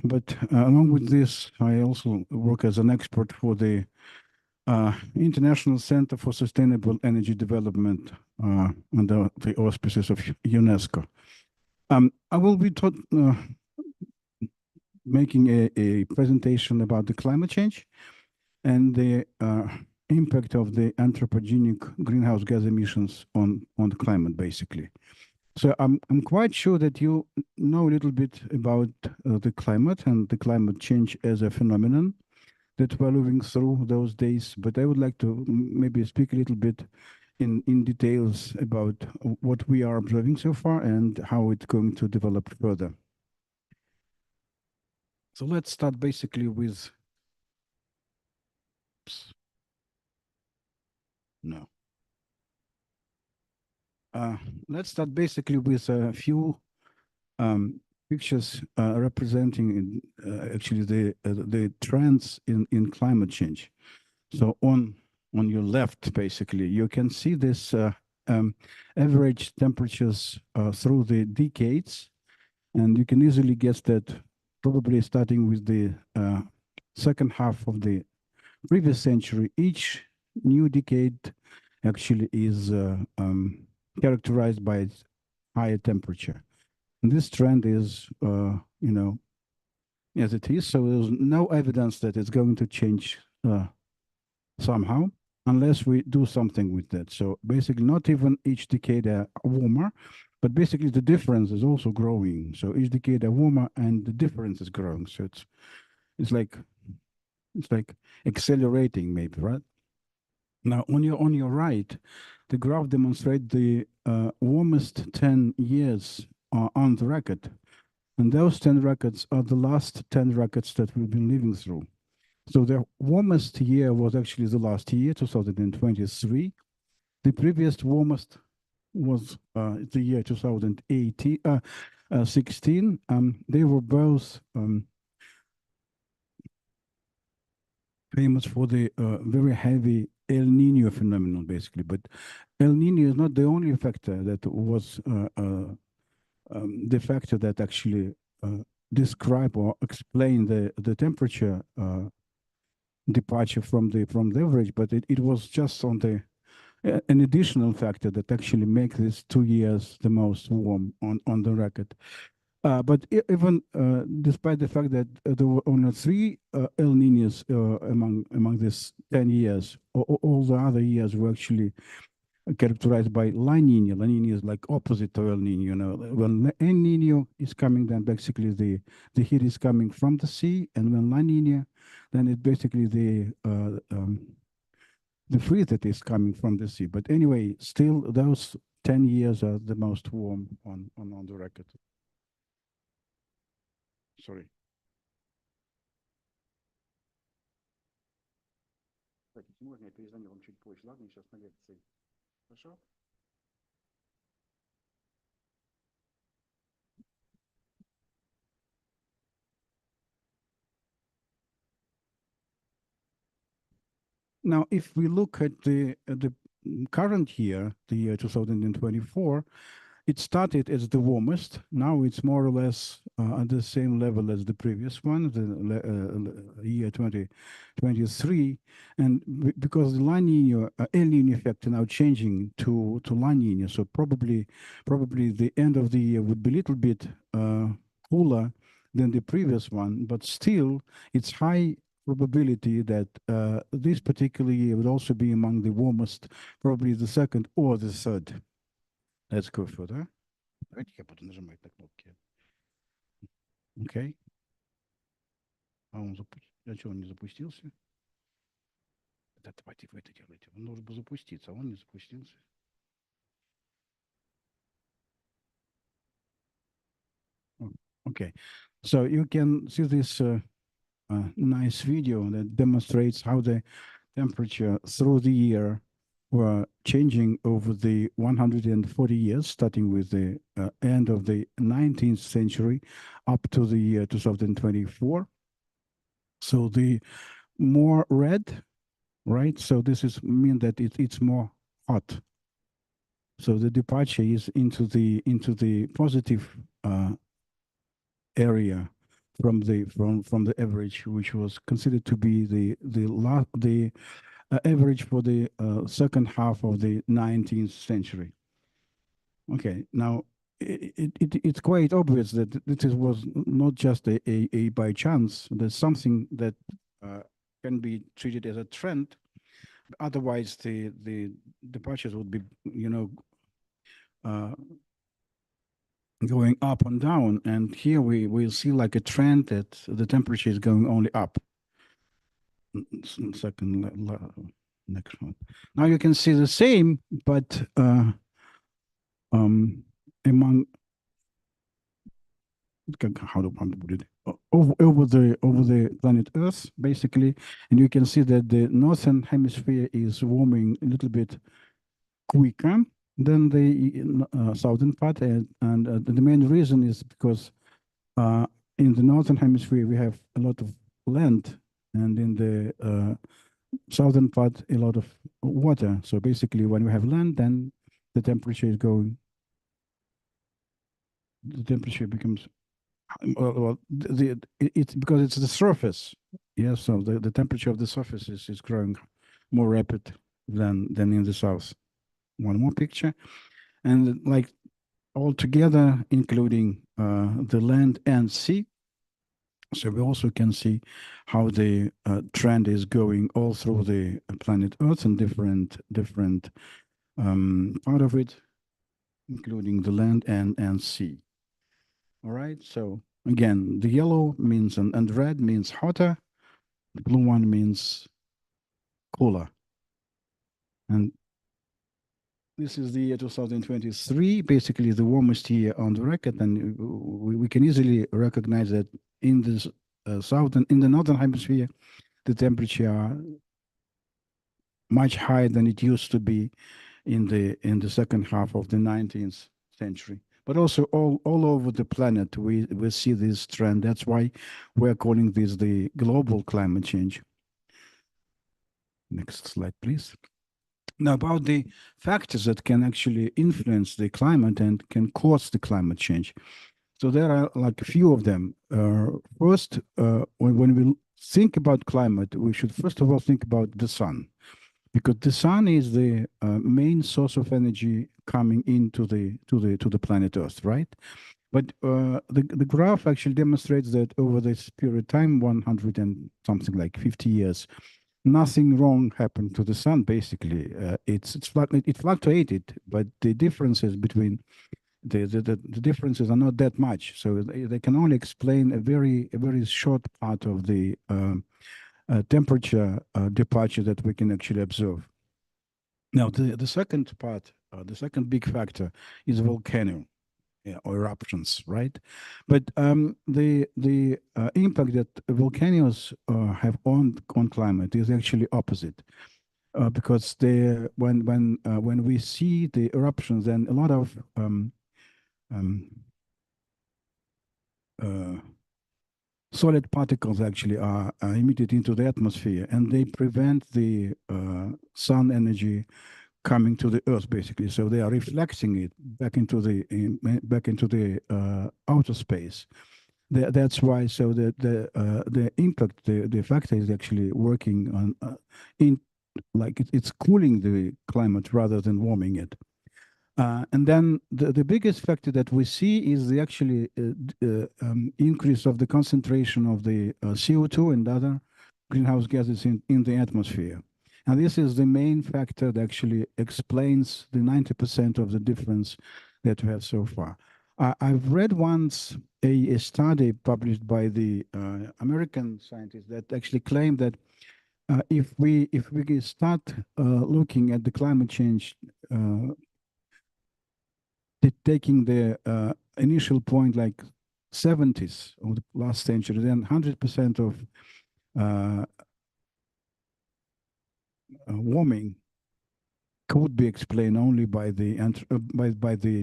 But along with this, I also work as an expert for the International Center for Sustainable Energy Development under the auspices of UNESCO. I will be making a presentation about the climate change and the impact of the anthropogenic greenhouse gas emissions on the climate, basically. So I'm quite sure that you know a little bit about the climate and the climate change as a phenomenon that we're living through those days. But I would like to maybe speak a little bit in details about what we are observing so far and how it's going to develop further. So let's start basically with. No. Let's start basically with a few pictures representing actually the trends in climate change. So on your left, basically, you can see this average temperatures through the decades, and you can easily guess that probably starting with the second half of the previous century, each new decade actually is characterized by its higher temperature. And this trend is, as it is. So there's no evidence that it's going to change somehow unless we do something with that. So basically, not even each decade warmer, but basically the difference is also growing. So each decade warmer, and the difference is growing. So it's like accelerating, maybe, right? Now, on your right, the graph demonstrates the warmest 10 years on the record. And those 10 records are the last 10 records that we've been living through. So the warmest year was actually the last year, 2023. The previous warmest was the year 2016. They were both famous for the very heavy El Nino phenomenon, basically. But El Nino is not the only factor that was the factor that actually describe or explain the temperature departure from the average, but it was just on the an additional factor that actually make these 2 years the most warm on the record. But even despite the fact that there were only 3 El Ninos among these 10 years, all the other years were actually characterized by La Nina. La Nina is like opposite to El Nino. You know, when El Nino is coming, then basically the heat is coming from the sea, and when La Nina, then it's basically the freeze that is coming from the sea. But anyway, still those 10 years are the most warm on the record. Sorry. Можно я перезвоню вам чуть позже, ладно? Сейчас на лекции. Хорошо? Now, if we look at the current year, the year 2024, it started as the warmest. Now it's more or less at the same level as the previous one, the year 2023. And because the La Nina, El Nino effect are now changing to La Nina, so probably the end of the year would be a little bit cooler than the previous one, but still it's high probability that this particular year would also be among the warmest, probably the second or the third. Let's go further. Давайте я буду нажимать на кнопки. Окей. А чего он не запустился? Да, давайте вы это делаете. Он должен был запуститься, а он не запустился. Okay. So you can see this nice video that demonstrates how the temperature through the year were changing over the 140 years, starting with the end of the 19th century up to the year 2024. So the more red, right? So this is mean that it's more hot. So the departure is into the positive area from the average, which was considered to be the average for the second half of the 19th century. Okay, now it's quite obvious that was not just a by chance. There's something that uh, can be treated as a trend. Otherwise, the departures would be, uh, going up and down. And here we see like a trend that the temperature is going only up. Second, next one. Now you can see the same, but um, among how do I put it, over the planet Earth, basically, and you can see that the northern hemisphere is warming a little bit quicker than the southern part, and the main reason is because uh, in the northern hemisphere we have a lot of land, and in the southern part a lot of water. So basically, when we have land, then the temperature is going. The temperature becomes it's because it's the surface. Yeah, so the temperature of the surface is growing more rapid than in the south. One more picture, and like all together, including the land and sea. So we also can see how the trend is going all through the planet Earth and different part of it, including the land and sea. All right. So again, the yellow means and red means hotter. The blue one means cooler. And this is the year 2023, basically the warmest year on the record, and we can easily recognize that in this southern, in the northern hemisphere, the temperature are much higher than it used to be in the second half of the 19th century. But also all over the planet, we see this trend. That's why we're calling this the global climate change. Next slide, please. Now, about the factors that can actually influence the climate and can cause the climate change. So there are like a few of them. First, when we think about climate, we should first of all think about the sun, because the sun is the main source of energy coming into the planet Earth, right? But the graph actually demonstrates that over this period of time, 100 and something like 50 years, nothing wrong happened to the sun. Basically, it fluctuated, but the differences between the differences are not that much. So they can only explain a very short part of the temperature departure that we can actually observe. Now, the second part, the second big factor is volcano, yeah, or eruptions, right? But the impact that volcanoes have on climate is actually opposite, because when we see the eruptions, then a lot of um, uh, solid particles actually are emitted into the atmosphere, and they prevent the sun energy coming to the earth, basically. So they are reflecting it back into the outer space. That's why. So the impact, the factor is actually working on in like it's cooling the climate rather than warming it. And then the biggest factor that we see is the actually increase of the concentration of the CO2 and other greenhouse gases in the atmosphere. And this is the main factor that actually explains the 90% of the difference that we have so far. I've read once a study published by the American scientists that actually claimed that if we start looking at the climate change, taking the initial point like 70s of the last century, then 100% of uh, warming could be explained only by the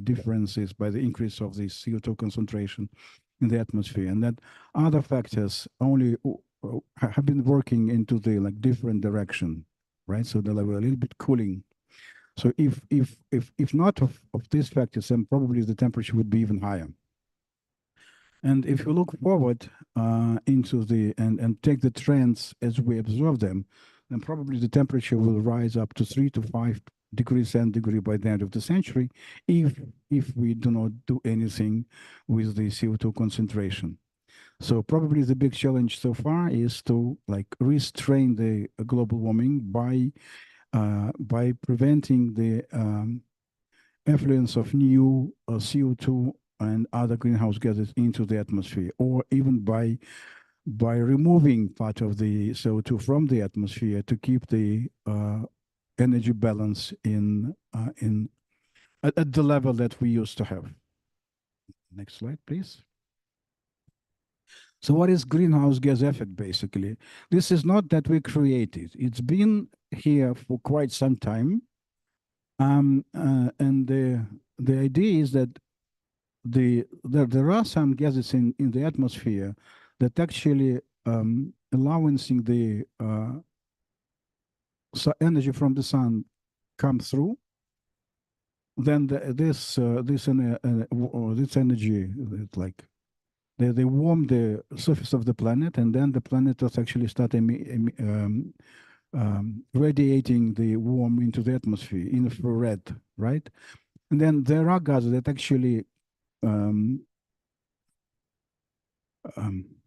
differences, by the increase of the CO2 concentration in the atmosphere, and that other factors only have been working into the like different direction, right? So they were a little bit cooling. So if not of these factors, then probably the temperature would be even higher. And if you look forward into the and take the trends as we observe them, then probably the temperature will rise up to 3 to 5 degrees centigrade by the end of the century, if we do not do anything with the CO2 concentration. So probably the big challenge so far is to like restrain the global warming by preventing the effluence of new CO2 and other greenhouse gases into the atmosphere, or even by removing part of the CO2 from the atmosphere to keep the energy balance in at the level that we used to have. Next slide, please. So what is greenhouse gas effect basically? This is not that we created. It's been here for quite some time. And the idea is that there are some gases in the atmosphere that actually allowancing the energy from the sun come through. Then this energy, it's like they warm the surface of the planet, and then the planet does actually start radiating the warm into the atmosphere, infrared, right? And then there are gases that actually um,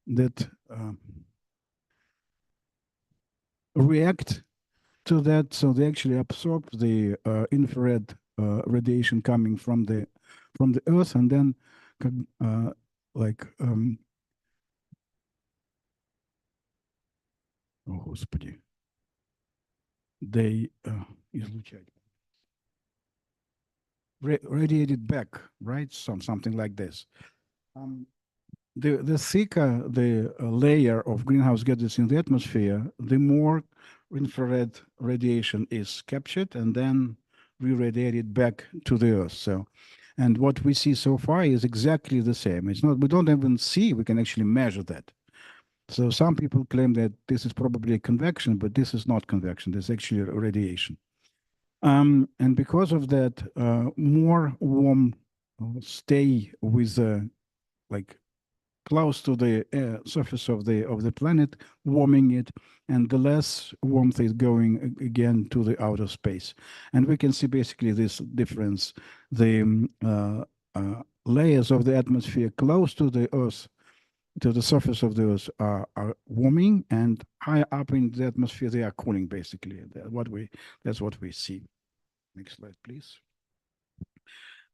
that react to that, so they actually absorb the infrared radiation coming from the Earth, and then like oh, господи, they излучать, radiated back, right? Something like this. Um, the thicker the layer of greenhouse gases in the atmosphere, the more infrared radiation is captured and then re-radiated back to the Earth. So, and what we see so far is exactly the same. It's not, we don't even see, we can actually measure that. So some people claim that this is probably a convection, but this is not convection. This is actually radiation. And because of that, more warm stay with like close to the surface of the planet, warming it, and the less warmth is going again to the outer space. And we can see basically this difference. The layers of the atmosphere close to the Earth, to the surface of the Earth, are warming, and higher up in the atmosphere they are cooling. Basically, that's what we see. Next slide, please.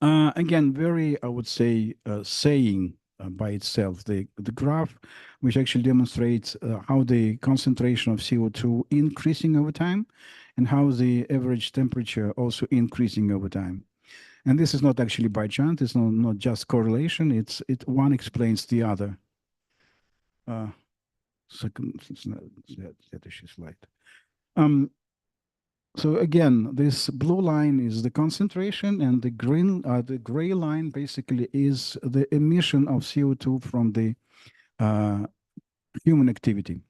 Again, very, I would say, saying by itself, the graph, which actually demonstrates how the concentration of CO2 increasing over time, and how the average temperature also increasing over time. And this is not actually by chance. It's not just correlation. It one explains the other. Second, следующий slide. So again, this blue line is the concentration, and the gray line basically is the emission of CO2 from the human activity.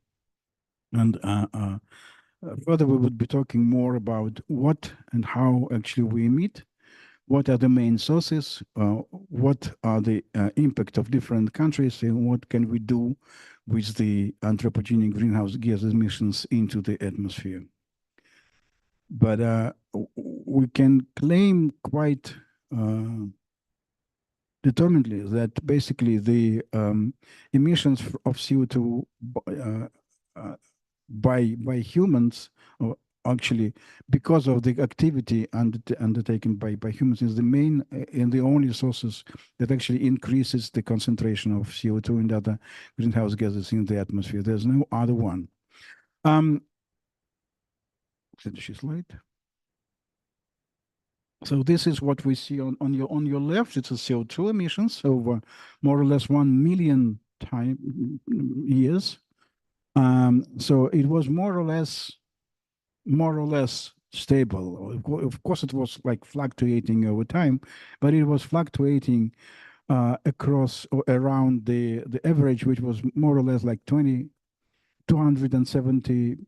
And further, we would be talking more about what and how actually we emit, what are the main sources, what are the impact of different countries, and what can we do with the anthropogenic greenhouse gas emissions into the atmosphere. But we can claim quite determinedly that basically the emissions of CO2 by humans, or actually because of the activity undertaken by humans, is the main and the only sources that actually increases the concentration of CO2 and other greenhouse gases in the atmosphere. There's no other one. Следующий slide. So this is what we see on your left. It's a CO2 emissions over more or less 1 million years. So it was more or less stable. Of course, it was like fluctuating over time, but it was fluctuating across or around the average, which was more or less like 270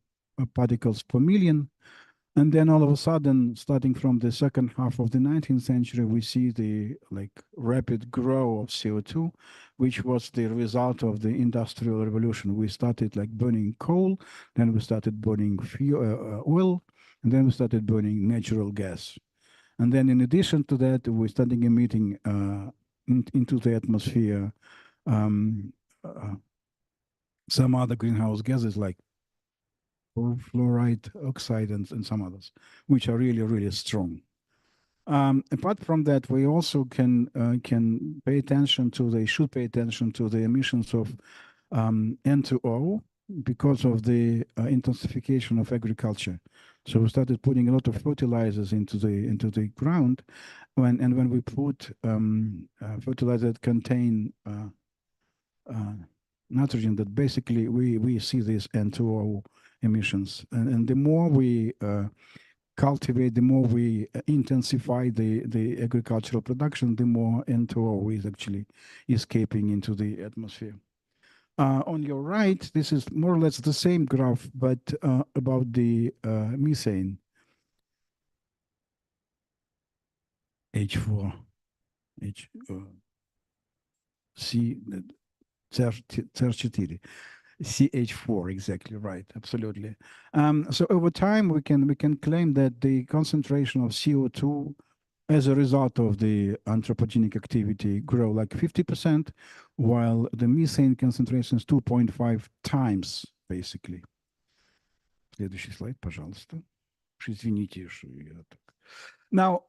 particles per million. And then all of a sudden, starting from the second half of the 19th century, we see the rapid growth of CO2, which was the result of the Industrial Revolution. We started burning coal, then we started burning oil, and then we started burning natural gas. And then in addition to that, we started emitting into the atmosphere um, uh, some other greenhouse gases like fluoride, oxide, and some others, which are really, really strong. Apart from that, we also can pay attention to they should pay attention to the emissions of N2O because of the intensification of agriculture. So we started putting a lot of fertilizers into the ground, when we put fertilizer that contain uh, nitrogen, that basically we see these N2O emissions, and the more we cultivate, the more we intensify the agricultural production, the more N2O is actually escaping into the atmosphere. On your right, this is more or less the same graph, but about the methane, H4, H, C, CR4, CH4, exactly right, absolutely. So over time, we can claim that the concentration of CO2 as a result of the anthropogenic activity grow like 50%, while the methane concentration is 2.5 times, basically. Следующий слайд, пожалуйста. Извините, что я так. Now,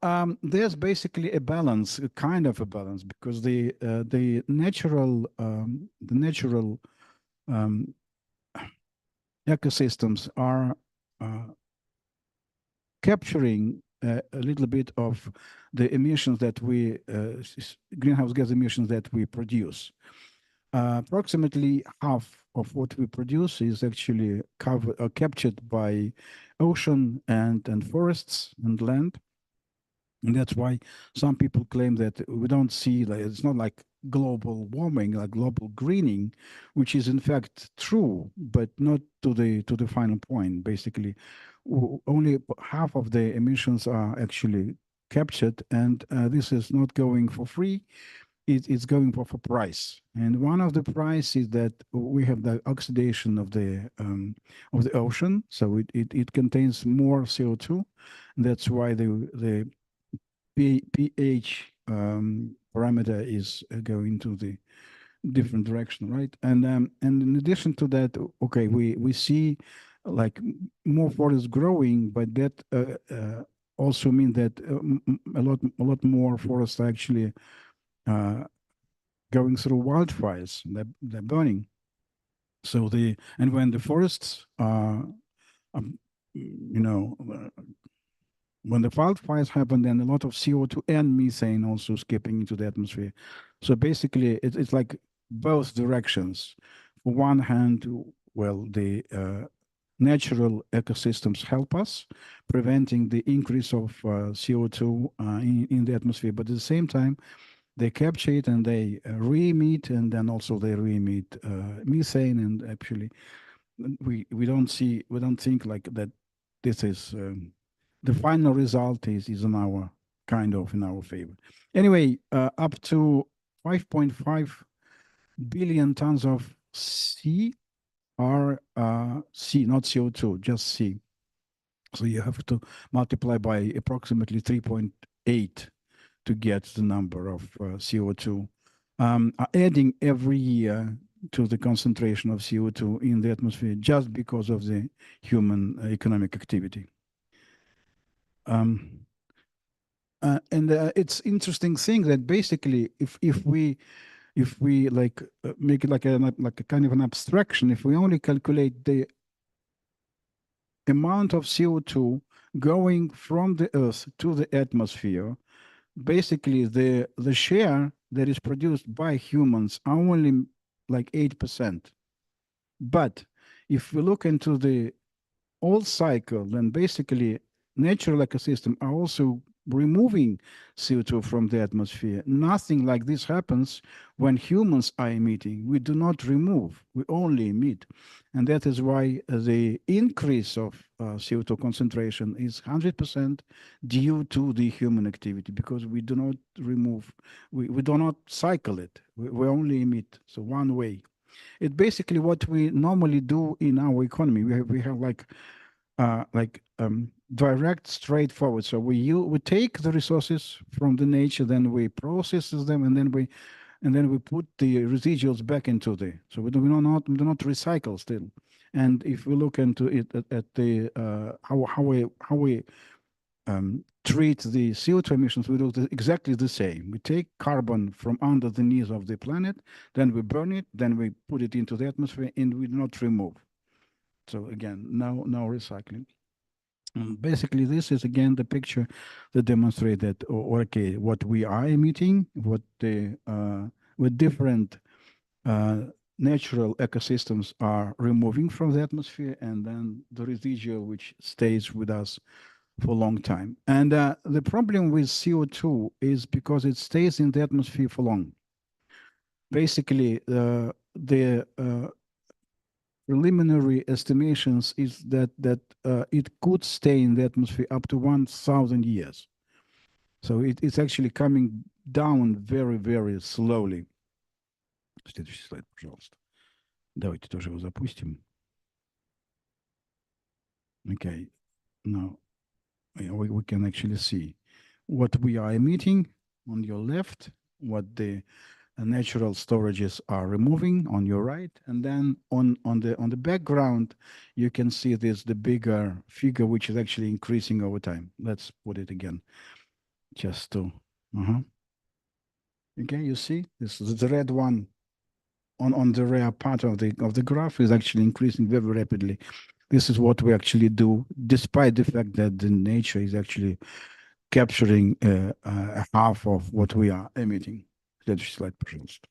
there's basically a balance, a kind of a balance, because the natural um, ecosystems are capturing a little bit of the emissions that greenhouse gas emissions that we produce. Approximately half of what we produce is actually captured by ocean and forests and land. And that's why some people claim that we don't see, like, it's not like global warming, like global greening, which is in fact true, but not to the final point. Basically, only half of the emissions are actually captured, and this is not going for free. It's going for price. And one of the price is that we have the oxidation of the ocean, so it contains more CO2. That's why the pH parameter is going to the different direction, right? And in addition to that, okay, we see like more forests growing, but that also means that a lot more forests are actually uh, going through wildfires. They're burning. So and when the forests are, you know, when the wildfires happen, then a lot of CO2 and methane also escaping into the atmosphere. So basically, it's like both directions. For one hand, well, the natural ecosystems help us, preventing the increase of CO2 in the atmosphere. But at the same time, they capture it and they re-emit, and then also they re-emit methane. And actually, we don't think like that. This is the final result is in our in our favor. Anyway, up to 5.5 billion tons of C are C, not CO2, just C. So you have to multiply by approximately 3.8 to get the number of CO2, adding every year to the concentration of CO2 in the atmosphere just because of the human economic activity. And it's interesting thing that basically, if we make it like a kind of an abstraction, if we only calculate the amount of CO2 going from the Earth to the atmosphere, basically the share that is produced by humans are only like 8%. But if we look into the old cycle, then basically natural ecosystem are also removing CO2 from the atmosphere. Nothing like this happens when humans are emitting. We do not remove, we only emit. And that is why the increase of CO2 concentration is 100% due to the human activity, because we do not remove, we do not cycle it, we only emit. So one way. It's basically what we normally do in our economy. We have direct, straightforward. So we take the resources from the nature, then we process them, and then we put the residuals back into the. So we do not recycle still. And if we look into it at the how we treat the CO2 emissions, we do exactly the same. We take carbon from under the knees of the planet, then we burn it, then we put it into the atmosphere, and we do not remove. So again, no recycling. Basically, this is again the picture that demonstrates that, okay, what we are emitting, what different uh, natural ecosystems are removing from the atmosphere, and then the residual which stays with us for a long time. And the problem with CO2 is because it stays in the atmosphere for long. Basically, the preliminary estimations is that it could stay in the atmosphere up to 1,000 years. So it's actually coming down very, very slowly. Следующий слайд, пожалуйста. Давайте тоже его запустим. Okay, now we can actually see what we are emitting on your left, what the natural storages are removing on your right, and then on the background you can see this the bigger figure which is actually increasing over time. Let's put it again, just to okay, you see this is the red one on the rear part of the graph is actually increasing very rapidly. This is what we actually do, despite the fact that the nature is actually capturing half of what we are emitting. Следующий слайд, пожалуйста.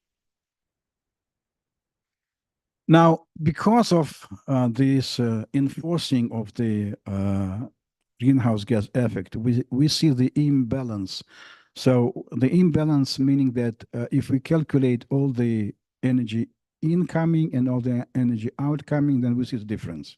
Now, because of this enforcing of the greenhouse gas effect, we see the imbalance. So the imbalance meaning that if we calculate all the energy incoming and all the energy outcoming, then we see the difference.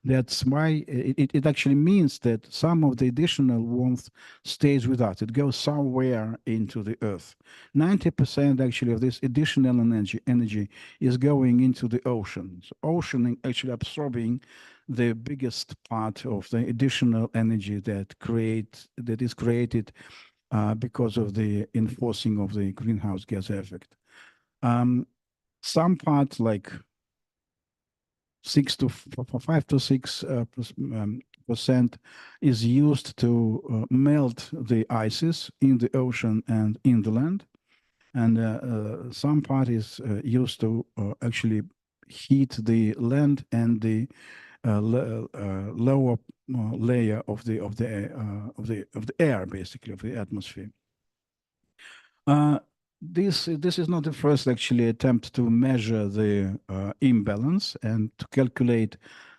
That's why it actually means that some of the additional warmth stays with us. It goes somewhere into the earth. 90% actually of this additional energy is going into the ocean. So ocean actually absorbing the biggest part of the additional energy that is created because of the enforcing of the greenhouse gas effect. Some part like 5 to 6 percent is used to melt the ices in the ocean and in the land, and some part is used to actually heat the land and the lower layer of the air, basically of the atmosphere. This is not the first actually attempt to measure the imbalance and to calculate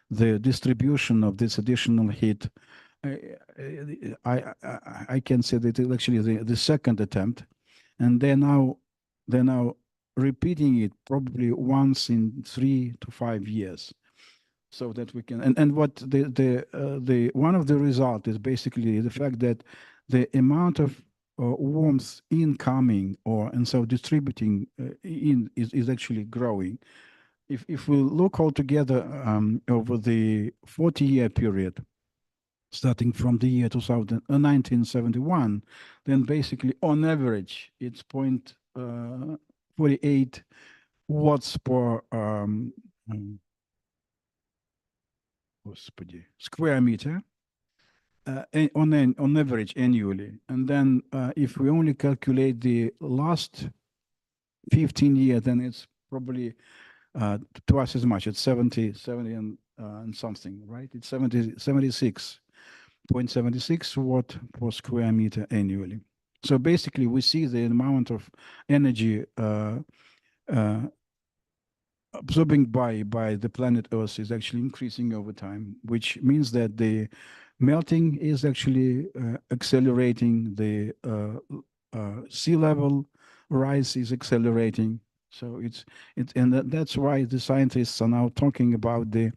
the distribution of this additional heat. I can say that it's actually the second attempt, and they're now repeating it probably once in 3 to 5 years, so that we can and what the one of the result is basically the fact that the amount of warmth incoming and so distributing in is actually growing. If we look altogether over the 40-year period, starting from the year 1971, then basically on average it's 0.48 watts per square meter on average annually. And then if we only calculate the last 15 years, then it's probably twice as much. It's 70 and something, right? It's 76.76 watt per square meter annually. So basically, we see the amount of energy absorbing by the planet Earth is actually increasing over time, which means that the melting is actually accelerating. The sea level rise is accelerating. So and that's why the scientists are now talking about the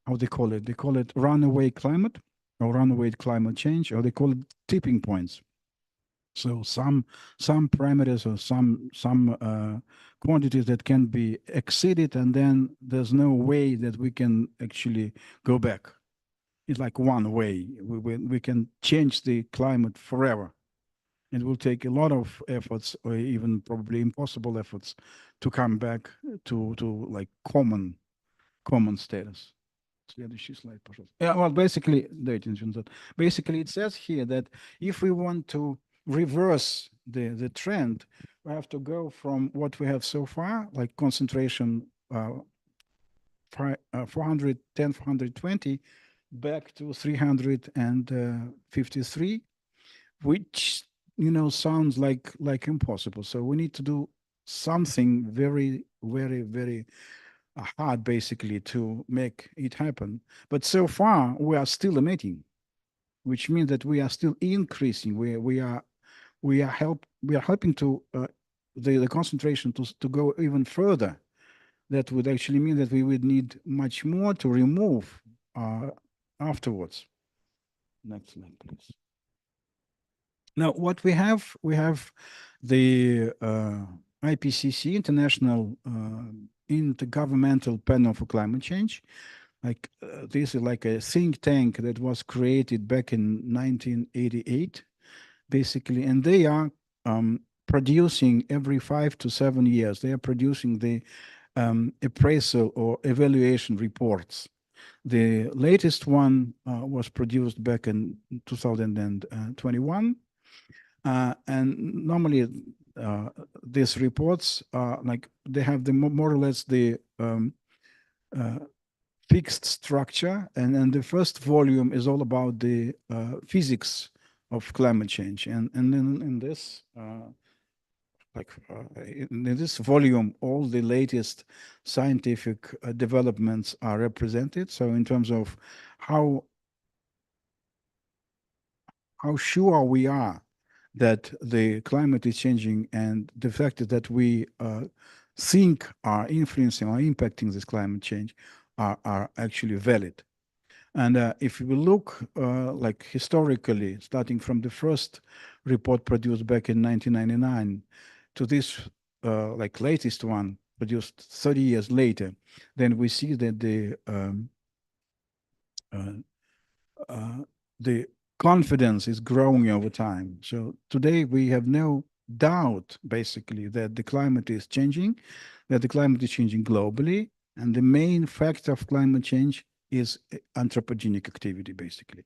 how they call it. They call it runaway climate or runaway climate change, or they call it tipping points. So some parameters or some quantities that can be exceeded, and then there's no way that we can actually go back. It's like one way. We can change the climate forever. It will take a lot of efforts, or even probably impossible efforts, to come back to like common status. Следующий slide, пожалуйста. Yeah, well, basically, basically, it says here that if we want to reverse the trend, we have to go from what we have so far, like concentration 410, 420, back to 353, which sounds like impossible. So we need to do something very, very, very hard, basically, to make it happen. But so far, we are still emitting, which means that we are still increasing. We are helping to the concentration to go even further. That would actually mean that we would need much more to remove afterwards. Next slide, please. Now, what we have the IPCC, International Intergovernmental Panel for Climate Change. Like this is like a think tank that was created back in 1988, basically, and they are producing every 5 to 7 years. They are producing the appraisal or evaluation reports. The latest one was produced back in 2021. And normally these reports are like, they have the more or less the fixed structure. And the first volume is all about the physics of climate change. And then in this, in this volume, all the latest scientific developments are represented. So in terms of how sure we are that the climate is changing, and the fact that we think are influencing or impacting this climate change are actually valid. And if we look like historically, starting from the first report produced back in 1999 to this like latest one produced 30 years later, then we see that the confidence is growing over time. So today we have no doubt, basically, that the climate is changing, globally, and the main factor of climate change is anthropogenic activity, basically.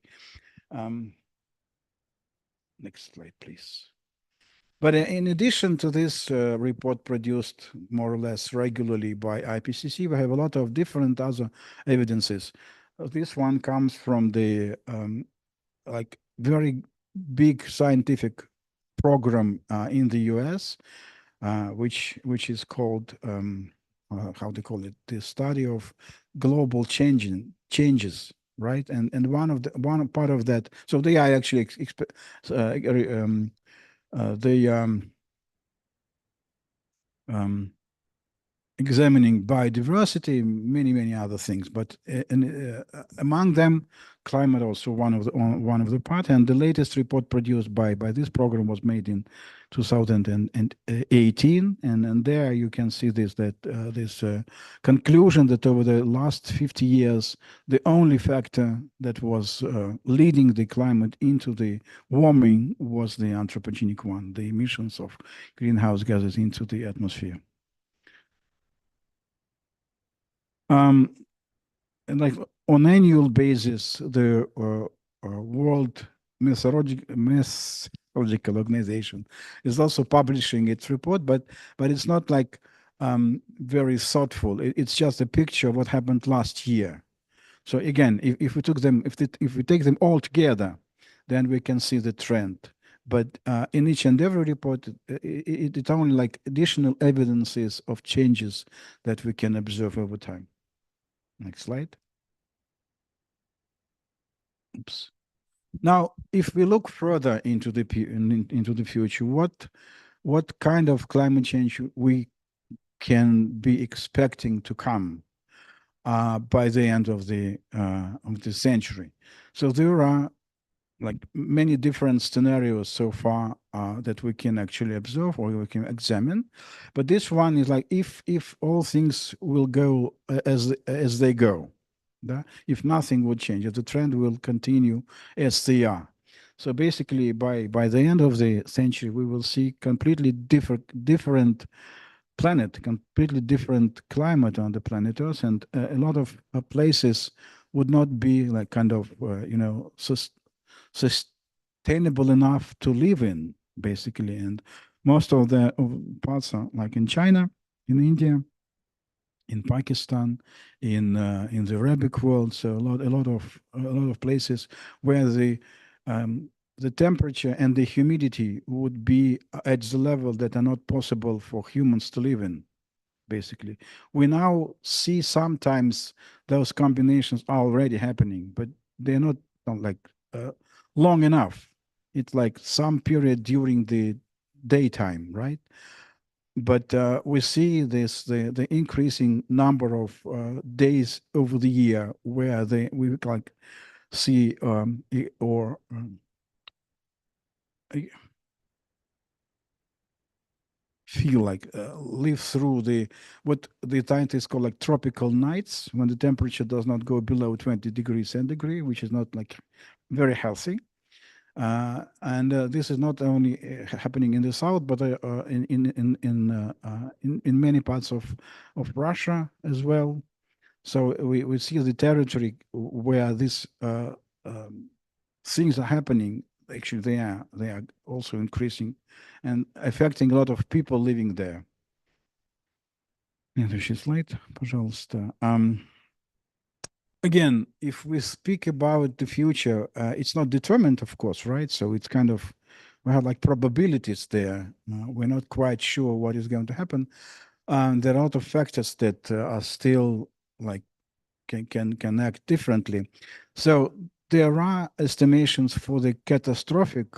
Next slide, please. But in addition to this report produced more or less regularly by IPCC, we have a lot of different other evidences. This one comes from the like very big scientific program in the US, which is called how they call it, the study of global changes, right? And one part of that, so they are actually they examining biodiversity, many other things, but among them, climate also one of the part. And the latest report produced by this program was made in 2018, and there you can see this conclusion that over the last 50 years, the only factor that was leading the climate into the warming was the anthropogenic one, the emissions of greenhouse gases into the atmosphere. And like on annual basis, the World Meteorological Organization is also publishing its report, but it's not like very thoughtful. It's just a picture of what happened last year. So again, if we take them all together, then we can see the trend. But in each and every report, it's only like additional evidences of changes that we can observe over time. Next slide. Oops. Now, if we look further into into the future, what kind of climate change we can be expecting to come by the end of the century? So there are like many different scenarios so far that we can actually observe or we can examine, but this one is like if all things will go as they go, if nothing will change, if the trend will continue as they are. So basically, by the end of the century, we will see completely different planet, completely different climate on the planet Earth, and a lot of places would not be like kind of sustainable enough to live in, basically. And most of the parts are like in China, in India, in Pakistan, in the Arabic world. So a lot of places where the temperature and the humidity would be at the level that are not possible for humans to live in, basically. We now see sometimes those combinations are already happening, but they're not like uh, long enough. It's like some period during the daytime, right? But we see the increasing number of days over the year where we like see or feel like live through the what the scientists call like tropical nights, when the temperature does not go below 20 degrees centigrade, which is not like very healthy. And this is not only happening in the south, but in many parts of Russia as well. So we see the territory where these things are happening. Actually, they are also increasing and affecting a lot of people living there. Следующий слайд, пожалуйста. Again, if we speak about the future, it's not determined, of course, right? So it's kind of, we have like probabilities there. We're not quite sure what is going to happen. There are a lot of factors that are still like can act differently. So there are estimations for the catastrophic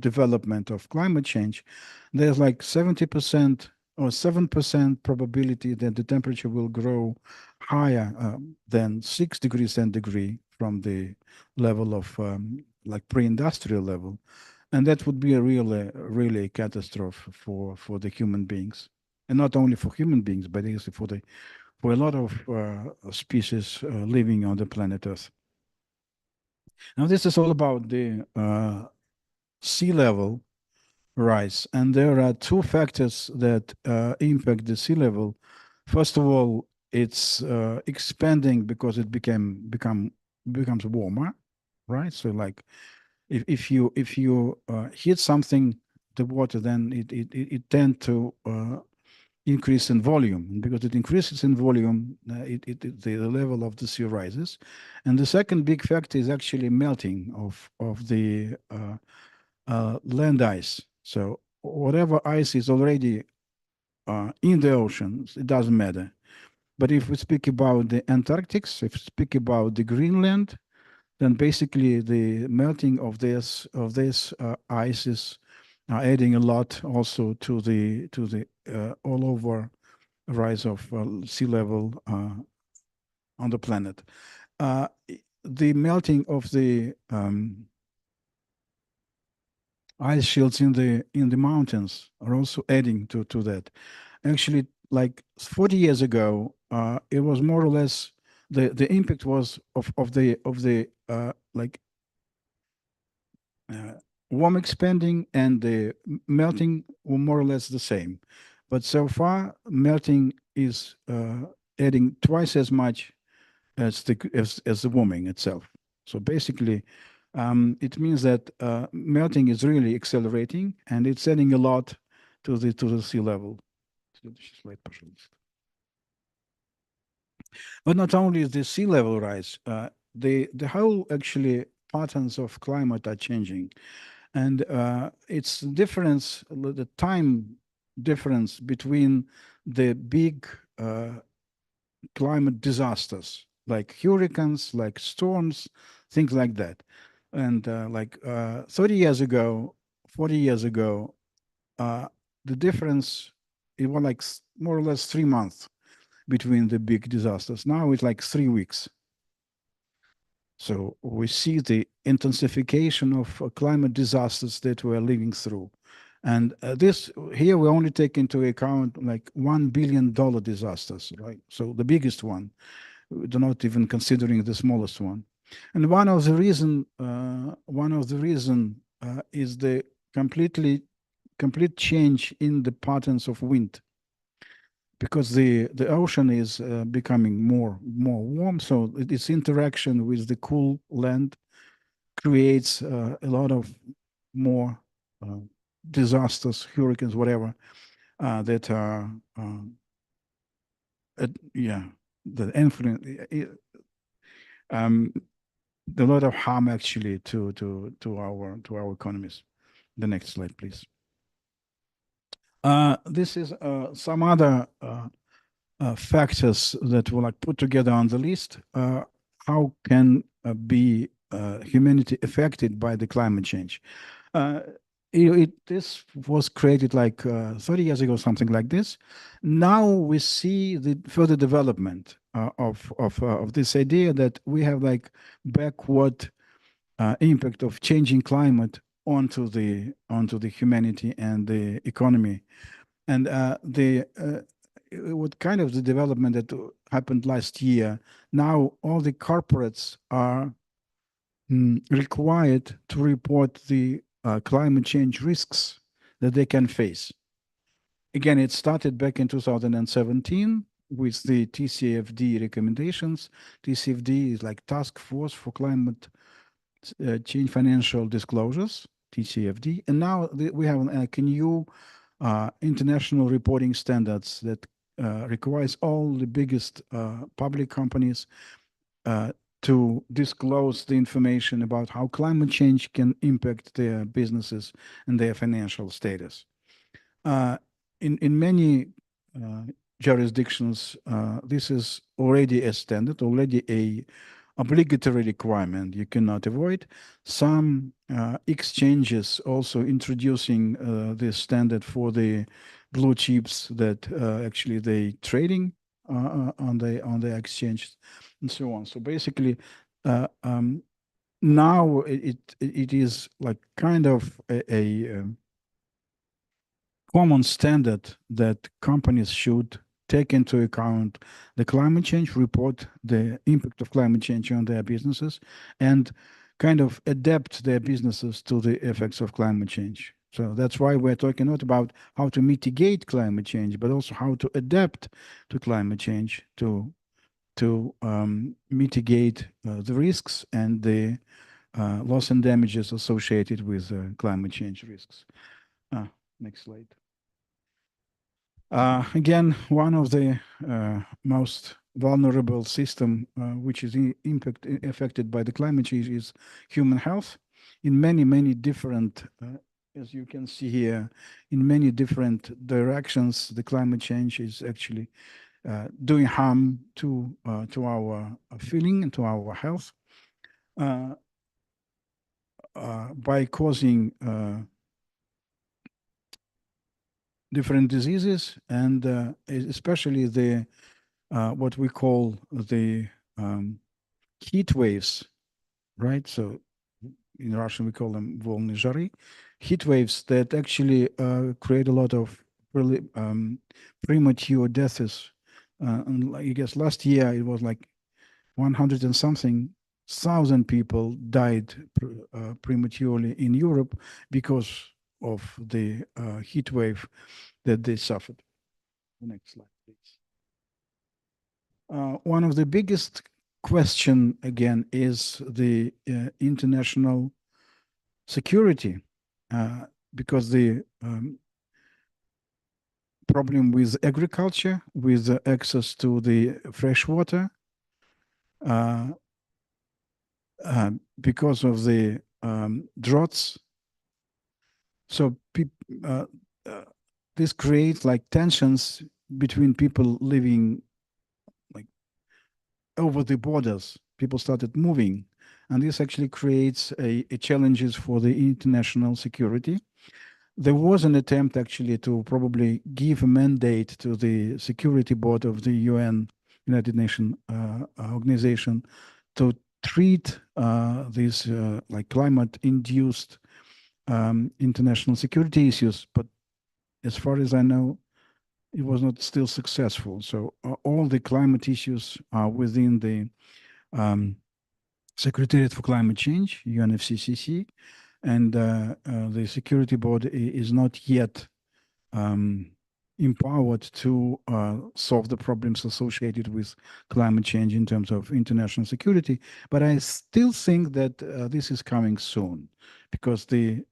development of climate change. There's like 70% or 7% probability that the temperature will grow higher than 6 degrees centigrade from the level of like pre-industrial level. And that would be a really catastrophe for the human beings. And not only for human beings, but also for a lot of species living on the planet Earth. Now, this is all about the sea level rise, and there are two factors that impact the sea level. First of all, it's expanding because it becomes warmer, right? So, like if you hit something, the water, then it tend to increase in volume. And because it increases in volume, the level of the sea rises. And the second big factor is actually melting of the land ice. So whatever ice is already in the oceans, it doesn't matter. But if we speak about the Antarctic, if we speak about the Greenland, then basically the melting of this ices are adding a lot also to the all over rise of sea level on the planet. Uh, the melting of the ice shields in the mountains are also adding to that. Actually, like 40 years ago, it was more or less the impact was of the like uh, warm expanding and the melting were more or less the same. But so far, melting is adding twice as much as the warming itself. So basically, it means that melting is really accelerating and it's adding a lot to the sea level. But not only is the sea level rise, the whole actually patterns of climate are changing. And it's difference, the time difference between the big climate disasters like hurricanes, like storms, things like that. And 30 years ago, 40 years ago, uh, the difference, it was like more or less 3 months between the big disasters. Now it's like 3 weeks. So we see the intensification of climate disasters that we're living through. And this here we only take into account like $1 billion disasters, right? So the biggest one, do not even considering the smallest one. And one of the reason is the complete change in the patterns of wind, because the ocean is becoming more warm. So its interaction with the cool land creates a lot of more uh, disasters, hurricanes, whatever, that are yeah, the influence, um, a lot of harm actually to our economies. The next slide, please. This is some other factors that were like put together on the list. How can be humanity affected by the climate change? Uh, this was created like 30 years ago, something like this. Now we see the further development of this idea that we have like backward impact of changing climate onto the humanity and the economy. And what kind of the development that happened last year, now all the corporates are required to report the climate change risks that they can face. Again, it started back in 2017 with the TCFD recommendations. TCFD is like Task Force for Climate Change Financial Disclosures, TCFD. And now we have like a new international reporting standards that requires all the biggest public companies uh, to disclose the information about how climate change can impact their businesses and their financial status. Uh, in many uh, jurisdictions, this is already a standard, already a obligatory requirement you cannot avoid. Some exchanges also introducing this standard for the blue chips that actually they trading on the exchange and so on. So basically, now it is like kind of a common standard that companies should take into account the climate change, report the impact of climate change on their businesses, and kind of adapt their businesses to the effects of climate change. So that's why we're talking not about how to mitigate climate change, but also how to adapt to climate change to mitigate the risks and the loss and damages associated with climate change risks. Next slide. Again, one of the most vulnerable system which is affected by the climate change is human health. In many different, as you can see here, in many different directions, the climate change is actually doing harm to our feeling and to our health uh, by causing different diseases and especially the what we call the um, heat waves, right? So in Russian we call them volny жары, heat waves that actually create a lot of really premature deaths. And I guess last year it was like 100 and something thousand people died prematurely in Europe because of the heat wave that they suffered. The next slide, please. One of the biggest question again is the international security, because the problem with agriculture, with access to the fresh water, uh, because of the droughts So uh, uh, this creates like tensions between people living like over the borders. People started moving, and this actually creates a challenges for the international security. There was an attempt actually to probably give a mandate to the security board of the UN, United Nations organization, to treat these like climate-induced international security issues. But as far as I know, it was not still successful. So all the climate issues are within the um, Secretariat for Climate Change, UNFCCC, and the security board is not yet um, empowered to solve the problems associated with climate change in terms of international security. But I still think that this is coming soon, because the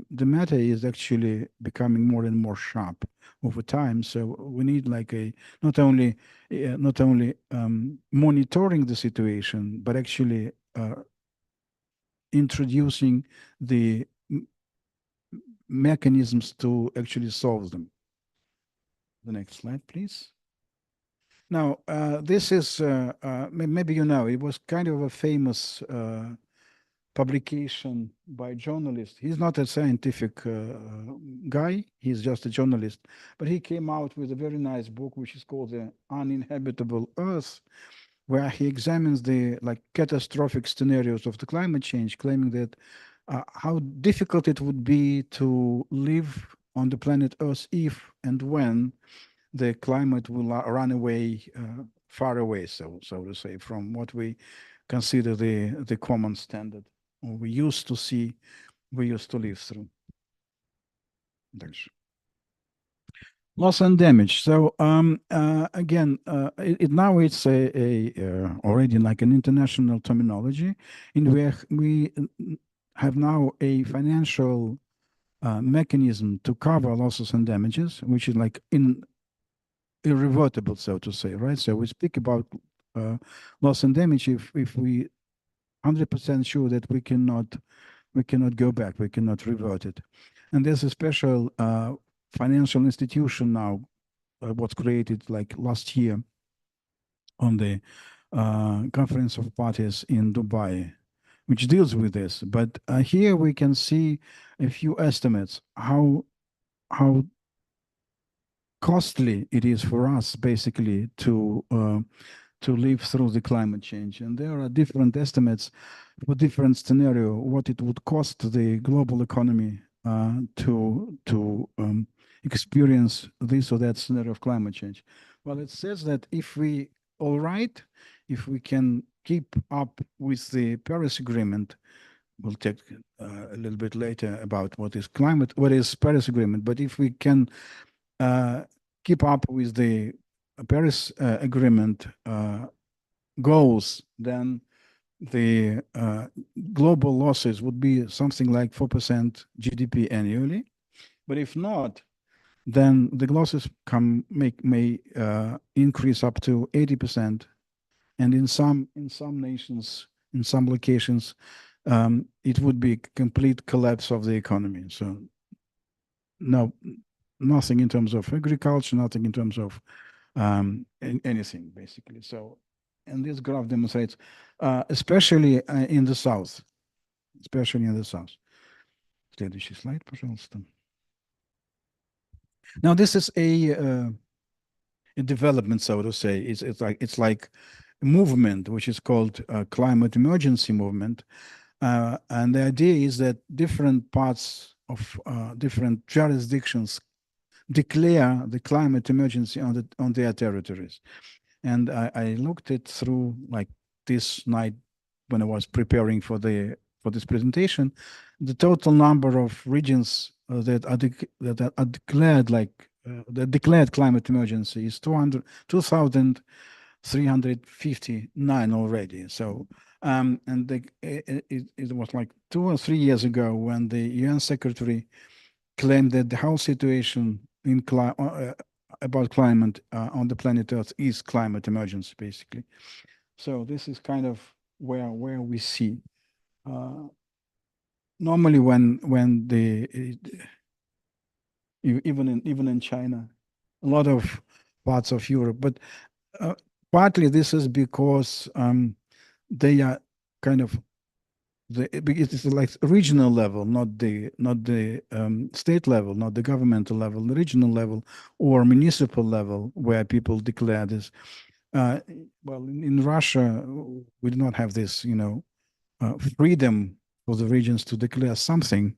matter is actually becoming more and more sharp over time. So we need like a not only monitoring the situation, but actually introducing the mechanisms to actually solve them. The next slide, please. Now, this is, maybe you know, it was kind of a famous publication by a journalist. He's not a scientific guy, he's just a journalist. But he came out with a very nice book, which is called The Uninhabitable Earth, where he examines the like catastrophic scenarios of the climate change, claiming that how difficult it would be to live on the planet Earth if and when the climate will run away far away, so to say, from what we consider the common standard, or we used to live through. Дальше. Loss and damage. So again, now it's already like an international terminology, in where we have now a financial mechanism to cover losses and damages, which is like irrevertible, so to say, right? So we speak about loss and damage if we 100% sure that we cannot go back, we cannot revert it. And there's a special financial institution now, what's created like last year on the Conference of Parties in Dubai, which deals with this. But here we can see a few estimates how costly it is for us basically to live through the climate change. And there are different estimates for different scenario, what it would cost the global economy to experience this or that scenario of climate change. Well, it says that if we all right, if we can keep up with the Paris Agreement, we'll take a little bit later about what is Paris Agreement, but if we can uh, keep up with the Paris Agreement goals, then the global losses would be something like 4% GDP annually. But if not, then the losses may increase up to 80%, and in some nations, in some locations, it would be complete collapse of the economy. So no, nothing in terms of agriculture, nothing in terms of anything basically. So, and this graph demonstrates, especially in the south, especially in the south. Следующий слайд, пожалуйста. Now, this is a development, so to say. It's like a movement which is called climate emergency movement, and the idea is that different parts of different jurisdictions declare the climate emergency on their territories. And I looked it through like this night when I was preparing for this presentation. The total number of regions that are declared the declared climate emergency is 2,359 already. So and it was like 2 or 3 years ago when the UN Secretary claimed that the whole situation about climate on the planet Earth is climate emergency, basically. So this is kind of where we see normally when even in China, a lot of parts of Europe. But uh, partly this is because they are kind of it's like regional level, not the state level, not the governmental level, the regional level or municipal level where people declare this. Uh, well, in Russia, we do not have this, freedom for the regions to declare something.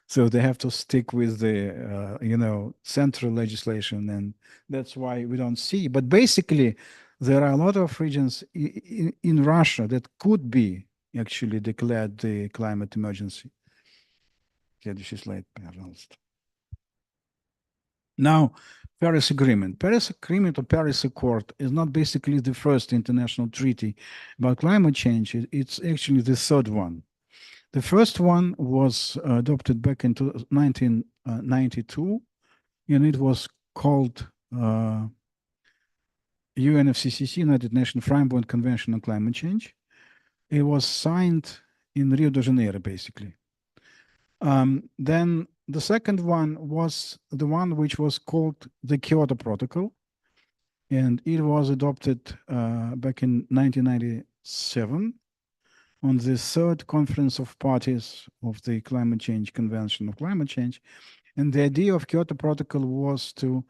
So they have to stick with the, central legislation, and that's why we don't see. But basically, there are a lot of regions in Russia that could be actually declared the climate emergency. Следующий слайд, пожалуйста. Now, Paris Agreement. Paris Agreement or Paris Accord is not basically the first international treaty about climate change. It's actually the third one. The first one was adopted back in 1992, and it was called UNFCCC, United Nations Framework Convention on Climate Change. It was signed in Rio de Janeiro, basically. Then the second one was the one which was called the Kyoto Protocol, and it was adopted back in 1997 on the third conference of parties of the Climate Change Convention of Climate Change. And the idea of Kyoto Protocol was to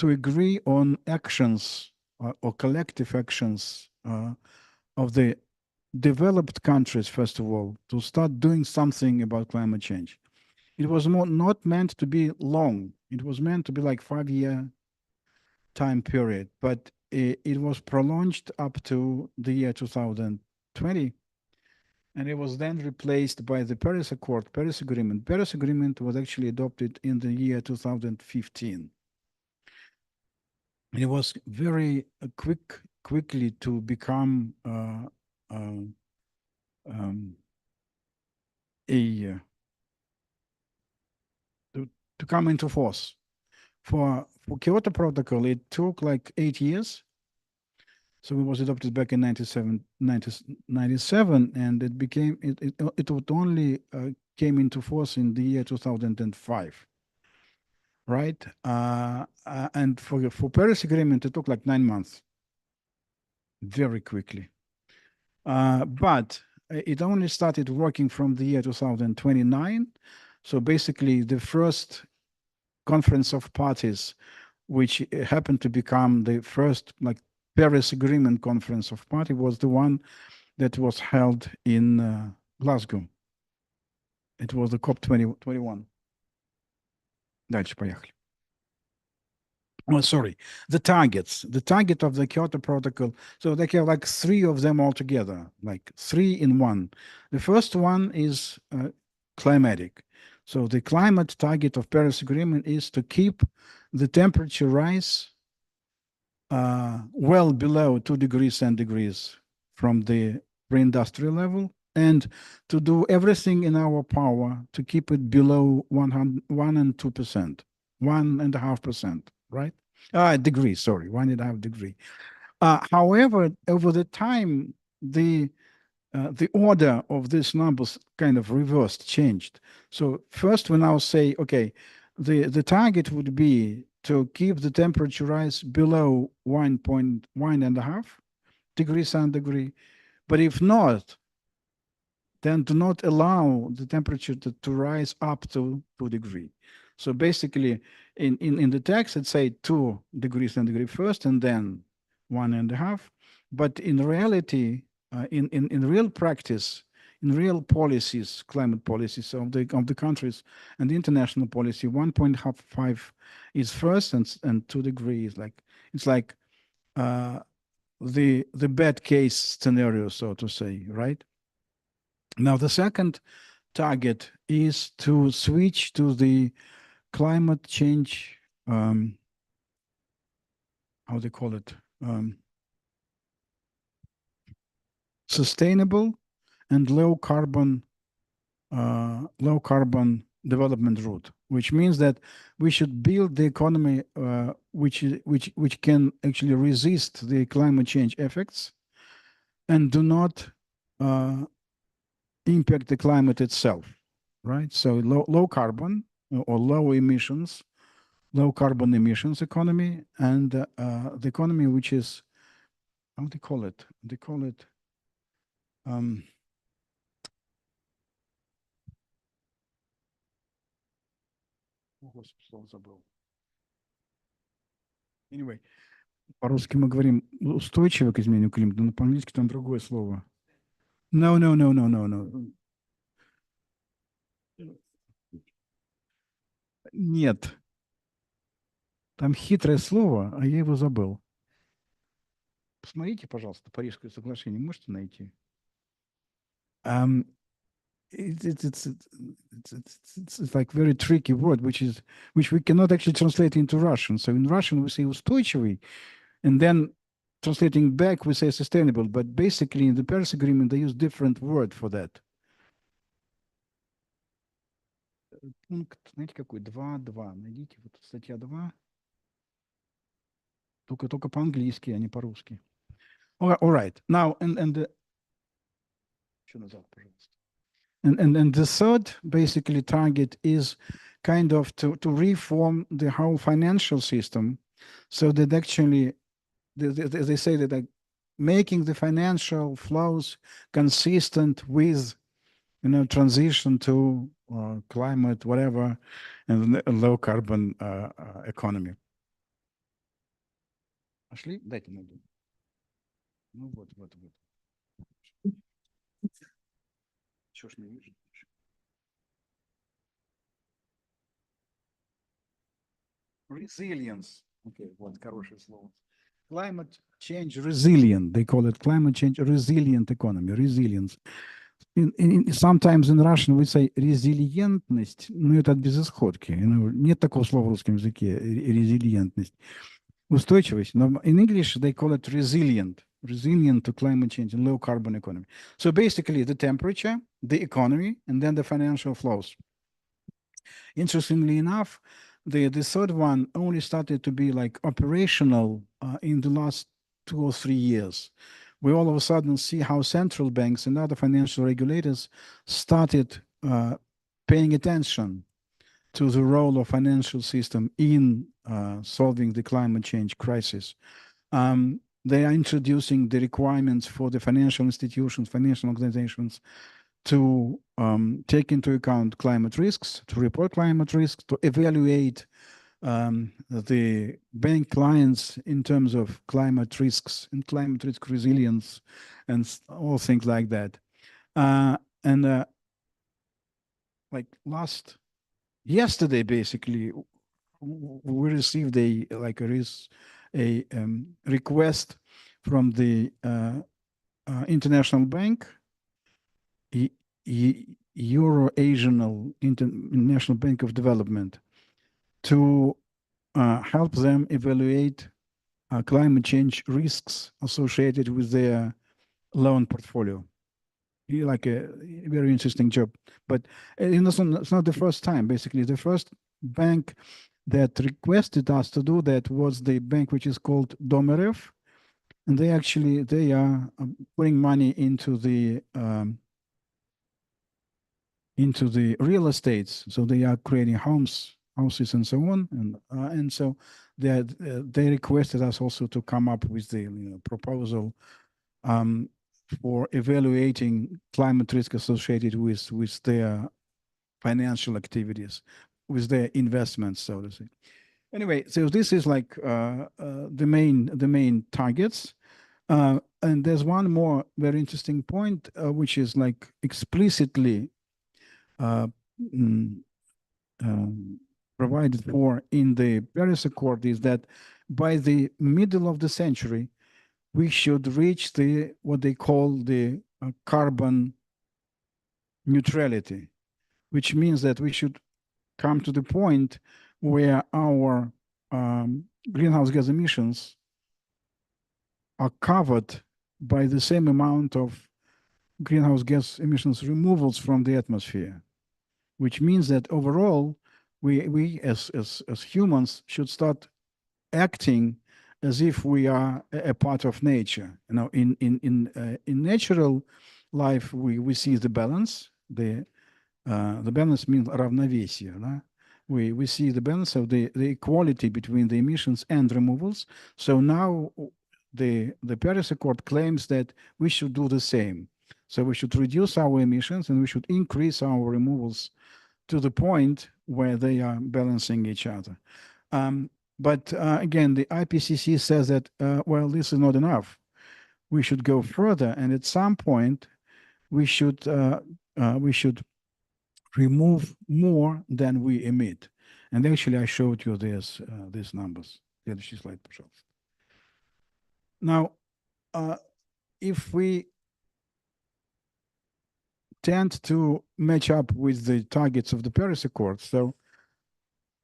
agree on actions or collective actions of the developed countries, first of all, to start doing something about climate change. It was not meant to be long. It was meant to be like 5-year time period, but it was prolonged up to the year 2020. And it was then replaced by the Paris Accord, Paris Agreement. Paris Agreement was actually adopted in the year 2015. And it was very quickly to become to come into force. For Kyoto Protocol, it took like 8 years. So it was adopted back in 1997, and it would only came into force in the year 2005, right? And for Paris Agreement, it took like 9 months, very quickly. But it only started working from the year 2029. So basically, the first conference of parties, which happened to become the first like Paris Agreement conference of party, was the one that was held in Glasgow. It was the COP21. Дальше поехали. Oh, sorry. The target of the Kyoto Protocol. So they have like 3 of them altogether, like 3 in 1. The first one is climatic. So the climate target of Paris Agreement is to keep the temperature rise well below 2 degrees centigrade from the pre-industrial level, and to do everything in our power to keep it below 1 and 2%, 1.5%, right? Degrees, sorry, 1.5 degree. However, over the time, the order of these numbers kind of reversed, changed. So first we now say, okay, the target would be to keep the temperature rise below 1.5 degrees centigrade. But if not, then do not allow the temperature to rise up to 2 degrees. So basically, in the text, it say 2 degrees centigrade first and then 1.5. But in reality, in real practice, in real policies, climate policies of the countries and the international policy, 1.5 is first and 2 degrees. Like it's like the bad case scenario, so to say, right? Now the second target is to switch to the climate change. How they call it? Sustainable and low carbon development route, which means that we should build the economy which can actually resist the climate change effects and do not impact the climate itself, right? So low carbon, or low emissions, low carbon emissions economy, and the economy which is, how do they call it? They call it, um, anyway, по-русски мы говорим устойчиво к изменению климата, но по-английски там другое слово. No, no, no, no, no, no. Нет. Там хитрое слово, а я его забыл. Посмотрите, пожалуйста, Парижское соглашение можете найти? It's like very tricky word, which we cannot actually translate into Russian. So in Russian we say устойчивый, and then translating back we say sustainable. But basically in the Paris Agreement they use different word for that. Пункт, знаете какой? 2.2. Найдите, вот статья 2. Только по-английски, а не по-русски. All right. Now, and the... Еще назад, пожалуйста. And the third basically target is kind of to reform the whole financial system so that actually they say that like making the financial flows consistent with transition to climate whatever and a low carbon economy. Пошли? Дайте найду. Ну вот. Чего ж не вижу? Resilience. Okay, вот хорошее слово. Climate change resilient. They call it climate change resilient economy. Resilience. Sometimes in Russian we say резилиентность, но это от безысходки. Нет такого слова в русском языке, резилиентность. Устойчивость. Но in English they call it resilient to climate change and low carbon economy. So basically the temperature, the economy, and then the financial flows. Interestingly enough, the third one only started to be like operational in the last 2 or 3 years. We all of a sudden see how central banks and other financial regulators started paying attention to the role of financial system in solving the climate change crisis. They are introducing the requirements for the financial institutions, financial organizations to take into account climate risks, to report climate risks, to evaluate the bank clients in terms of climate risks and climate risk resilience and all things like that. Like yesterday, basically, we received a request from the International Bank, Euro-Asian International Bank of Development, to help them evaluate climate change risks associated with their loan portfolio. Like a very interesting job, but it's not the first time. Basically, the first bank that requested us to do that was the bank which is called Domerev, and they are putting money into the real estates. So they are creating houses and so on, and so they requested us also to come up with the proposal for evaluating climate risk associated with their financial activities, with their investments, so to say. Anyway, so this is like the main targets. And there's one more very interesting point, which is like explicitly provided for in the Paris Accord, is that by the middle of the century, we should reach what they call the carbon neutrality, which means that we should come to the point where our greenhouse gas emissions are covered by the same amount of greenhouse gas emissions removals from the atmosphere, which means that overall we as humans should start acting as if we are a part of nature. In natural life we see the balance. The balance means равновесие, да? we see the balance of the equality between the emissions and removals. So now the Paris Accord claims that we should do the same. So we should reduce our emissions and we should increase our removals to the point where they are balancing each other. But again, the IPCC says that, well, this is not enough. We should go further, and at some point, we should remove more than we emit. And actually, I showed you these numbers. Следующий слайд, пожалуйста. Now, if we tend to match up with the targets of the Paris Accord, so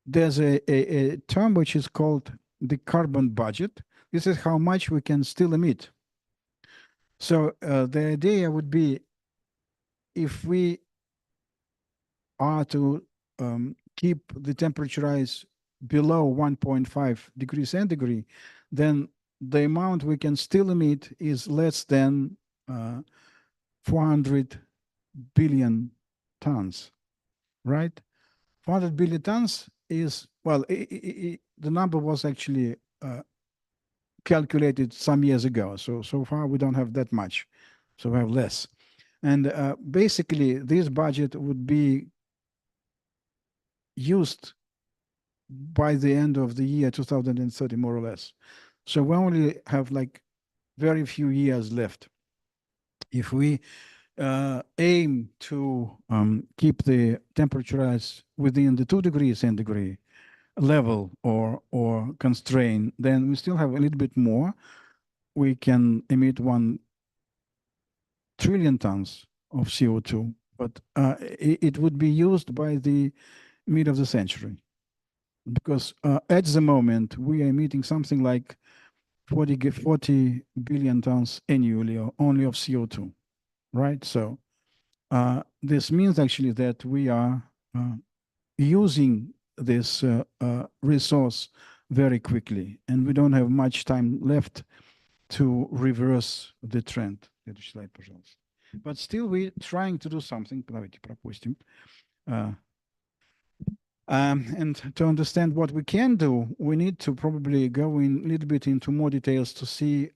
there's a term which is called the carbon budget. This is how much we can still emit. So the idea would be, if we are to keep the temperature rise below 1.5 degrees centigrade, then the amount we can still emit is less than 400 billion tons, right? 400 billion tons is, well, the number was actually calculated some years ago. So far we don't have that much, so we have less. And basically, this budget would be used by the end of the year 2030, more or less. So we only have like very few years left. If we aim to keep the temperature rise within the 2 degrees centigrade level or constraint, then we still have a little bit more. We can emit 1 trillion tons of CO2, but it would be used by the mid of the century, because at the moment we are emitting something like 40 billion tons annually only of CO2, right? So this means actually that we are using this resource very quickly, and we don't have much time left to reverse the trend. But still, we're trying to do something. Давайте пропустим. And to understand what we can do, we need to probably go in a little bit into more details to see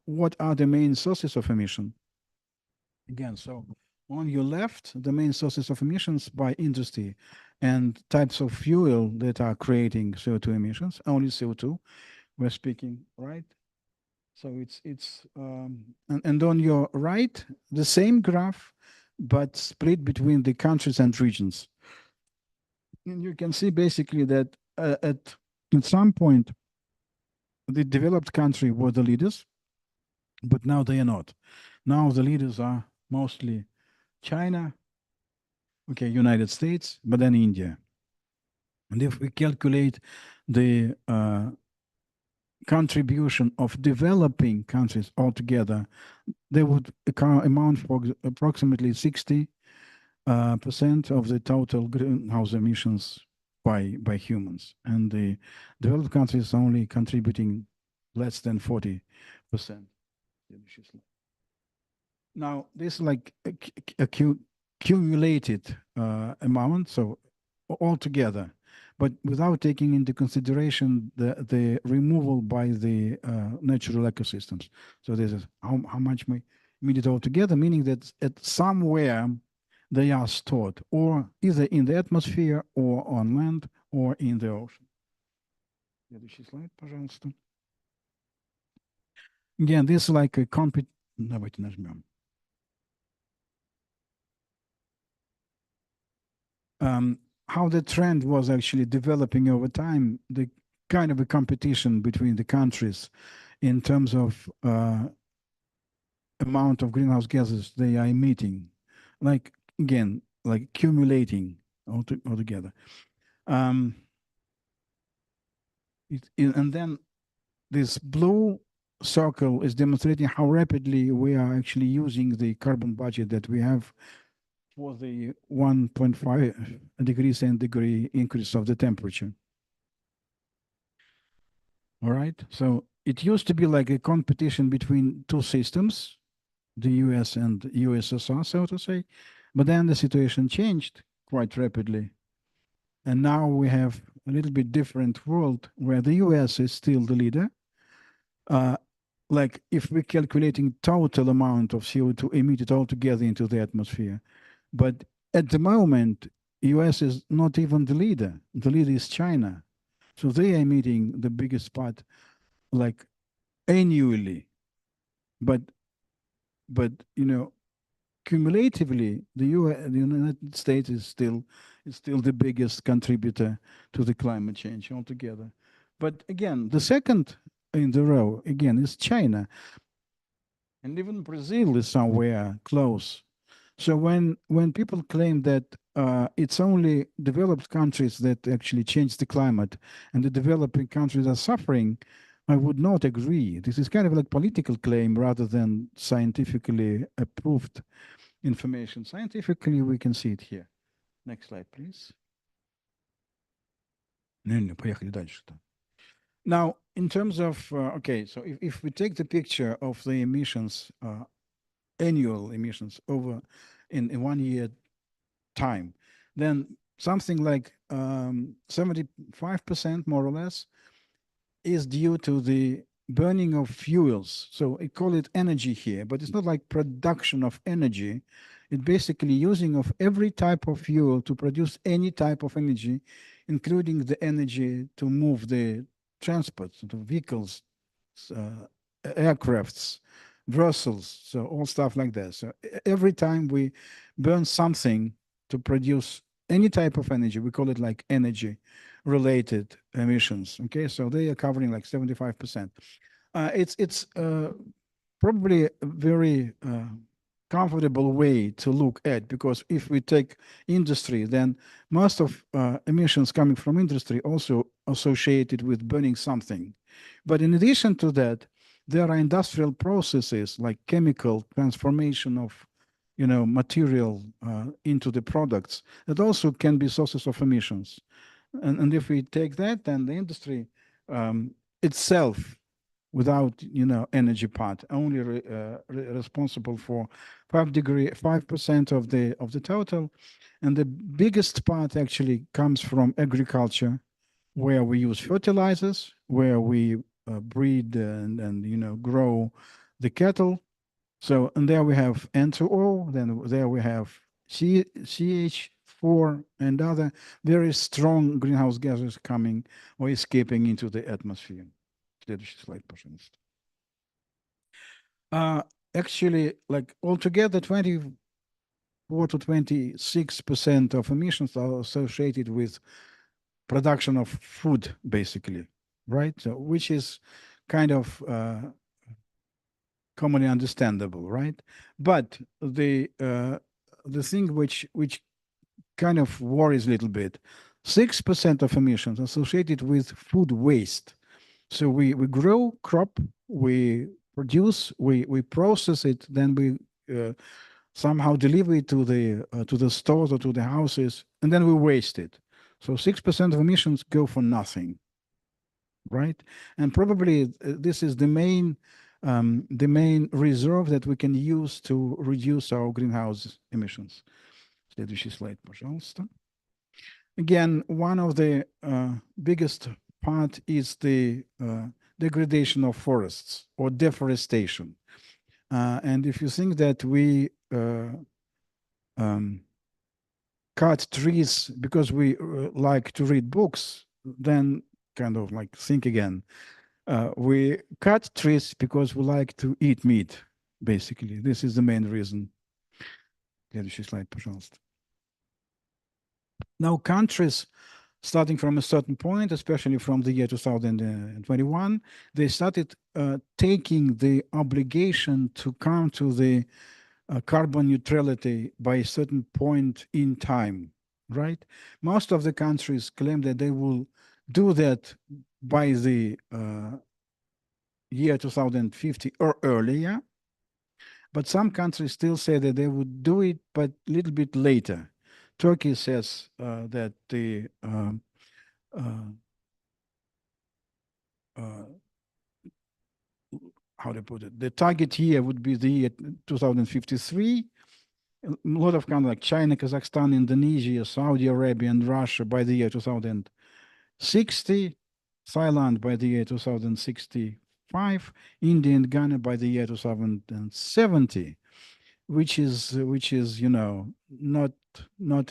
what are the main sources of emission. Again, so on your left, the main sources of emissions by industry and types of fuel that are creating CO2 emissions, only CO2 we're speaking, right? So and on your right, the same graph, but split between the countries and regions. And you can see basically that at some point, the developed country were the leaders, but now they are not. Now the leaders are mostly China, okay, United States, but then India. And if we calculate the contribution of developing countries altogether, they would amount for approximately 60% of the total greenhouse emissions by humans. And the developed countries only contributing less than 40%. Now, this is like a cumulated amount, so altogether, but without taking into consideration the removal by the natural ecosystems. So this is how much we emit it altogether, meaning that at somewhere they are stored, or either in the atmosphere, or on land, or in the ocean. Следующий слайд, пожалуйста. Again, this is like a Давайте нажмем. How the trend was actually developing over time, the kind of a competition between the countries in terms of amount of greenhouse gases they are emitting, like again, like accumulating altogether. And then this blue circle is demonstrating how rapidly we are actually using the carbon budget that we have for the 1.5 degrees centigrade increase of the temperature. All right, so it used to be like a competition between two systems, the US and USSR, so to say, but then the situation changed quite rapidly. And now we have a little bit different world where the US is still the leader. Uh, like if we're calculating total amount of CO2 emitted altogether into the atmosphere. But at the moment, US is not even the leader. The leader is China. So they are emitting the biggest part like annually. But but cumulatively, the United States is still the biggest contributor to the climate change altogether. But again, the second in the row again is China, and even Brazil is somewhere close. So when people claim that it's only developed countries that actually change the climate, and the developing countries are suffering, I would not agree. This is kind of like political claim rather than scientifically approved information. Scientifically, we can see it here. Next slide, please. Не, поехали дальше-то. Now, in terms of, okay, so if we take the picture of the emissions, annual emissions over in 1 year time, then something like 75% more or less is due to the burning of fuels. So I call it energy here, but it's not like production of energy. It's basically using of every type of fuel to produce any type of energy, including the energy to move the transport, the vehicles, aircrafts, vessels, so all stuff like that. So every time we burn something to produce any type of energy, we call it like energy related emissions. Okay, so they are covering like 75%. It's probably a very comfortable way to look at, because if we take industry, then most of emissions coming from industry also associated with burning something. But in addition to that, there are industrial processes like chemical transformation of material into the products that also can be sources of emissions. And if we take that, then the industry itself, without energy part, only responsible for 5% of the total, and the biggest part actually comes from agriculture, where we use fertilizers, where we breed and grow the cattle. So, and there we have N2O, then there we have CH4 and other very strong greenhouse gases coming or escaping into the atmosphere. Следующий слайд, пожалуйста. Actually, like altogether, 24 to 26% of emissions are associated with production of food, basically, right? So, which is kind of commonly understandable, right? But the thing which kind of worries a little bit, 6% of emissions associated with food waste. So we grow crop, we produce, we process it, then we somehow deliver it to the stores or to the houses, and then we waste it. So 6% of emissions go for nothing, right? And probably this is the main reserve that we can use to reduce our greenhouse emissions. Следующий слайд, пожалуйста. Again, one of the biggest part is the degradation of forests or deforestation. And if you think that we cut trees because we like to read books, then kind of like think again. We cut trees because we like to eat meat, basically. This is the main reason. Следующий слайд, пожалуйста. Now, countries starting from a certain point, especially from the year 2021, they started taking the obligation to come to the carbon neutrality by a certain point in time, right? Most of the countries claim that they will do that by the year 2050 or earlier, but some countries still say that they would do it, but a little bit later. Turkey says that the how to put it, the target year would be the year 2053, a lot of countries like China, Kazakhstan, Indonesia, Saudi Arabia, and Russia by the year 2060, Thailand by the year 2065, India and Ghana by the year 2070, which is not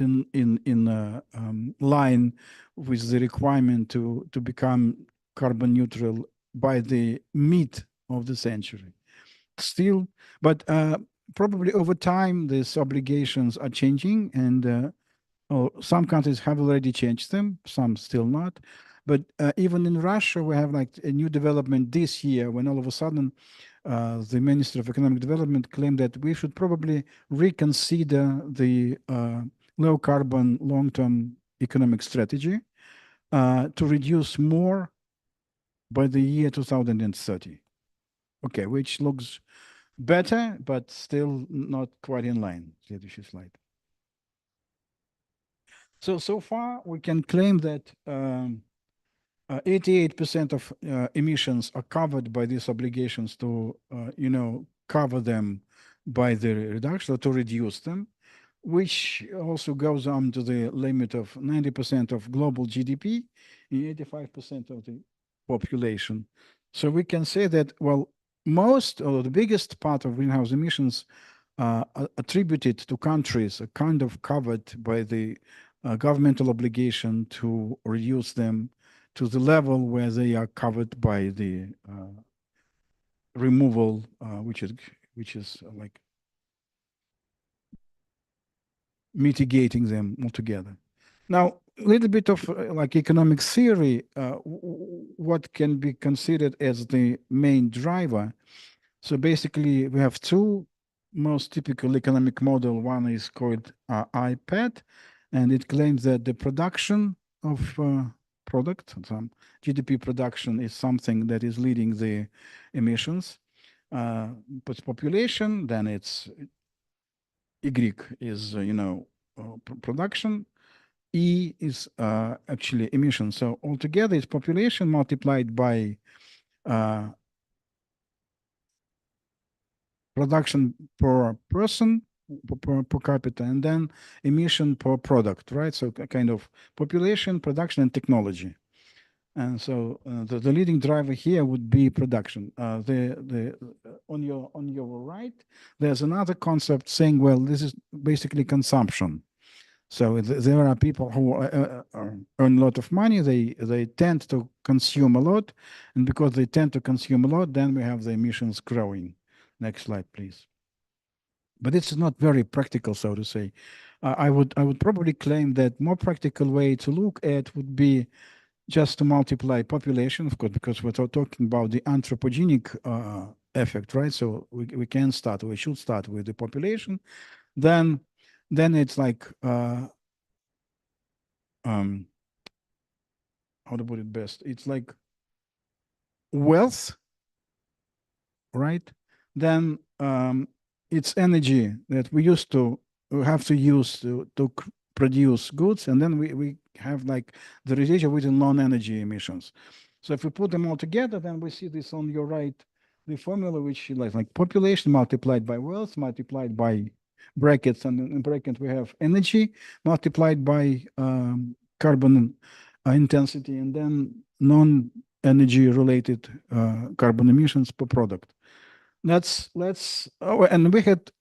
in line with the requirement to become carbon neutral by the mid of the century. Still, but probably over time these obligations are changing, and some countries have already changed them, some still not. But even in Russia, we have like a new development this year when all of a sudden the Minister of Economic Development claimed that we should probably reconsider the low carbon long term economic strategy to reduce more by the year 2030. Okay, which looks better, but still not quite in line. Следующий slide. So far, we can claim that 88% of emissions are covered by these obligations to, cover them by the reduction or to reduce them, which also goes on to the limit of 90% of global GDP and 85% of the population. So we can say that, well, most or the biggest part of greenhouse emissions are attributed to countries are kind of covered by the governmental obligation to reduce them to the level where they are covered by the removal, which is like mitigating them altogether. Now, a little bit of like economic theory, what can be considered as the main driver. So basically, we have two most typical economic model. One is called IPAD, and it claims that the production of product, some GDP production, is something that is leading the emissions. But population, then it's Y is production. E is actually emission. So altogether, it's population multiplied by production per person per capita, and then emission per product, right? So kind of population, production, and technology. And so the leading driver here would be production. The on your right, there's another concept saying, well, this is basically consumption. So there are people who earn a lot of money. They tend to consume a lot, and because they tend to consume a lot, then we have the emissions growing. Next slide, please. But it's not very practical, so to say. I would probably claim that more practical way to look at would be just to multiply population, of course, because we're talking about the anthropogenic effect, right? So we can start, we should start with the population. Then it's like how to put it best? It's like wealth, right? Then it's energy that we have to use to produce goods, and then we have like the residual with non-energy emissions. So if we put them all together, then we see this on your right, the formula, which is like population multiplied by wealth multiplied by brackets, and in bracket we have energy multiplied by carbon intensity, and then non-energy related carbon emissions per product. And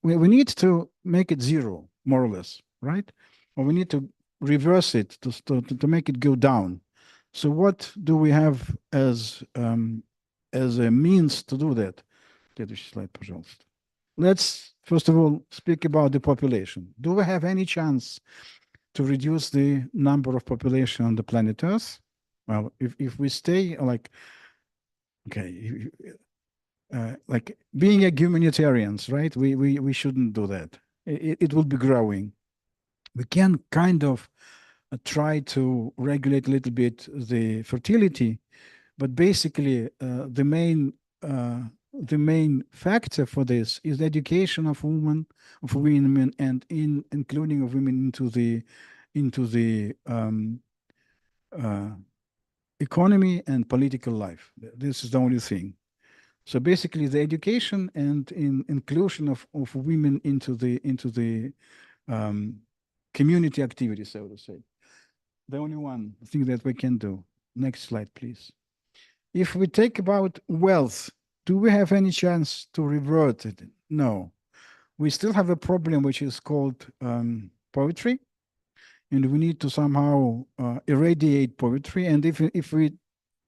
we need to make it zero, more or less, right? Or we need to reverse it to make it go down. So what do we have as a means to do that? Следующий слайд, пожалуйста. Let's first of all speak about the population. Do we have any chance to reduce the number of population on the planet Earth? Well, if we stay like, okay, like being a humanitarians, right? We shouldn't do that. It will be growing. We can kind of try to regulate a little bit the fertility, but basically the main factor for this is the education of women, and including of women into the economy and political life. This is the only thing. So basically, the education and inclusion of women into the community activity, so to say. The only one thing that we can do. Next slide, please. If we take about wealth, do we have any chance to revert it? No. We still have a problem which is called poverty, and we need to somehow irradiate poverty. And if we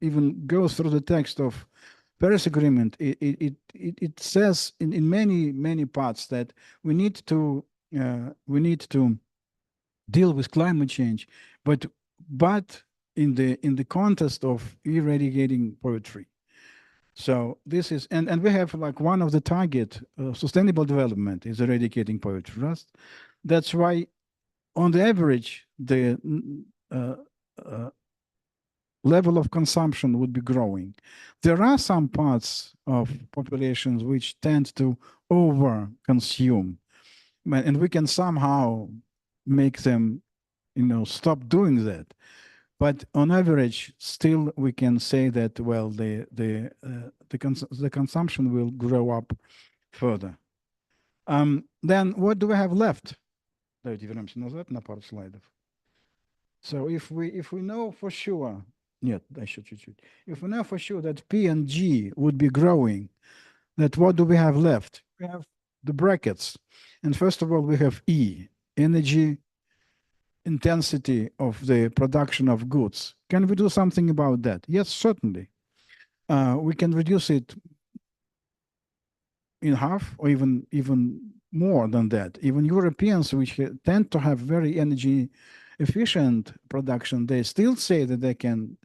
even go through the text of Paris Agreement, it says in many parts that we need to deal with climate change, but in the context of eradicating poverty. So this is and we have like one of the target sustainable development is eradicating poverty. That's why on the average the uh, uh, level of consumption would be growing. There are some parts of populations which tend to over consume, and we can somehow make them, stop doing that. But on average, still we can say that well, the consumption will grow up further. Then what do we have left? Давайте вернемся назад на пару слайдов. So if we know for sure, нет, еще чуть-чуть. If we know for sure that P and G would be growing, that what do we have left? We have the brackets. And first of all, we have E, energy intensity of the production of goods. Can we do something about that? Yes, certainly. We can reduce it in half or even more than that. Even Europeans, which tend to have very energy efficient production, they still say that they can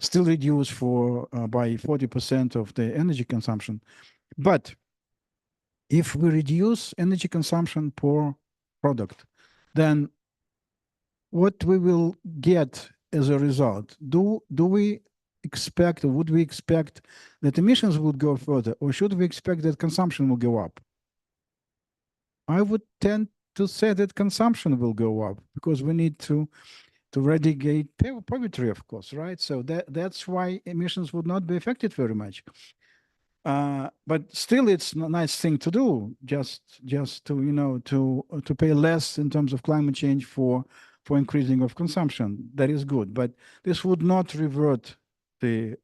still reduce by 40% of the energy consumption. But if we reduce energy consumption per product, then what we will get as a result? Would we expect that emissions would go further, or should we expect that consumption will go up? I would tend to say that consumption will go up because we need to eradicate poverty, of course, right? So that's why emissions would not be affected very much. But still, it's a nice thing to do, just to pay less in terms of climate change for increasing of consumption. That is good, but this would not revert the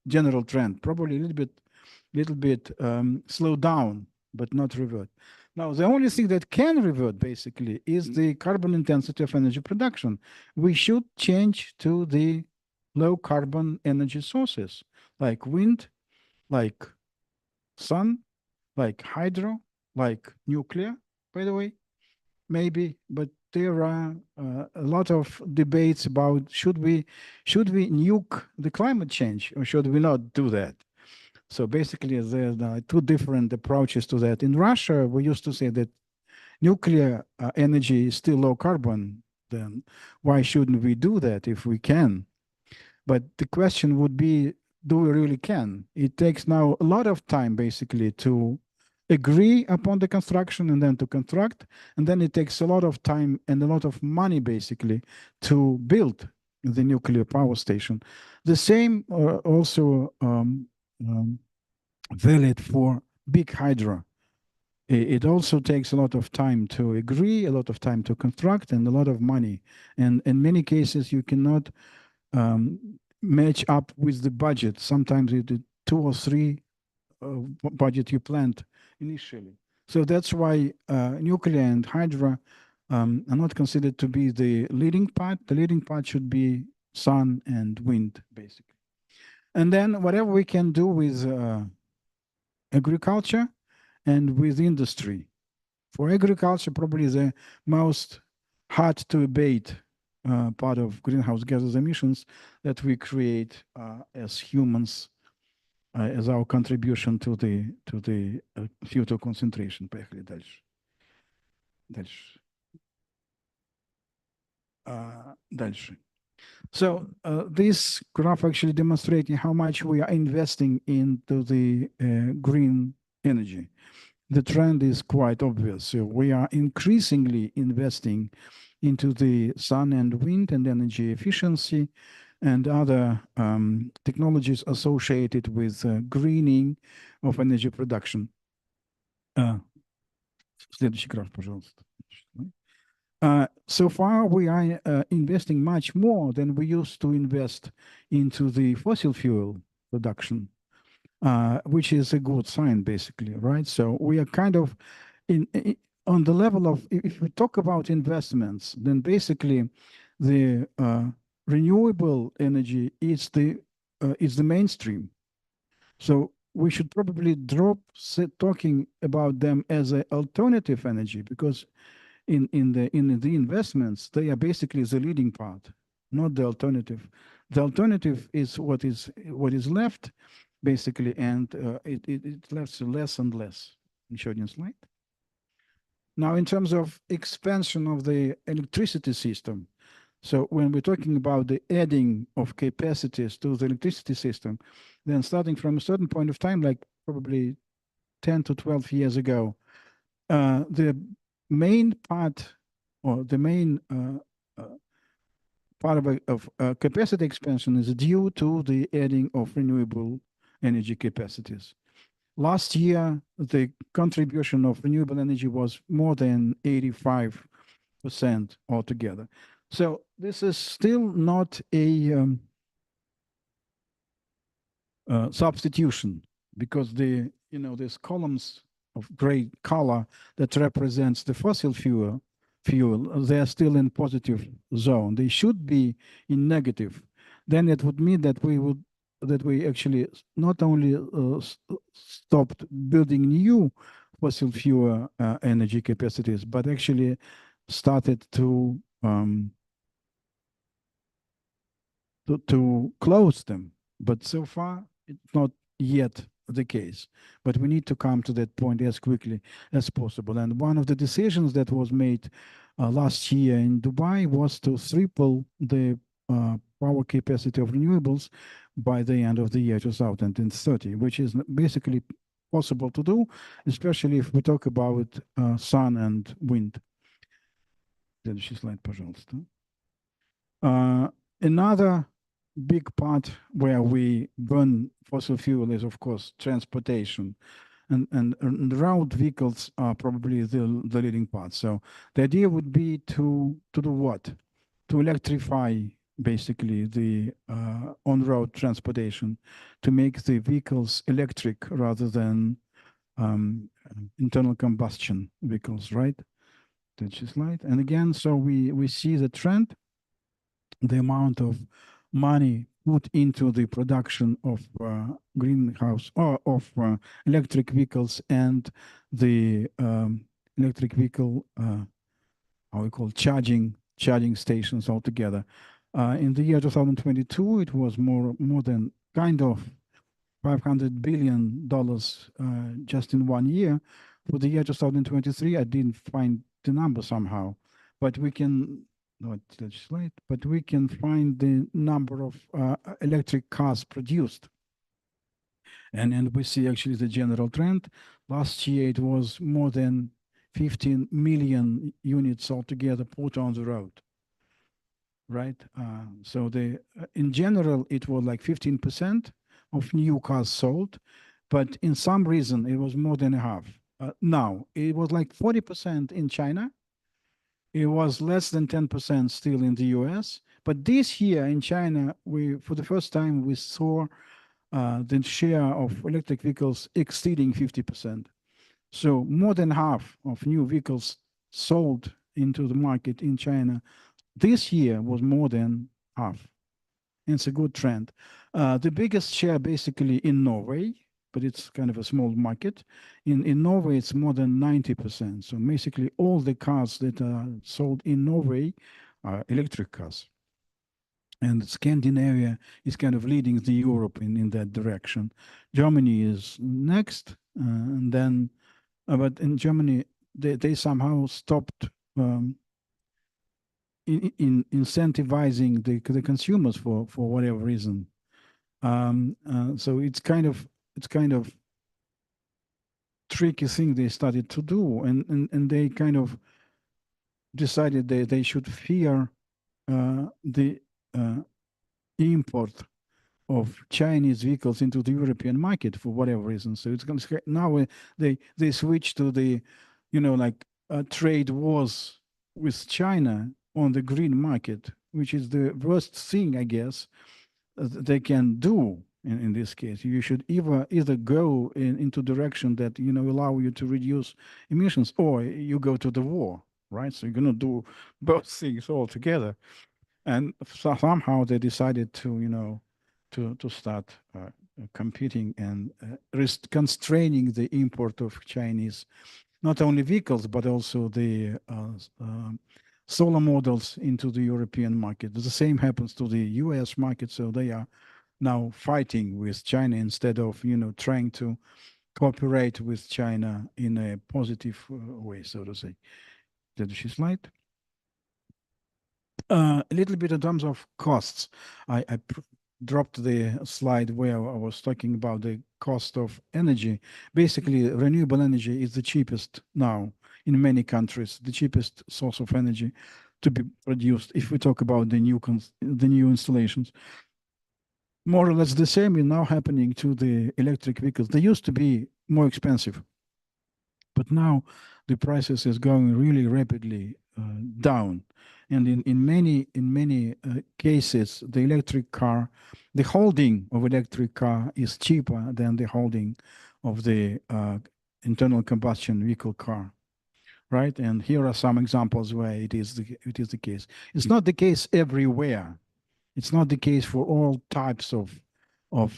general trend. Probably a little bit slow down, but not revert. Now, the only thing that can revert basically is the carbon intensity of energy production. We should change to the low carbon energy sources like wind, like sun, like hydro, like nuclear, by the way, maybe, but there are a lot of debates about should we nuke the climate change or should we not do that? So basically, there are two different approaches to that. In Russia, we used to say that nuclear energy is still low carbon. Then why shouldn't we do that if we can? But the question would be, do we really can? It takes now a lot of time, basically, to agree upon the construction and then to construct. And then it takes a lot of time and a lot of money, basically, to build the nuclear power station. The same also valid for big hydro. It also takes a lot of time to agree, a lot of time to construct, and a lot of money. And in many cases, you cannot match up with the budget. Sometimes you do 2 or 3 budget you planned initially. So that's why nuclear and hydro are not considered to be the leading part. The leading part should be sun and wind, basically. And then whatever we can do with agriculture and with industry. For agriculture, probably the most hard to abate part of greenhouse gases emissions that we create as humans, as our contribution to the CO2 concentration. Поехали дальше. Дальше. So this graph actually demonstrating how much we are investing into the green energy. The trend is quite obvious. So we are increasingly investing into the sun and wind and energy efficiency. and other technologies associated with greening of energy production. Следующий граф, пожалуйста. So far, we are investing much more than we used to invest into the fossil fuel production, which is a good sign, basically, right? So we are kind of on the level of, if we talk about investments, then basically the renewable energy is the mainstream. So we should probably drop talking about them as an alternative energy, because in the investments, they are basically the leading part, not the alternative. The alternative is what is left, basically, and it left less and less. Show you slide. Now, in terms of expansion of the electricity system, so when we're talking about the adding of capacities to the electricity system, then starting from a certain point of time, like probably 10 to 12 years ago, the main part, or the main part of capacity expansion is due to the adding of renewable energy capacities. Last year, the contribution of renewable energy was more than 85% altogether. So this is still not a substitution, because these columns of gray color that represents the fossil fuel, they're still in positive zone. They should be in negative. Then it would mean that we actually not only stopped building new fossil fuel energy capacities, but actually started to close them. But so far, it's not yet the case. But we need to come to that point as quickly as possible. And one of the decisions that was made last year in Dubai was to triple the power capacity of renewables by the end of the year 2030, which is basically possible to do, especially if we talk about sun and wind. Следующий слайд, пожалуйста. Another big part where we burn fossil fuel is, of course, transportation. And road vehicles are probably the leading part. So the idea would be to do what? To electrify basically the on-road transportation, to make the vehicles electric rather than internal combustion vehicles, right? That's slide. And again, so we see the trend, the amount of money put into the production of greenhouse or of electric vehicles and the electric vehicle, how we call charging stations altogether. In the year 2022, it was more than kind of $500 billion just in 1 year. For the year 2023, I didn't find the number somehow, but we can not legislate, but we can find the number of electric cars produced. And we see actually the general trend. Last year, it was more than 15 million units altogether put on the road, right? So in general, it was like 15% of new cars sold, but in some reason, it was more than half. Now, it was like 40% in China. It was less than 10% still in the US. But this year in China, for the first time, we saw the share of electric vehicles exceeding 50%. So more than half of new vehicles sold into the market in China this year was more than half. And it's a good trend. The biggest share basically in Norway, but it's kind of a small market. In Norway, it's more than 90%. So basically all the cars that are sold in Norway are electric cars. And Scandinavia is kind of leading the Europe in that direction. Germany is next. And then, but in Germany, they somehow stopped in incentivizing the consumers for whatever reason. So it's kind of tricky thing they started to do, and they kind of decided they should fear the import of Chinese vehicles into the European market for whatever reason. So it's going to now they switch to the, like trade wars with China on the green market, which is the worst thing, I guess, they can do in this case. You should either go into direction that allow you to reduce emissions, or you go to the war, right? So you're going to do both things all together. And somehow they decided to to start competing and constraining the import of Chinese, not only vehicles but also the solar models into the European market. The same happens to the US market, so they are now fighting with China instead of trying to cooperate with China in a positive way, so to say. Did she slide? A little bit in terms of costs. I dropped the slide where I was talking about the cost of energy. Basically, renewable energy is the cheapest now in many countries, the cheapest source of energy to be produced. If we talk about the new installations, more or less the same is now happening to the electric vehicles. They used to be more expensive, but now the prices is going really rapidly down. And in many cases, the electric car, the holding of electric car is cheaper than the holding of the internal combustion vehicle car, right? And here are some examples where it is the case. It's not the case everywhere. It's not the case for all types of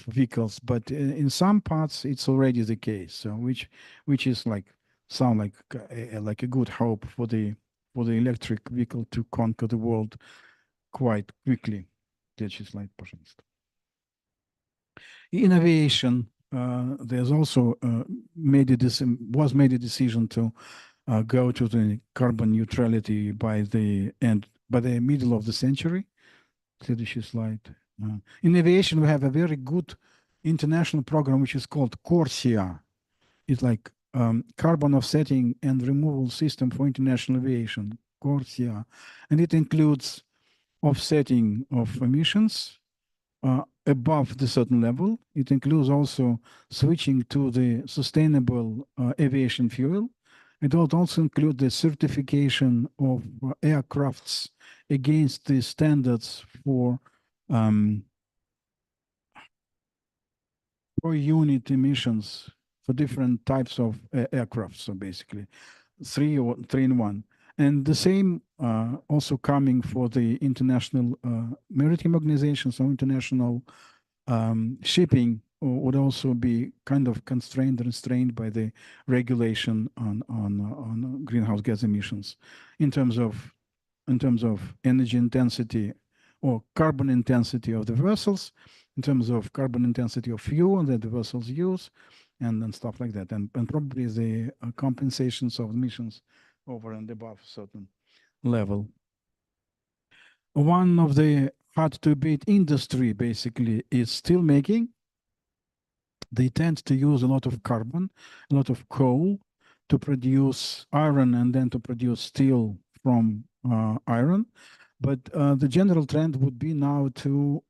vehicles, but in some parts it's already the case. So which is sound like a good hope for the electric vehicle to conquer the world quite quickly. Следующий слайд, пожалуйста. In aviation, there's also was made a decision to go to the carbon neutrality by the middle of the century. Следующий slide. In aviation, we have a very good international program which is called CORSIA. It's like carbon offsetting and removal system for international aviation, CORSIA, and it includes offsetting of emissions above the certain level. It includes also switching to the sustainable aviation fuel. It would also include the certification of aircrafts against the standards for per unit emissions for different types of aircraft. So basically, three in one. And the same also coming for the International Maritime Organization, so international shipping would also be kind of constrained and restrained by the regulation on greenhouse gas emissions in terms of energy intensity or carbon intensity of the vessels, in terms of carbon intensity of fuel that the vessels use, and stuff like that, and probably the compensations of emissions over and above certain level. One of the hard to beat industry basically is steel making. They tend to use a lot of carbon, a lot of coal to produce iron and then to produce steel from iron. But the general trend would be now to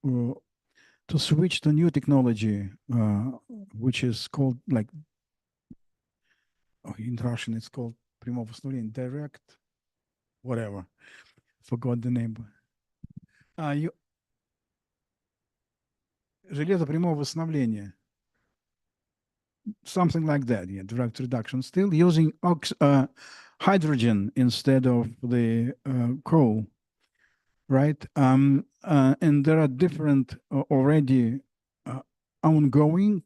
switch to new technology, which is called in Russian it's called прямого восстановления, direct, whatever. Forgot the name. Железо прямого восстановления. Something like that, yeah, direct reduction, still using hydrogen instead of the coal, right? And there are different already ongoing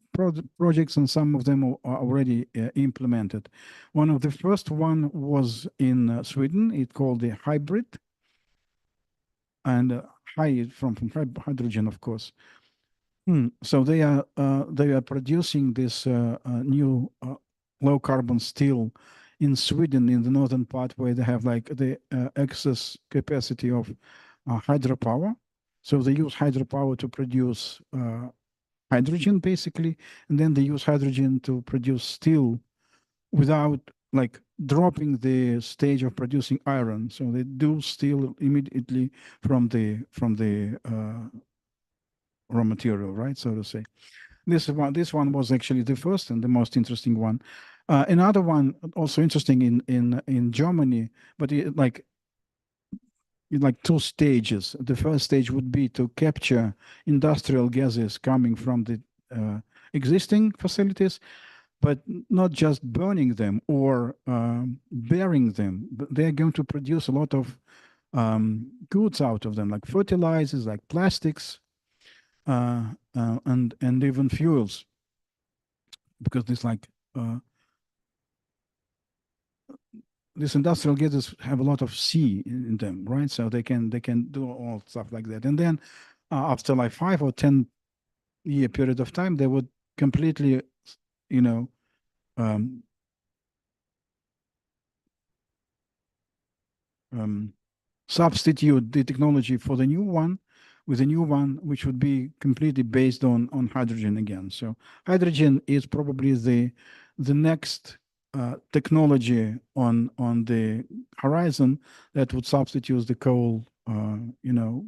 projects, and some of them are already implemented. One of the first one was in Sweden. It's called the hybrid, and from hydrogen, of course. So they are producing this new low carbon steel in Sweden, in the northern part, where they have like the excess capacity of hydropower. So they use hydropower to produce hydrogen, basically, and then they use hydrogen to produce steel without like dropping the stage of producing iron. So they do steel immediately from the raw material, right? So to say. This one was actually the first and the most interesting one. Another one also interesting in Germany, but like in like two stages. The first stage would be to capture industrial gases coming from the existing facilities, but not just burning them or burying them. But they're going to produce a lot of goods out of them, like fertilizers, like plastics, and even fuels, because this like these industrial gases have a lot of C in them, right? So they can do all stuff like that. And then after like 5 or 10 year period of time, they would completely, you know, um, um, substitute the technology for the new one with a new one, which would be completely based on hydrogen again. So hydrogen is probably the next technology on the horizon that would substitute the coal,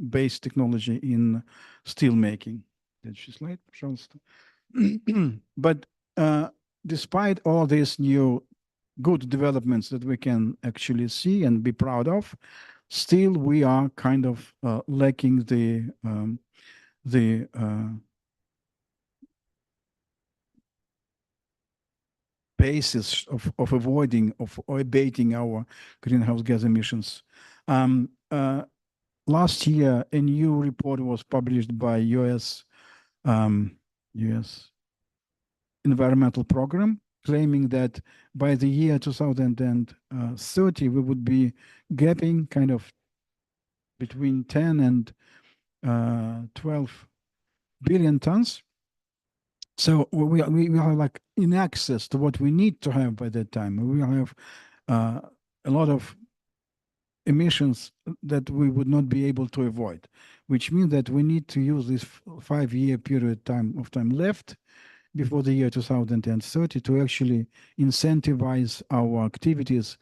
based technology in steel making. Следующий слайд, пожалуйста. But despite all these new good developments that we can actually see and be proud of, still we are kind of lacking the basis of avoiding of or abating our greenhouse gas emissions. Um, uh, Last year, a new report was published by US environmental program, claiming that by the year 2030 we would be getting kind of between 10 and 12 billion tons. So we are like in access to what we need to have by that time. We will have a lot of emissions that we would not be able to avoid, which means that we need to use this 5 year period of time left before the year 2030 to actually incentivize our activities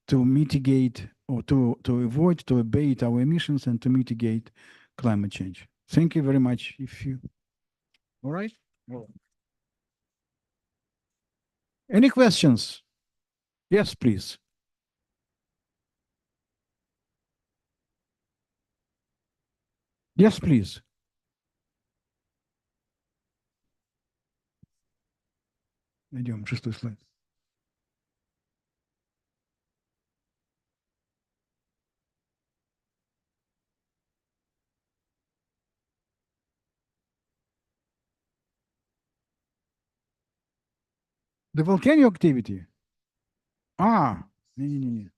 to mitigate or to avoid, to abate our emissions and to mitigate climate change. Thank you very much. If you, all right. Well, any questions? Yes, please. Yes, please. Идем, шестой слайд. The volcano activity. Не-не-не.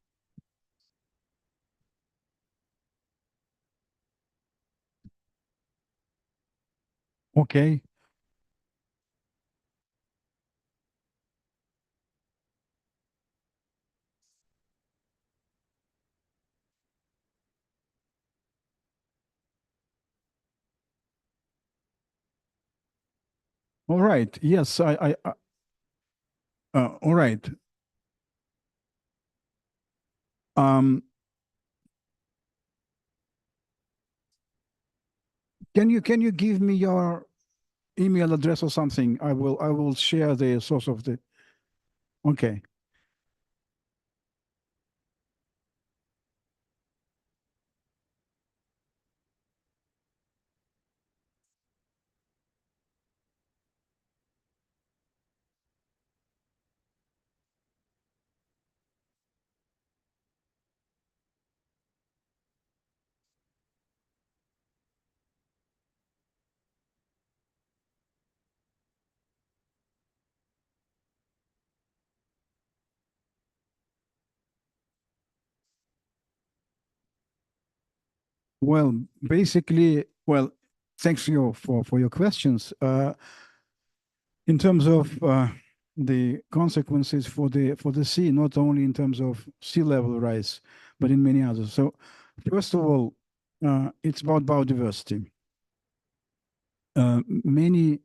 Okay. All right. Yes, all right. Um, can you give me your email address or something? I will share the source of the. Okay. Well, basically, well, thanks you for your questions. In terms of the consequences for the sea, not only in terms of sea level rise, but in many others. So, first of all, it's about biodiversity. Many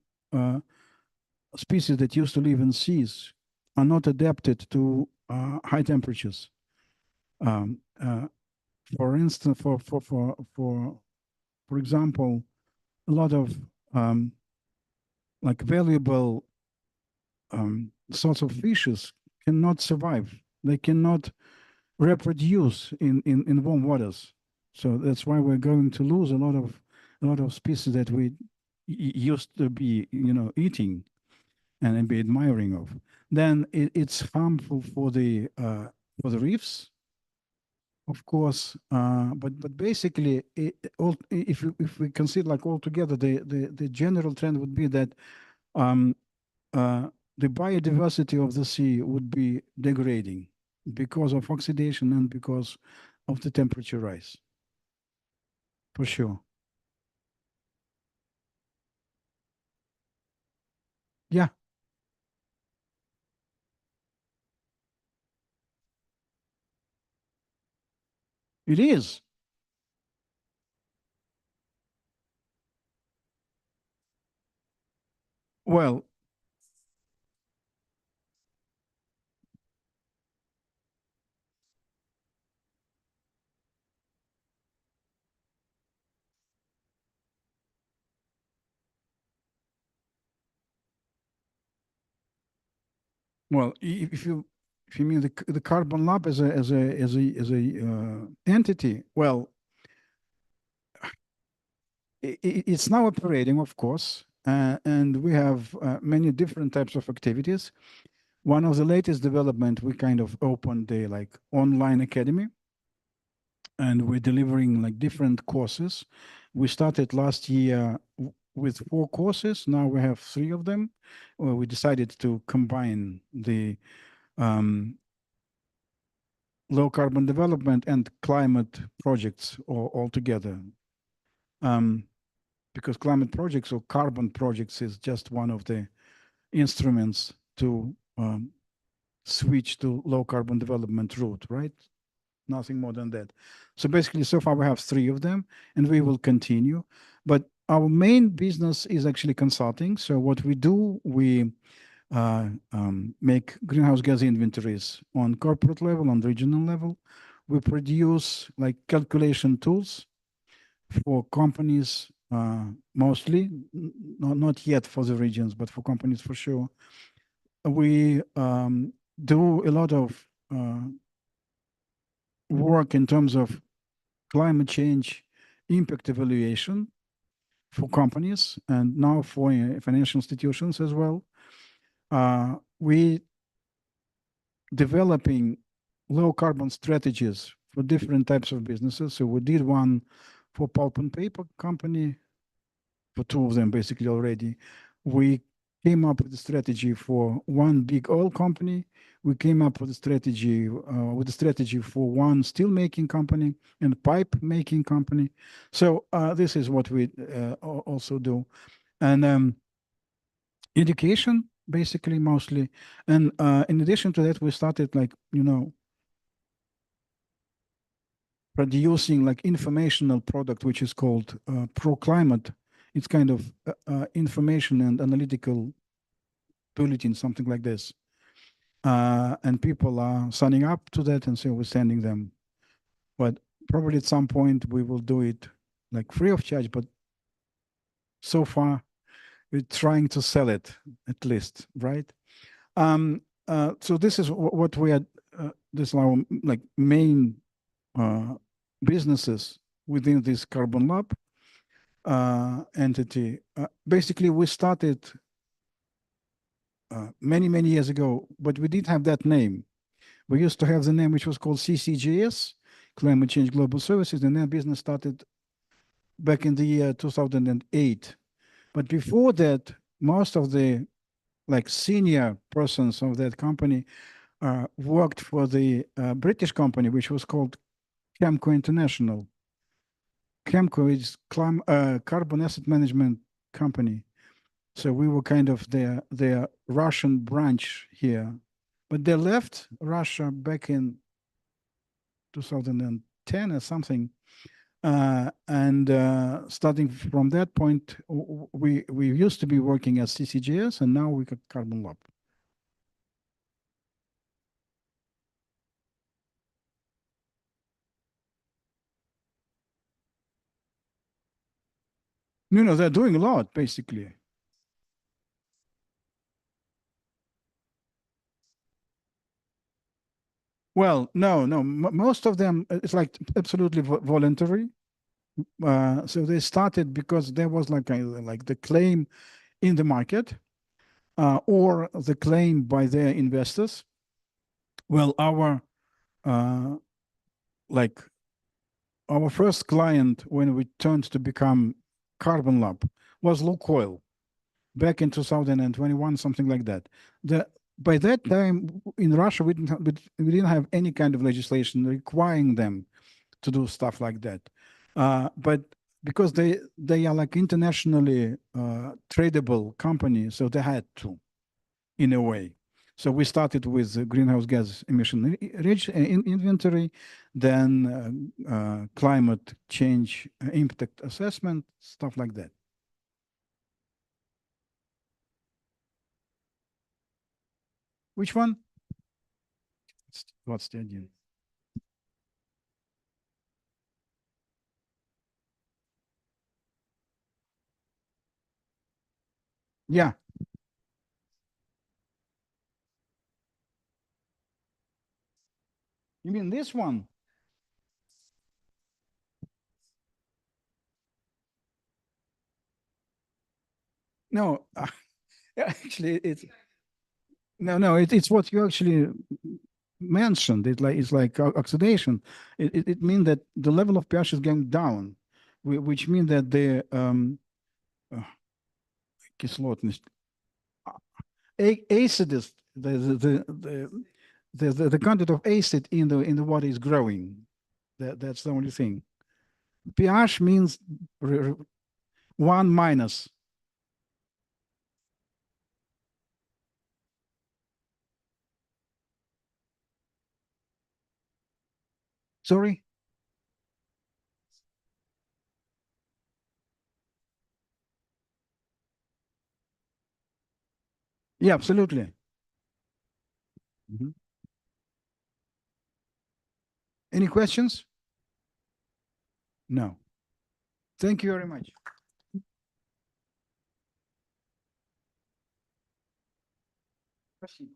species that used to live in seas are not adapted to high temperatures. Um, uh, for instance, for example, a lot of um, like valuable sorts of fishes cannot survive. They cannot reproduce in warm waters. So that's why we're going to lose a lot of species that we used to be, eating and be admiring of. Then it's harmful for the reefs, of course. But basically, if we consider like altogether, the general trend would be that um, uh, the biodiversity of the sea would be degrading because of oxidation and because of the temperature rise, for sure. Yeah, it is. Well, if you mean the carbon lab as a entity, well, it's now operating, of course, and we have many different types of activities. One of the latest development, we kind of opened the like online academy, and we're delivering like different courses. We started last year with 4 courses. Now we have 3 of them. We decided to combine the um, low carbon development and climate projects all together. Um, because climate projects or carbon projects is just one of the instruments to switch to low carbon development route, right? Nothing more than that. So basically, so far we have 3 of them, and we will continue. But our main business is actually consulting. So what we do, we make greenhouse gas inventories on corporate level, on regional level. We produce like calculation tools for companies, mostly, not yet for the regions, but for companies for sure. We do a lot of work in terms of climate change impact evaluation for companies and now for financial institutions as well. We developing low carbon strategies for different types of businesses. So we did one for pulp and paper company, for 2 of them basically already. We came up with a strategy for one big oil company. We came up with a strategy for one steel making company and pipe making company. So this is what we also do, and education basically mostly. And in addition to that, we started like producing like informational product which is called Pro Climate. It's kind of information and analytical bulletin, something like this. And people are signing up to that, and so we're sending them. But probably at some point we will do it like free of charge. But so far we're trying to sell it at least, right? So this is what we are. This is our like main uh, businesses within this Carbon Lab entity. Basically, we started many, many years ago, but we didn't have that name. We used to have the name which was called CCGS, Climate Change Global Services, and then business started back in the year 2008. But before that, most of the like senior persons of that company worked for the British company, which was called Chemco International. Chemco is carbon asset management company. So we were kind of their Russian branch here. But they left Russia back in 2010 or something. And starting from that point, we used to be working as CCGS, and now we got Carbon Lab. No, they're doing a lot, basically. Well, no. Most of them, it's like absolutely voluntary. So they started because there was like the claim in the market, or the claim by their investors. Well, uh, like our first client when we turned to become Carbon Lab was Lukoil back in 2021, something like that. By that time in Russia, we didn't have any kind of legislation requiring them to do stuff like that. But because they are like internationally tradable company, so they had to, in a way. So we started with the greenhouse gas emission rich inventory, then climate change impact assessment, stuff like that. Which one? What's the idea? Yeah. You mean this one? No, actually, it's what you actually mentioned. It's like oxidation. It means that the level of pH is going down, which means that the кислотность, acid is the content of acid in the water is growing. That's the only thing. pH means 1 minus. Sorry? Yeah, absolutely. Any questions? No. Thank you very much. Спасибо.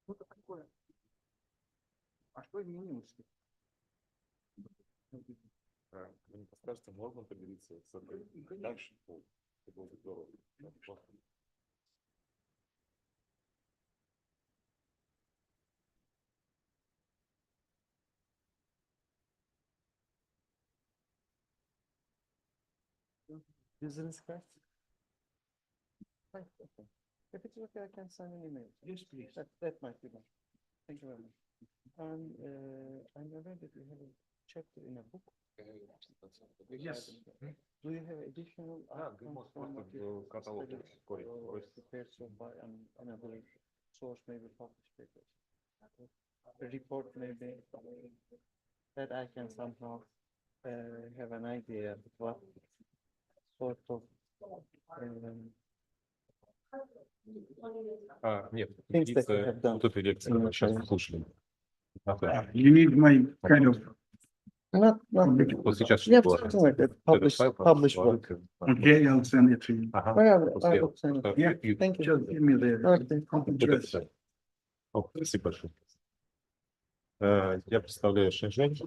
Что-то такое. А что изменилось? Мне кажется, можно поделиться с этой дальше. Это было бы здорово. Business card? Fine, okay. If it's okay, I can send an email. Yes, please. That might be better. Thank you very much. And I'm aware that you have a chapter in a book. Yes. Do you have additional Каталог prepared so far and another source, maybe published papers? A report maybe that I can somehow have an idea of what sort of нет, things that you have done. вот этой лекции мы сейчас слушали. You need my kind of Not Вот сейчас yeah, было. something like that. Published work. okay, I'll send it to you. Ага. I will send it. Yeah, Thank you. just give me the Okay. address. Спасибо большое. Я представляю Шэньчжэнь,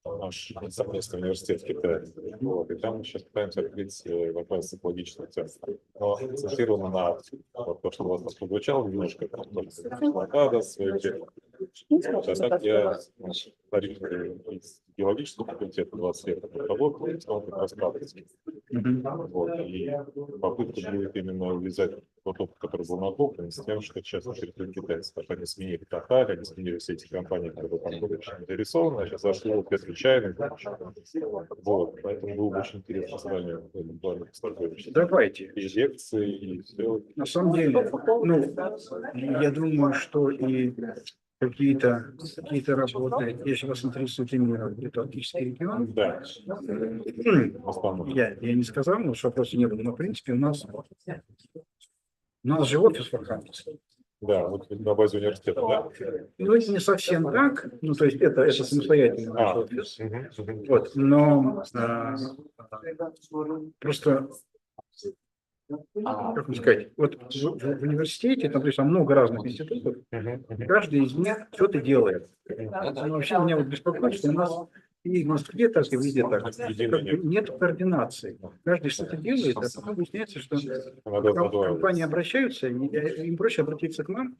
наш совместный университет в Китае. Вот, и там мы сейчас пытаемся открыть вопросы экологического центра. Но акцентировано на вот, то, что у вас прозвучало немножко, там, блокада, свою тему. А так я из геологического факультета 20 лет работал, и стал как раз практически. Вот, и попытка будет именно увязать тот опыт, который был накоплен, с тем, что сейчас перед китайцев. Так они сменили Катар, они сменили все эти компании, которые там были очень заинтересованы, а сейчас зашло вот это чайный. Вот, поэтому было бы очень интересно с вами буквально познакомиться. Давайте. И лекции, и все. На самом деле, ну, я думаю, что и какие-то работы, если вас интересует именно Балтийский регион, Да, в основном. я не сказал, но что вопроса не было, но в принципе у нас же офис в Архангельске. Да, вот на базе университета, да. Ну, это не совсем так, ну, то есть это самостоятельный наш офис, Мгм. вот, но просто, как вам сказать, вот в университете, там, то есть, там много разных институтов, каждый из них что-то делает. Но вообще меня вот беспокоит, что у нас и в Москве так, и везде так. Нет координации. Каждый что-то делает, а потом выясняется, что компании обращаются, и им проще обратиться к нам,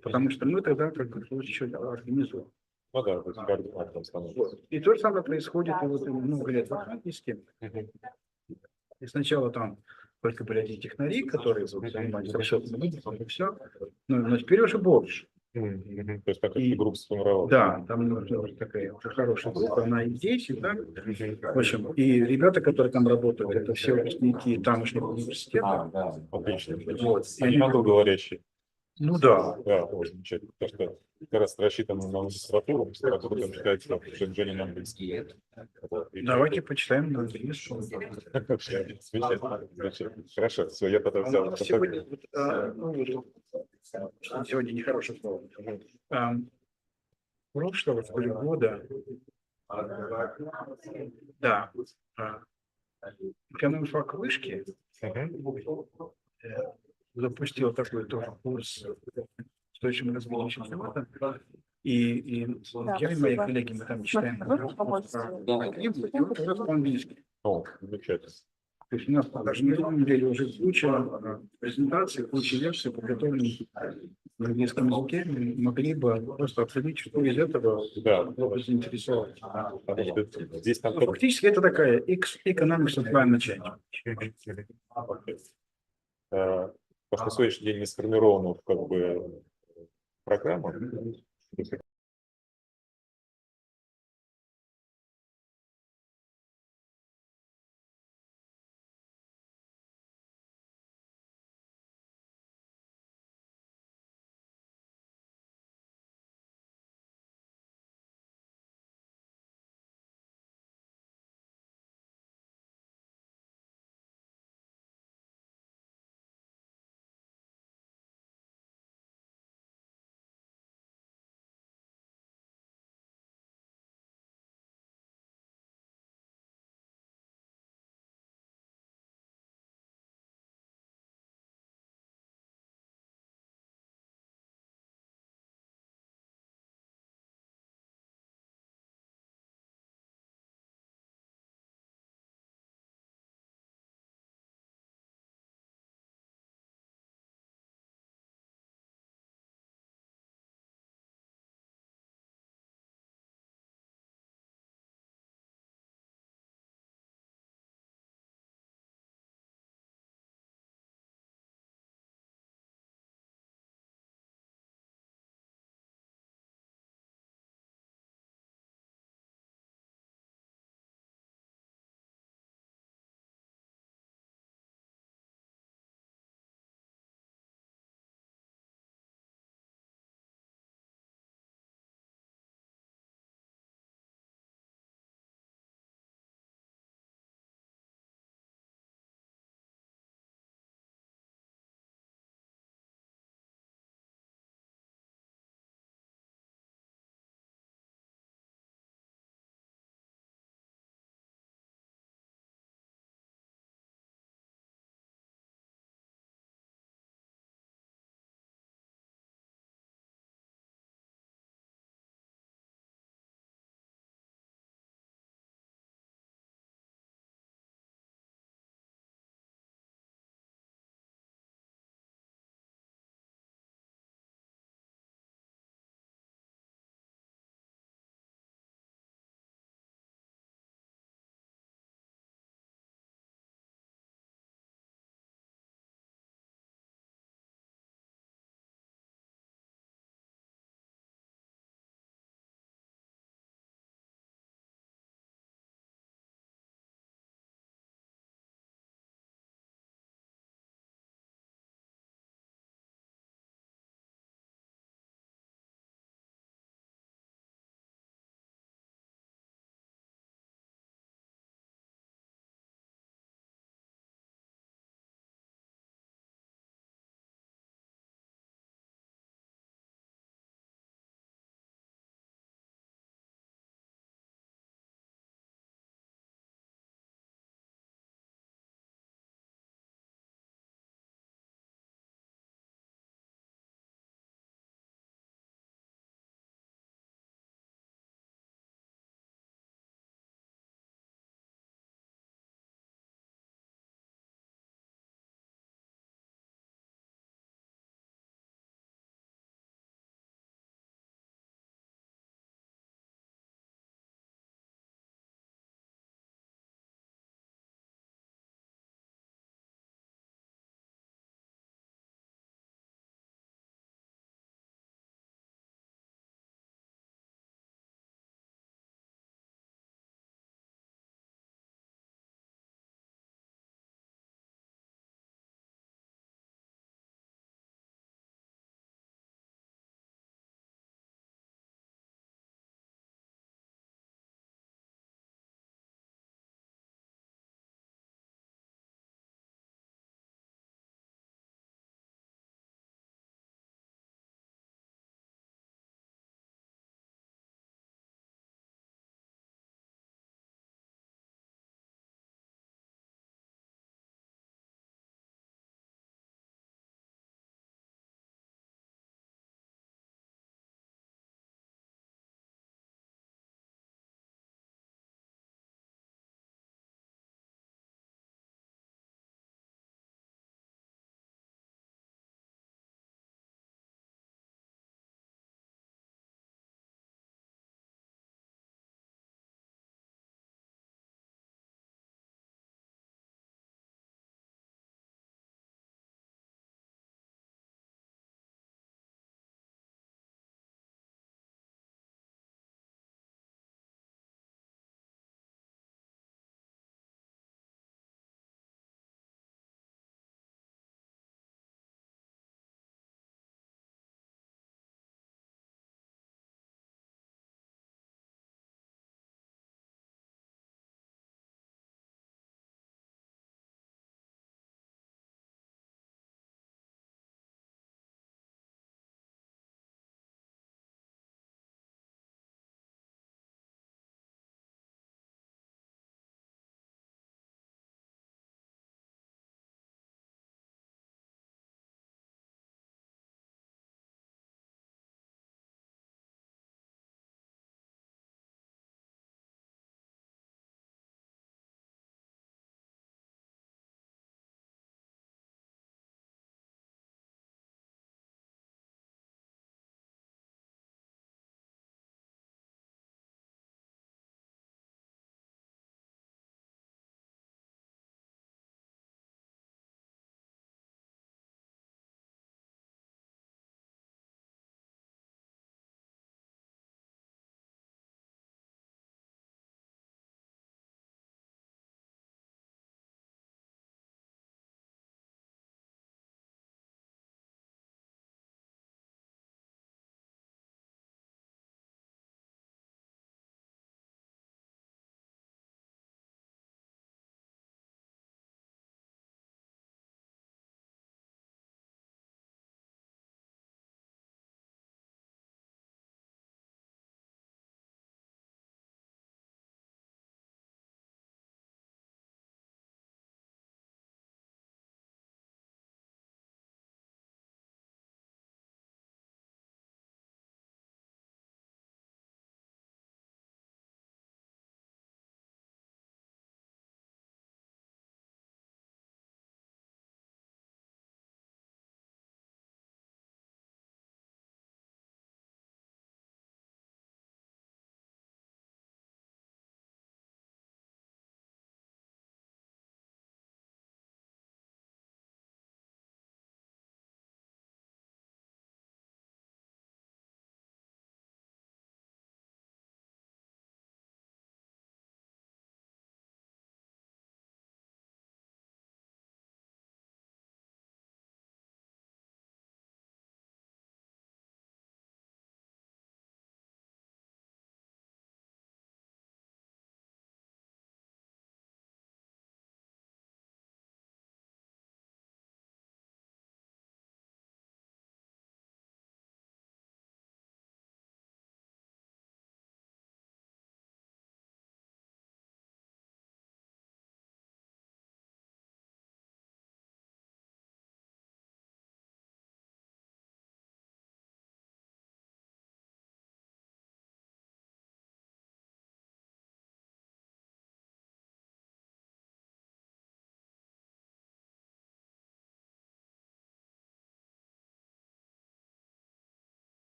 потому что мы тогда как бы лучше организуем. Ну да, то есть координатором становится. И то же самое происходит и вот много лет в Архангельске. И сначала там только были эти технари, которые занимались расчетами, и все. Но теперь уже больше. То есть какая-то группа сформировалась. Да, там такая хорошая группа, она и здесь, и так. В общем, и ребята, которые там работают, это все выпускники тамошнего университета. Отлично. Вот. Они англоговорящие. Ну да. Да, очень замечательно. Потому что как раз рассчитано на магистратуру, магистратура там считается как уже не на английский. Вот. Давайте почитаем на английском. Замечательно. Хорошо, все, я тогда взял. Сегодня, сегодня нехорошее слово. Прошлого года, да, экономфак вышки запустил такой тоже курс устойчивого развития человека. И я и мои коллеги, мы там читаем книгу, и вот раз по-английски. О, замечательно. То есть у нас даже на самом деле уже куча презентаций, куча лекций подготовленных на английском языке. Мы могли бы просто обсудить, что из этого заинтересовать. Здесь там фактически это такая economics of climate change. Потому что на сегодняшний день не сформирована как бы программа.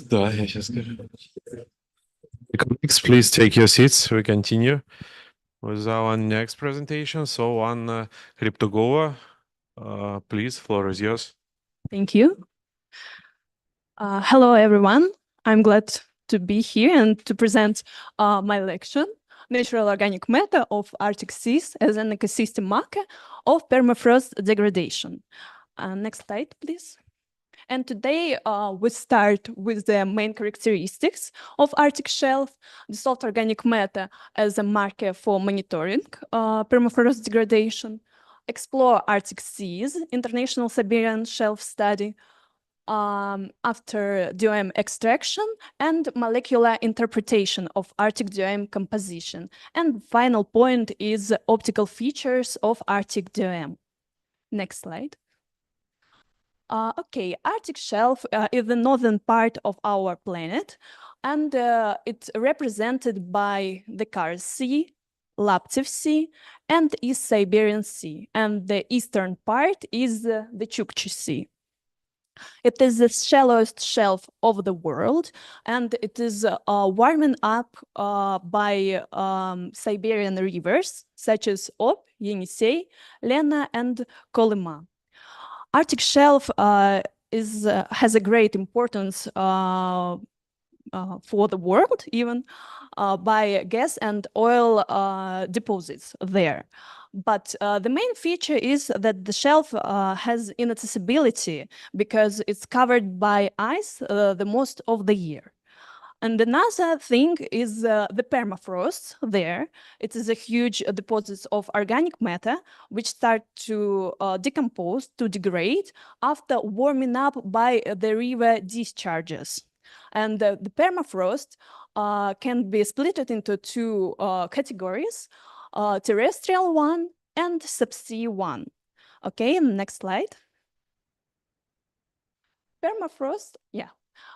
Да, я сейчас скажу. Colleagues, please take your seats. We continue with our next presentation. So, Anna Cryptogova, please, floor is yours. Thank you. Hello, everyone. I'm glad to be here and to present my lecture, Natural Organic Matter of Arctic Seas as an Ecosystem Marker of Permafrost Degradation. Next slide, please. And today we start with the main characteristics of Arctic shelf, dissolved organic matter as a marker for monitoring permafrost degradation, explore Arctic seas, International Siberian Shelf Study, after DOM extraction and molecular interpretation of Arctic DOM composition. And final point is optical features of Arctic DOM. Next slide. Okay, Arctic shelf is the northern part of our planet, and it's represented by the Kara Sea, Laptev Sea, and East Siberian Sea. And the eastern part is the Chukchi Sea. It is the shallowest shelf of the world, and it is warming up by Siberian rivers such as Ob, Yenisei, Lena, and Kolyma. Arctic shelf has a great importance for the world, even by gas and oil deposits there. But the main feature is that the shelf has inaccessibility because it's covered by ice the most of the year. And another thing is the permafrost there. It is a huge deposit of organic matter which start to decompose, to degrade after warming up by the river discharges. And the permafrost can be split into two categories, terrestrial one and subsea one. Okay, next slide. Permafrost, yeah.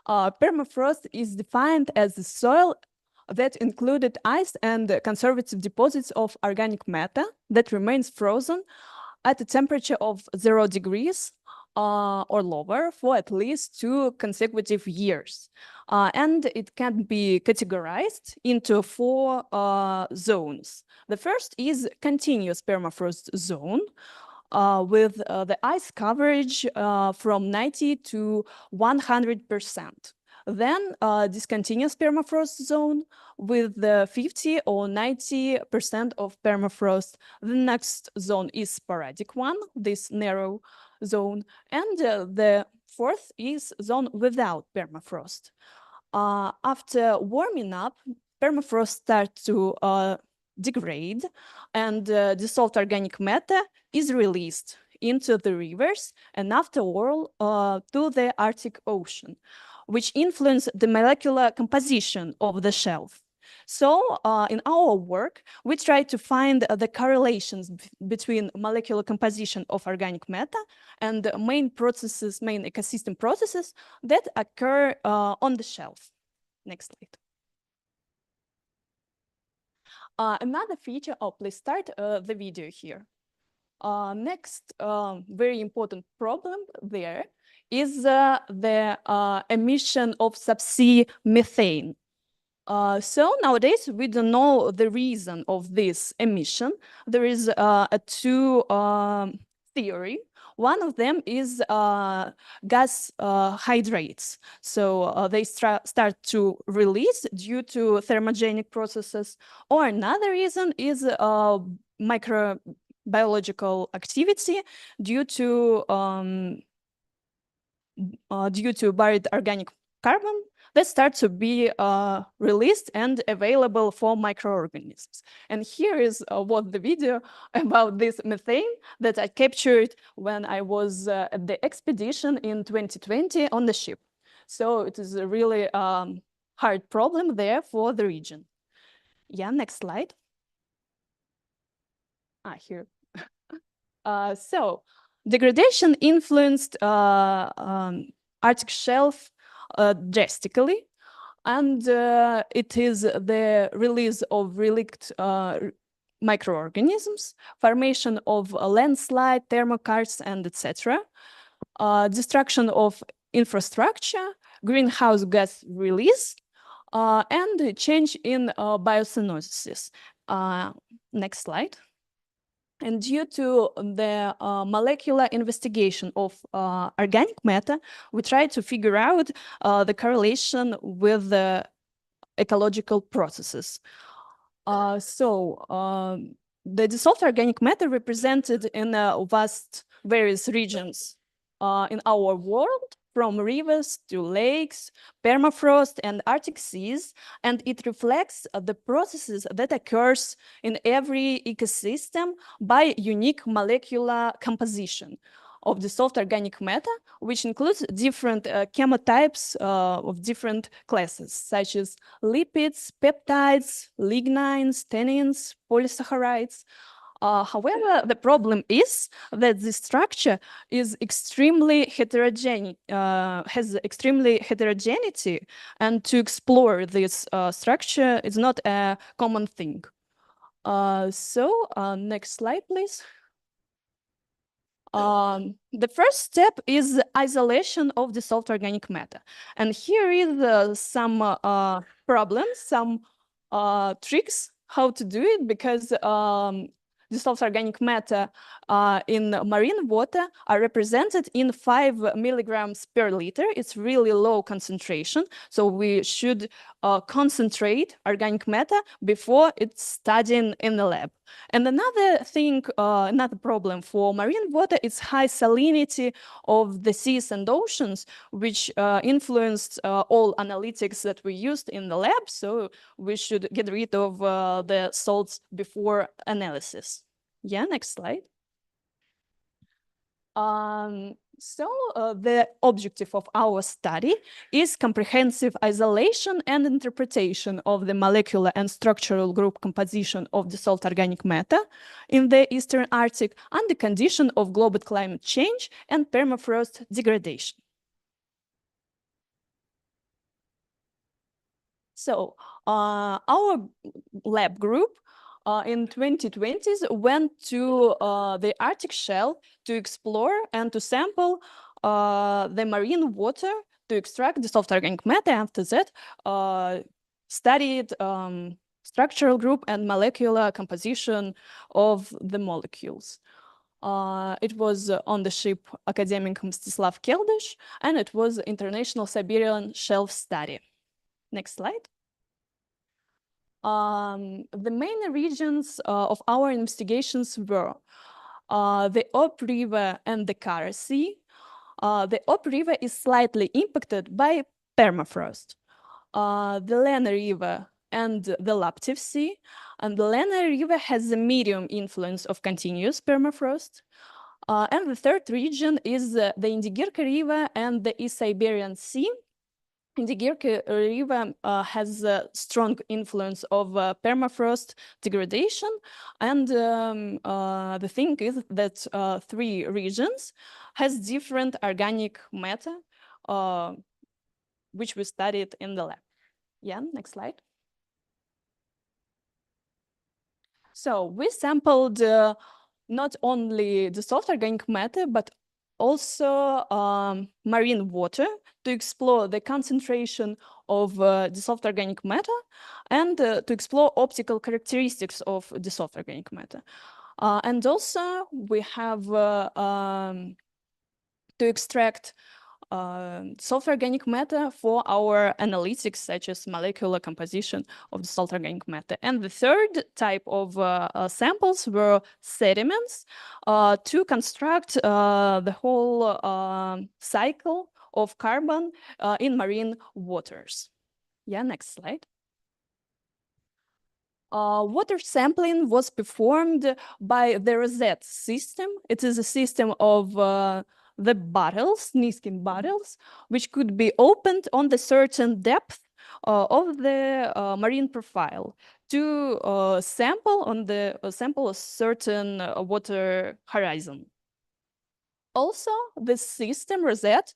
Permafrost is defined as the soil that included ice and conservative deposits of organic matter that remains frozen at a temperature of 0 degrees or lower for at least 2 consecutive years. And it can be categorized into 4 zones. The first is continuous permafrost zone, with the ice coverage from 90 to 100%. Then discontinuous permafrost zone with the 50 or 90% of permafrost. The next zone is sporadic one, this narrow zone. And the fourth is zone without permafrost. After warming up, permafrost starts to degrade, and dissolved organic matter is released into the rivers and after all to the Arctic Ocean, which influence the molecular composition of the shelf. So in our work, we try to find the correlations between molecular composition of organic matter and the main processes, main ecosystem processes that occur on the shelf. Next slide. Another feature, please start the video here. Next very important problem there is the emission of subsea methane. So nowadays we don't know the reason of this emission. There is two theory. One of them is gas hydrates. So they start to release due to thermogenic processes. Or another reason is microbiological activity due to buried organic carbon that start to be released and available for microorganisms. And here is what the video about this methane that I captured when I was at the expedition in 2020 on the ship. So it is a really hard problem there for the region. Yeah, next slide. Here. So degradation influenced Arctic shelf drastically, and it is the release of relict microorganisms, formation of a landslide, thermokarst, and etc., destruction of infrastructure, greenhouse gas release, and change in biocenosis. Next slide. And due to the molecular investigation of organic matter, we try to figure out the correlation with the ecological processes. The dissolved organic matter represented in vast various regions in our world, from rivers to lakes, permafrost and Arctic seas, and it reflects the processes that occurs in every ecosystem by unique molecular composition of dissolved organic matter, which includes different chemotypes of different classes, such as lipids, peptides, lignines, tannins, polysaccharides. However, the problem is that this structure is extremely heterogeneous, has extremely heterogeneity, and to explore this structure is not a common thing. Next slide, please. The first step is isolation of dissolved organic matter. And here is some problems, some tricks how to do it, because dissolved organic matter in marine water are represented in 5 milligrams per liter. It's really low concentration. So we should concentrate organic matter before it's studying in the lab. And another thing, another problem for marine water is high salinity of the seas and oceans, which influenced all analytics that we used in the lab. So we should get rid of the salts before analysis. Yeah, next slide. The objective of our study is comprehensive isolation and interpretation of the molecular and structural group composition of dissolved organic matter in the Eastern Arctic under condition of global climate change and permafrost degradation. So our lab group in 2020s went to the Arctic shell to explore and to sample the marine water to extract dissolved organic matter. After that, studied structural group and molecular composition of the molecules. It was on the ship Academic Mstislav Keldysh, and it was International Siberian Shelf Study. Next slide. The main regions of our investigations were the Ob River and the Kara Sea. The Ob River is slightly impacted by permafrost. The Lena River and the Laptev Sea. And the Lena River has a medium influence of continuous permafrost. And the third region is the Indigirka River and the East Siberian Sea. Indigirka River has a strong influence of permafrost degradation, and the thing is that 3 regions has different organic matter, which we studied in the lab. Yeah, next slide. So we sampled not only dissolved organic matter, but also marine water to explore the concentration of dissolved organic matter and to explore optical characteristics of dissolved organic matter. And also we have to extract dissolved organic matter for our analytics, such as molecular composition of dissolved organic matter. And the third type of samples were sediments to construct the whole cycle of carbon in marine waters. Yeah, next slide. Water sampling was performed by the rosette system. It is a system of the bottles, Niskin bottles, which could be opened on the certain depth of the marine profile to sample a certain water horizon. Also, this system rosette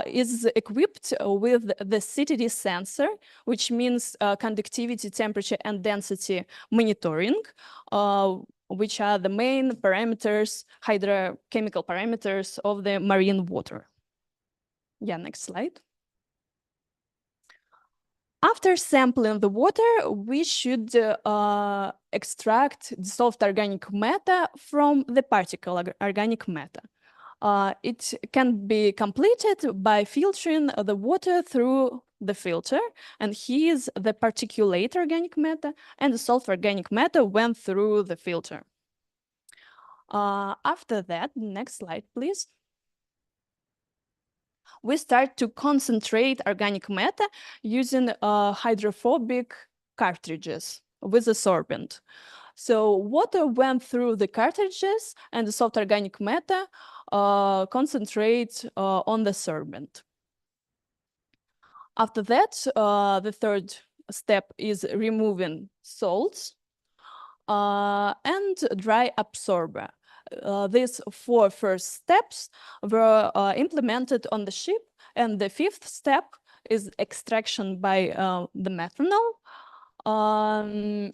is equipped with the CTD sensor, which means conductivity, temperature, and density monitoring, which are the main parameters, hydrochemical parameters of the marine water. Yeah, next slide. After sampling the water, we should extract dissolved organic matter from the particle organic matter. It can be completed by filtering the water through the filter, and here's the particulate organic matter, and the dissolved organic matter went through the filter. After that, next slide, please. We start to concentrate organic matter using hydrophobic cartridges with a sorbent. So water went through the cartridges and the soft organic matter concentrate on the sorbent. After that, the third step is removing salts and dry absorber. These 4 first steps were implemented on the ship, and the 5th step is extraction by the methanol.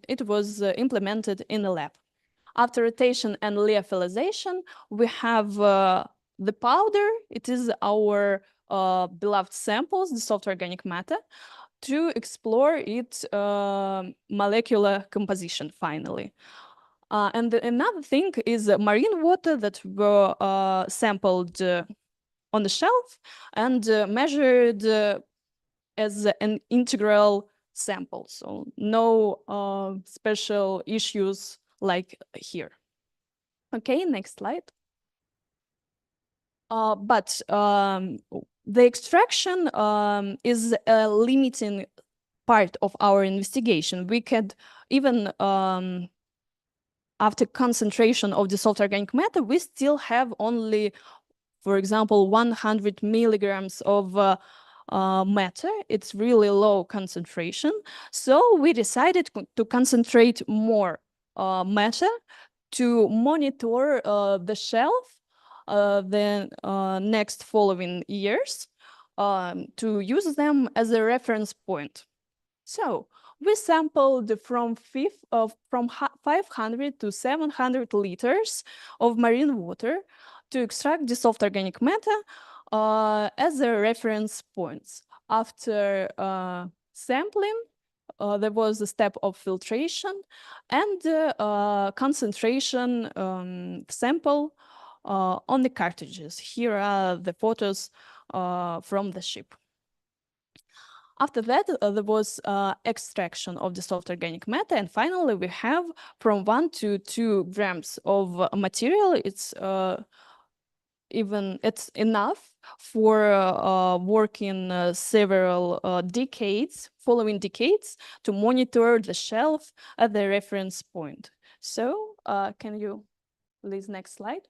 It was implemented in the lab. After rotation and lyophilization, we have the powder. It is our beloved samples, the soft organic matter, to explore its molecular composition finally. And another thing is marine water that were sampled on the shelf and measured as an integral sample. So no special issues like here. Okay, next slide. But the extraction is a limiting part of our investigation. We could even after concentration of dissolved organic matter, we still have only, for example, 100 milligrams of matter. It's really low concentration. So we decided to concentrate more matter to monitor the shelf the next following years to use them as a reference point. So we sampled from 500 to 700 liters of marine water to extract dissolved organic matter as a reference points. After sampling, there was a step of filtration and concentration sample on the cartridges. Here are the photos from the ship. After that, there was extraction of dissolved organic matter, and finally we have from 1 to 2 grams of material. It's enough for working several following decades to monitor the shelf at the reference point. So can you please next slide?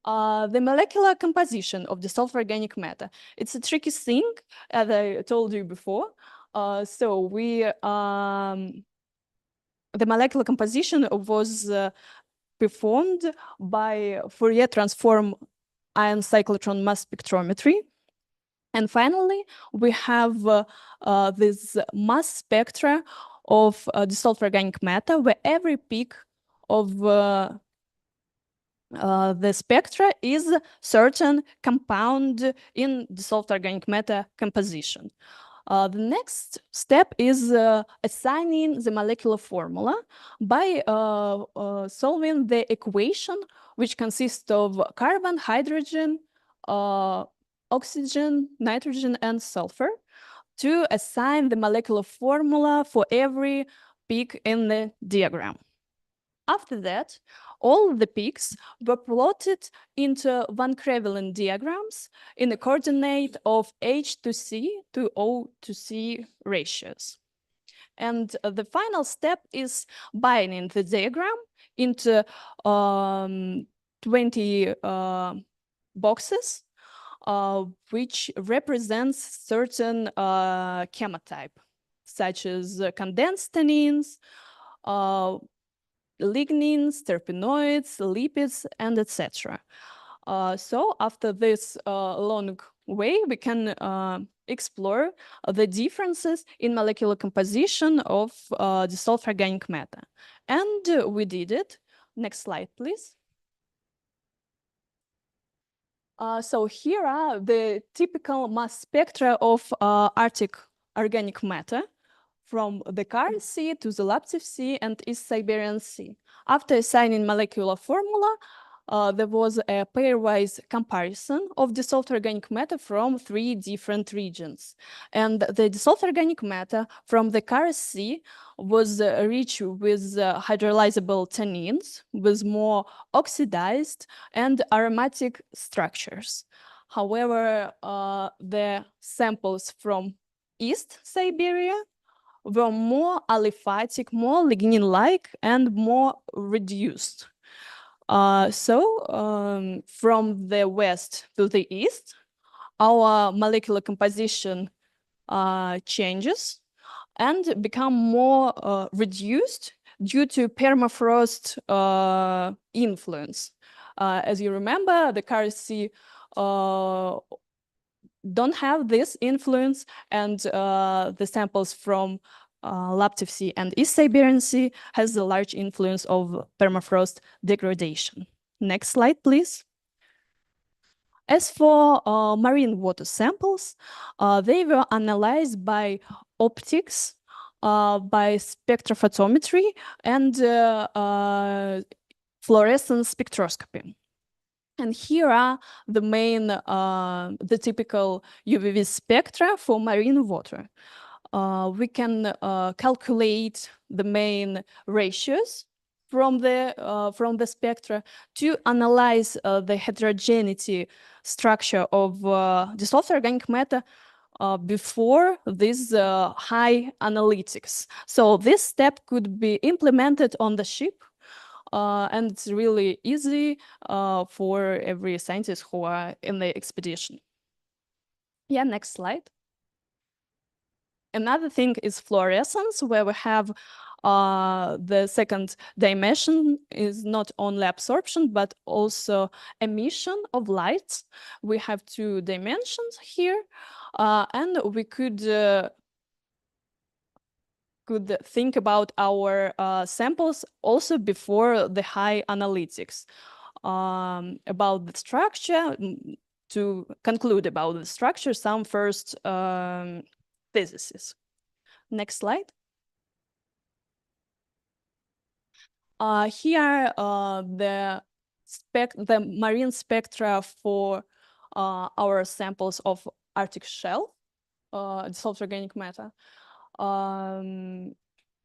The molecular composition of dissolved organic matter. It's a tricky thing, as I told you before. So the molecular composition was performed by Fourier transform ion cyclotron mass spectrometry. And finally, we have this mass spectra of dissolved organic matter, where every peak of the spectra is certain compound in dissolved organic matter composition. The next step is assigning the molecular formula by solving the equation, which consists of carbon, hydrogen, oxygen, nitrogen, and sulfur, to assign the molecular formula for every peak in the diagram. After that, all the peaks were plotted into Van Crevelen diagrams in the coordinate of H to C to O to C ratios. And the final step is binding the diagram into 20 boxes, which represents certain chemotype, such as condensed tannins, lignins, terpenoids, lipids, and etc. So after this long way, we can explore the differences in molecular composition of dissolved organic matter. And we did it. Next slide, please. So here are the typical mass spectra of Arctic organic matter from the Kara Sea to the Laptev Sea and East Siberian Sea. After assigning molecular formula, there was a pairwise comparison of dissolved organic matter from 3 different regions. And the dissolved organic matter from the Kara Sea was rich with hydrolyzable tannins, with more oxidized and aromatic structures. However, the samples from East Siberia were more aliphatic, more lignin-like, and more reduced. From the west to the east, our molecular composition changes and become more reduced due to permafrost influence. As you remember, the Kara Sea don't have this influence, and the samples from Laptev Sea and East Siberian Sea has a large influence of permafrost degradation. Next slide, please. As for marine water samples, they were analyzed by optics, by spectrophotometry, and fluorescence spectroscopy. And here are the main, the typical UVV spectra for marine water. We can calculate the main ratios from the spectra to analyze the heterogeneity structure of dissolved organic matter before this high analytics. So this step could be implemented on the ship, and it's really easy for every scientist who are in the expedition. Yeah, next slide. Another thing is fluorescence, where we have the second dimension is not only absorption, but also emission of light. We have 2 dimensions here, and we could think about our samples also before the high analytics. About the structure, to conclude about the structure, some first theses. Next slide. Here the marine spectra for our samples of Arctic shell, dissolved organic matter,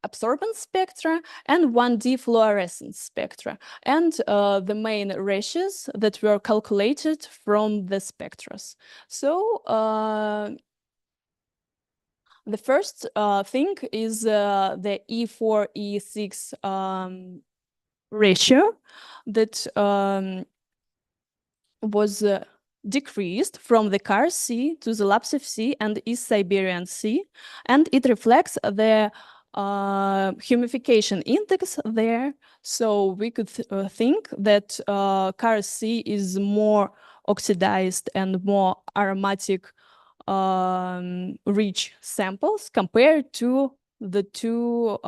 absorbance spectra, and 1D fluorescence spectra, and the main ratios that were calculated from the spectra. So the first thing is the E4, E6 ratio that was decreased from the Kara Sea to the Laptev Sea and East Siberian Sea, and it reflects the humidification index there. So we could think that Kara Sea is more oxidized and more aromatic rich samples compared to the 2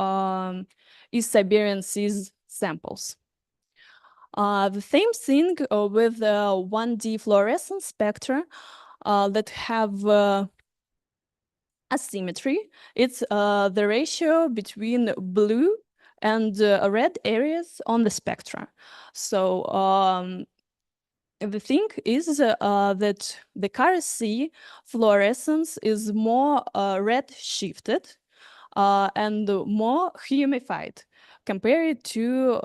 East Siberian Seas samples. The same thing with 1D fluorescence spectra that have asymmetry. It's the ratio between blue and red areas on the spectra. So the thing is that the Kara Sea fluorescence is more red shifted and more humidified compared to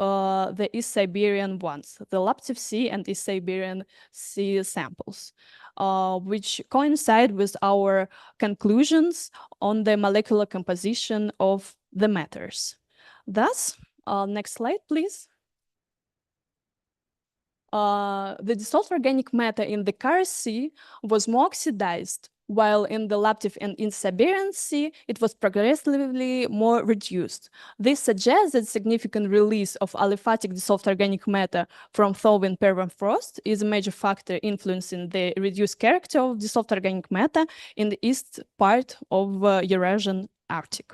the East Siberian ones, the Laptev Sea and East Siberian Sea samples, which coincide with our conclusions on the molecular composition of the matters. Thus, next slide, please. The dissolved organic matter in the Kara Sea was more oxidized while in the Laptev and in Siberian Sea, it was progressively more reduced. This suggests that significant release of aliphatic dissolved organic matter from thawing permafrost is a major factor influencing the reduced character of dissolved organic matter in the east part of Eurasian Arctic.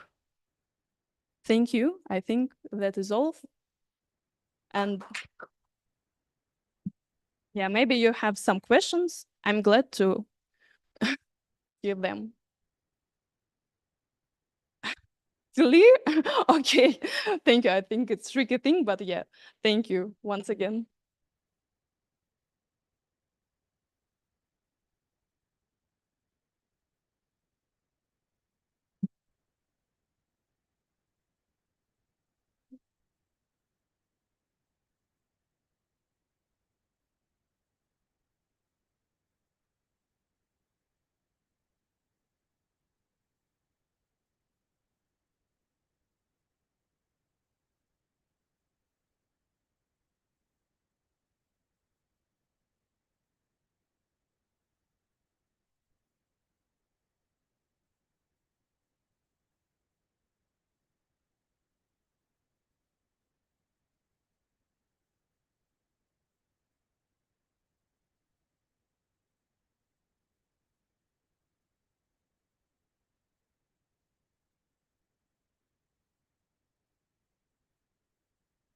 Thank you. I think that is all. And yeah, maybe you have some questions. I'm glad to give them. Clear? Okay, thank you. I think it's a tricky thing, but yeah, thank you once again.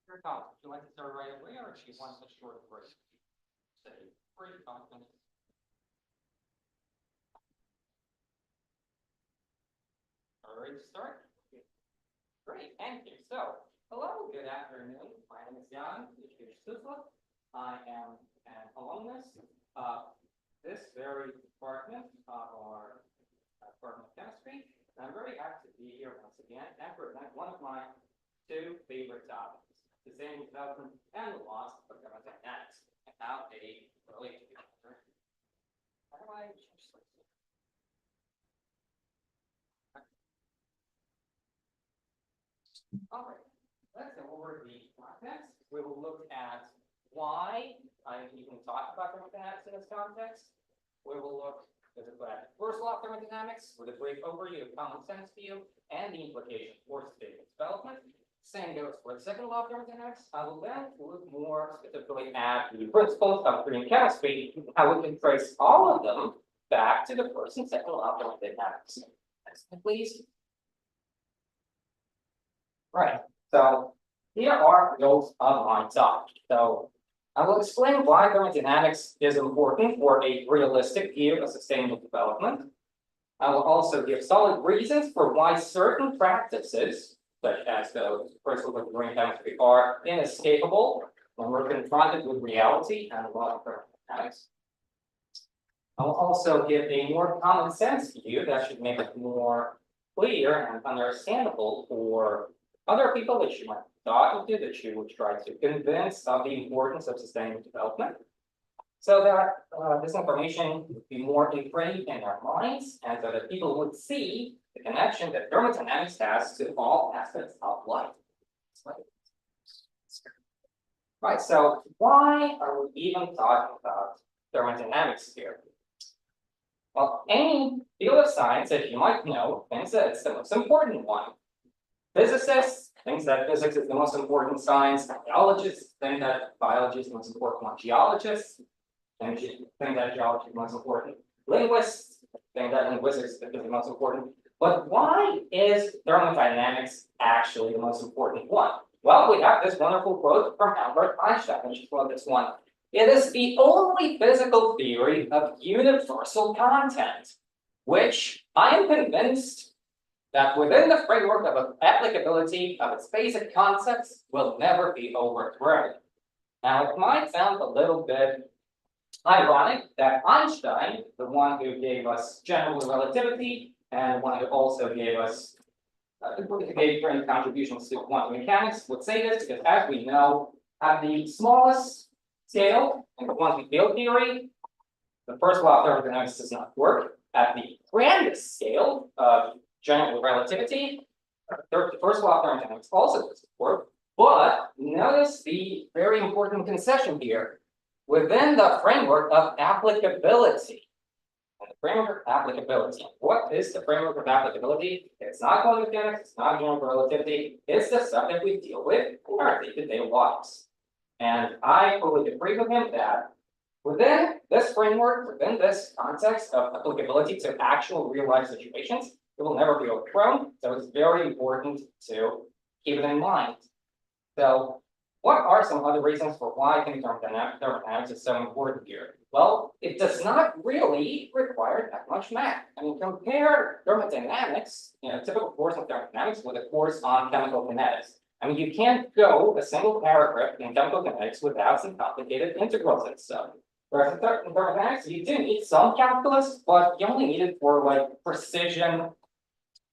Would you like to start right away, or do you want a short break? Say 45 minutes. All right, start. Great, thank you. So, hello, good afternoon. My name is Jan Susla. I am an alumnus of this very department of our Department of Chemistry. And I'm very happy to be here once again and present one of my two favorite topics: sustainable development and the loss of thermodynamics, and how they relate to each other. How do I change slides? All right, let's go over the context. We will look at why I even talk about thermodynamics in this context. We will look at the first law of thermodynamics with a brief overview of common sense view and the implications for sustainable development. Same goes for the second law of thermodynamics. I will then look more specifically at the principles of green chemistry, how we can trace all of them back to the first and second law of thermodynamics. Next slide, please. Right. So here are the goals of my talk. So I will explain why thermodynamics is important for a realistic view of sustainable development. I will also give solid reasons for why certain practices, such as those principles of green chemistry, are inescapable when we're confronted with reality and a lot of thermodynamics. I will also give a more common sense view that should make it more clear and understandable for other people that you might be talking to, that you would try to convince of the importance of sustainable development, so that this information would be more ingrained in our minds, and so that people would see the connection that thermodynamics has to all aspects of life. Right, so why are we even talking about thermodynamics here? Well, any field of science that you might know thinks that it's the most important one. Physicists think that physics is the most important science. Biologists think that biology is the most important one. Geologists think that geology is the most important. Linguists think that linguistics is the most important. But why is thermodynamics actually the most important one? Well, we have this wonderful quote from Albert Einstein, which is from this one. It is the only physical theory of universal content, which I am convinced that within the framework of applicability of its basic concepts will never be overthrown. Now, it might sound a little bit ironic that Einstein, the one who gave us general relativity and one who also gave us gave great contributions to quantum mechanics, would say this, because as we know, at the smallest scale in quantum field theory, the first law of thermodynamics does not work. At the grandest scale of general relativity, the first law of thermodynamics also doesn't work. But notice the very important concession here. Within the framework of applicability. And the framework of applicability. What is the framework of applicability? It's not quantum mechanics, it's not general relativity, it's the stuff that we deal with in our day-to-day lives. And I fully agree with him that within this framework, within this context of applicability to actual real-life situations, it will never be overthrown. So it's very important to keep it in mind. So what are some other reasons for why I think thermodynamics is so important here? Well, it does not really require that much math. I mean, compare thermodynamics, typical course of thermodynamics with a course on chemical kinetics. I mean, you can't go a single paragraph in chemical kinetics without some complicated integrals and stuff. Whereas in thermodynamics, you do need some calculus, but you only need it for like precision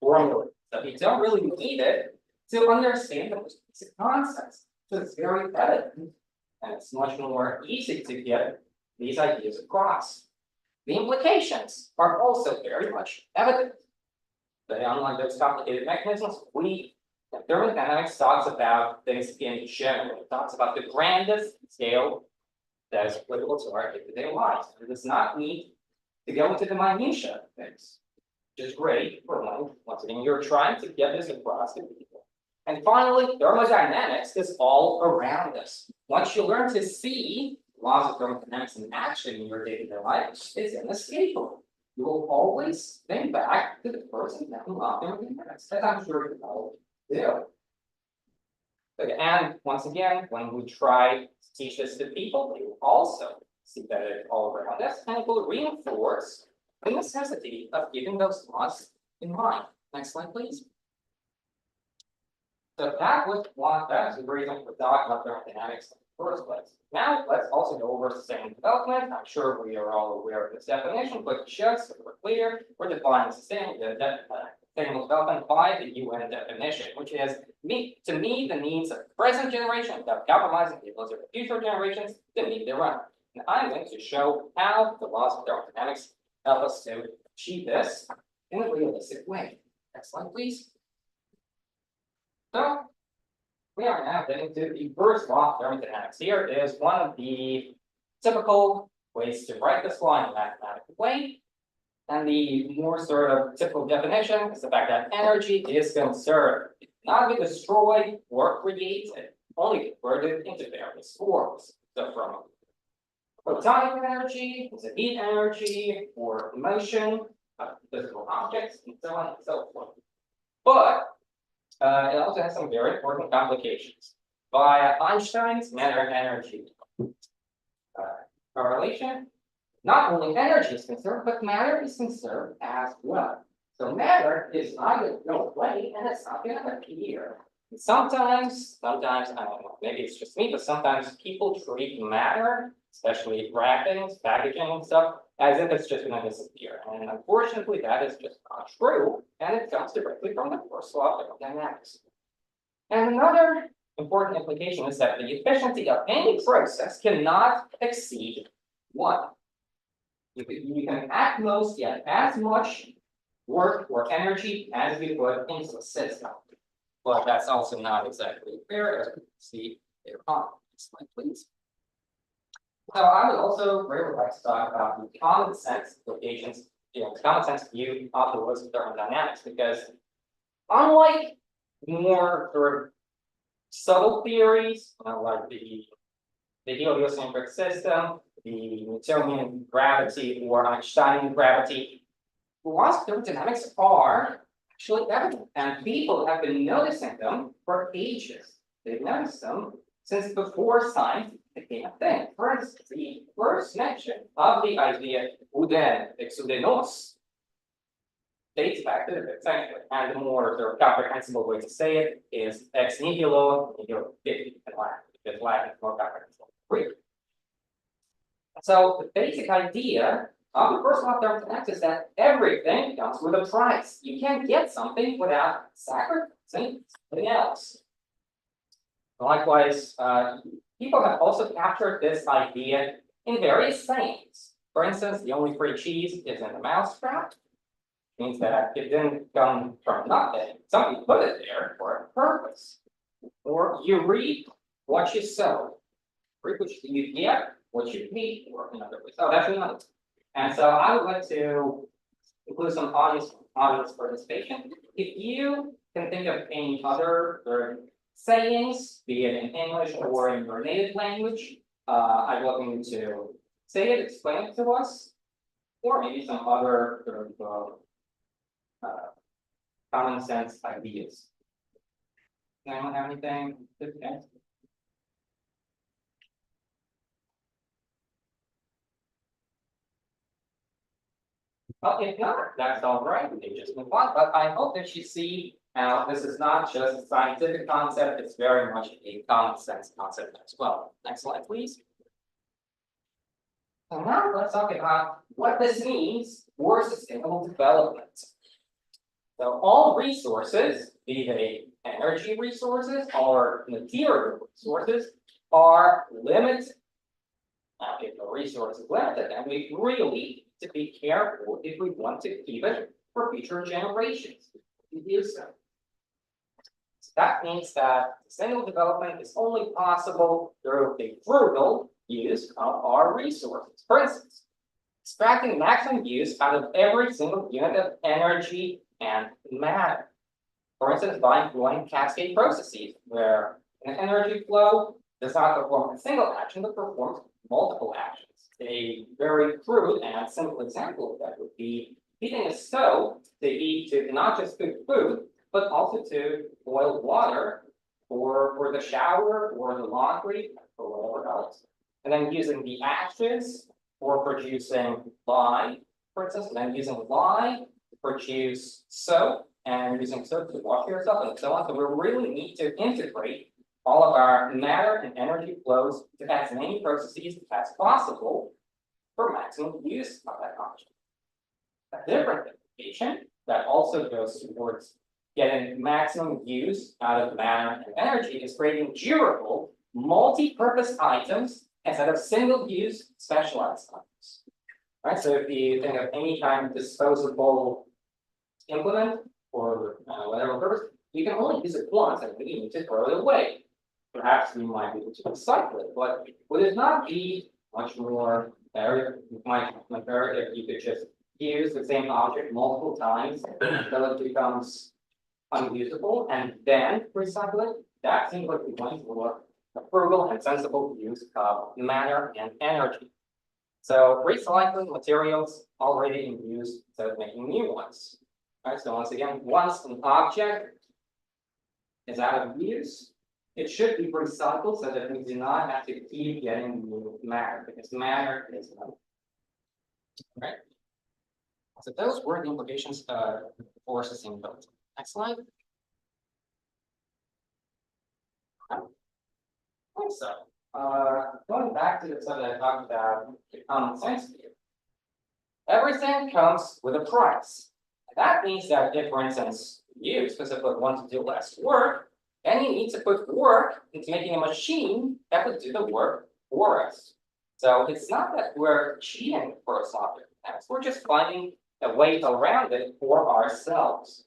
formulas. So you don't really need it to understand the basic concepts. So it's very evident, and it's much more easy to get these ideas across. The implications are also very much evident. But unlike those complicated mechanisms, thermodynamics talks about things in general. It talks about the grandest scale that is applicable to our day-to-day lives. It does not need to go into the minutiae of things, which is great for once again, you're trying to get this across to people. And finally, thermodynamics is all around us. Once you learn to see laws of thermodynamics in action in your day-to-day life, it's inescapable. You will always think back to the first example of thermodynamics, as I'm sure you all do. And once again, when we try to teach this to people, they will also see that it's all around us, and it will reinforce the necessity of keeping those laws in mind. Next slide, please. So that's the reason for talking about thermodynamics in the first place. Now let's also go over sustainable development. I'm sure we are all aware of this definition, but just so we're clear, we're defining sustainable development by the UN definition, which is to meet the needs of the present generation without compromising the ability of the future generations to meet their own. And I'm going to show how the laws of thermodynamics help us to achieve this in a realistic way. Next slide, please. So we are now getting to the first law of thermodynamics. Here is one of the typical ways to write this law in a mathematical way. And the more sort of typical definition is the fact that energy is conserved. It cannot be destroyed or created, only converted into various forms. So from photonic energy, to heat energy, or motion of physical objects, and so on and so forth. But it also has some very important complications. By Einstein's matter-energy correlation, not only energy is conserved, but matter is conserved as well. So matter is not going to go away, and it's not going to appear. Sometimes, I don't know, maybe it's just me, but sometimes people treat matter, especially wrappings, packaging and stuff, as if it's just going to disappear. And unfortunately, that is just not true, and it comes directly from the first law of thermodynamics. And another important implication is that the efficiency of any process cannot exceed 1. You can at most get as much work or energy as you put into the system. But that's also not exactly fair, as we can see later on. Next slide, please. So I would also really like to talk about the common sense implications, the common sense view of the laws of thermodynamics, because unlike more sort of subtle theories, like the heliocentric system, the Newtonian gravity or Einsteinian gravity, the laws of thermodynamics are actually evident, and people have been noticing them for ages. They've noticed them since before science became a thing. For instance, the first mention of the idea uden exudenos dates back to the 5th century, and the more sort of comprehensible way to say it is ex nihilo nihilo in Latin, because Latin is more comprehensible than Greek. So the basic idea of the first law of thermodynamics is that everything comes with a price. You can't get something without sacrificing something else. Likewise, people have also captured this idea in various sayings. For instance, the only free cheese is in the mousetrap. Means that it didn't come from nothing. Somebody put it there for a purpose. Or you reap what you sow. Reap what you get, what you pay for, in other words. Oh, that's another. And so I would like to include some audience participation. If you can think of any other sayings, be it in English or in your native language, I'd welcome you to say it, explain it to us, or maybe some other sort of common sense ideas. Does anyone have anything to say? Well, if not, that's all right, we can just move on, but I hope that you see now this is not just a scientific concept, it's very much a common sense concept as well. Next slide, please. So now let's talk about what this means for sustainable development. So all resources, be they energy resources or material resources, are limited. Now, if the resource is limited, then we really need to be careful if we want to keep it for future generations to use them. So that means that sustainable development is only possible through the frugal use of our resources. For instance, extracting maximum use out of every single unit of energy and matter. For instance, by employing cascade processes, where an energy flow does not perform a single action, but performs multiple actions. A very crude and simple example of that would be heating a stove to not just cook food, but also to boil water for the shower or the laundry or whatever else. And then using the ashes for producing lye, for instance, and then using lye to produce soap and using soap to wash yourself and so on. So we really need to integrate all of our matter and energy flows to as many processes as possible for maximum use of that object. A different application that also goes towards getting maximum use out of matter and energy is creating durable, multi-purpose items instead of single-use specialized items. Right? So if you think of any kind of disposable implement or whatever purpose, you can only use it once and then you need to throw it away. Perhaps you might be able to recycle it, but would it not be much more better? It might be better if you could just use the same object multiple times until it becomes unusable and then recycle it. That seems like the much more frugal and sensible use of matter and energy. So recycling materials already in use instead of making new ones. Right, so once again, once an object is out of use, it should be recycled so that we do not have to keep getting new matter, because matter is not. Right? So those were the implications for sustainability. Next slide. So, going back to the stuff that I talked about, the common sense view. Everything comes with a price. That means that if, for instance, you specifically want to do less work, then you need to put work into making a machine that would do the work for us. So it's not that we're cheating for a software tax, we're just finding a way around it for ourselves.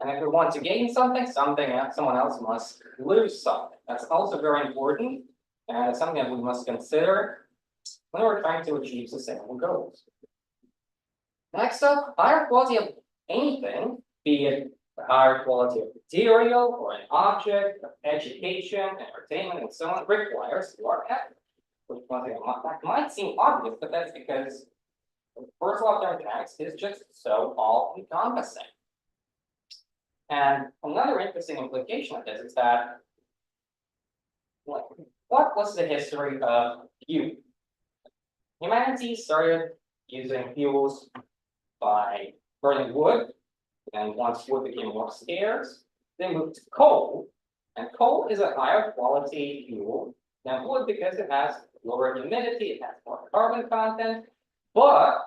And if we want to gain something, someone else must lose something. That's also very important, and it's something that we must consider when we're trying to achieve sustainable goals. Next up, higher quality of anything, be it the higher quality of material or an object, of education, entertainment, and so on, requires your effort. Which one thing that might seem obvious, but that's because the first law of thermodynamics is just so all-encompassing. And another interesting implication of this is that what was the history of fuel? Humanity started using fuels by burning wood, and once wood became more scarce, they moved to coal. And coal is a higher quality fuel than wood because it has lower humidity, it has more carbon content, but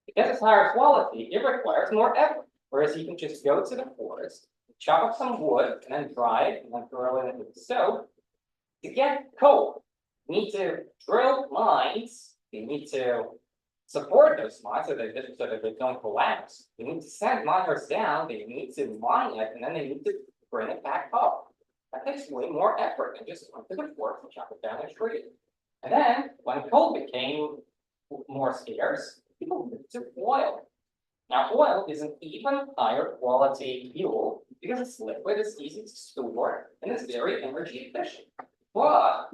because it's higher quality, it requires more effort. Whereas you can just go to the forest, chop up some wood, and then dry it, and then throw it into the stove. To get coal, you need to drill mines, you need to support those mines so that they don't collapse. You need to send miners down, they need to mine it, and then they need to bring it back up. That takes way more effort than just going to the forest and chop it down and treat it. And then when coal became more scarce, people move to oil. Now, oil is an even higher quality fuel because it's liquid, it's easy to store, and it's very energy efficient. But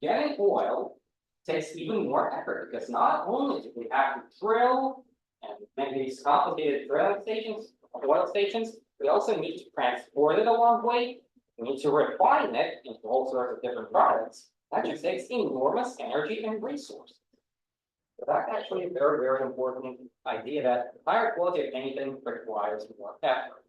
getting oil takes even more effort because not only do we have to drill and make these complicated drilling stations, oil stations, we also need to transport it a long way. We need to refine it into all sorts of different products. That just takes enormous energy and resources. So that's actually a very, very important idea that higher quality of anything requires more effort.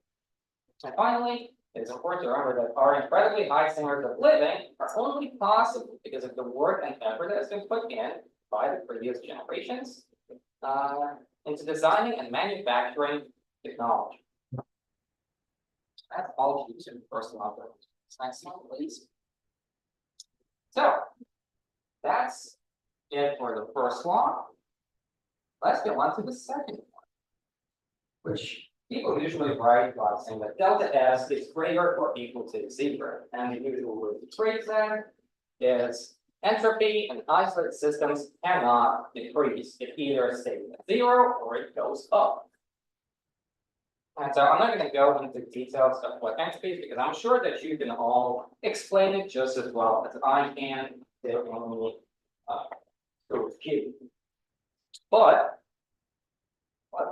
And finally, it's important to remember that our incredibly high standards of living are only possible because of the work and effort that has been put in by the previous generations into designing and manufacturing technology. That's all due to the first law. Next slide, please. So that's it for the first law. Let's go on to the second one, which people usually write by saying that delta S is greater or equal to 0. And the usual way to phrase that is entropy in isolated systems cannot decrease. It either stays at 0 or it goes up. And so I'm not going to go into details of what entropy is because I'm sure that you can all explain it just as well as I can. But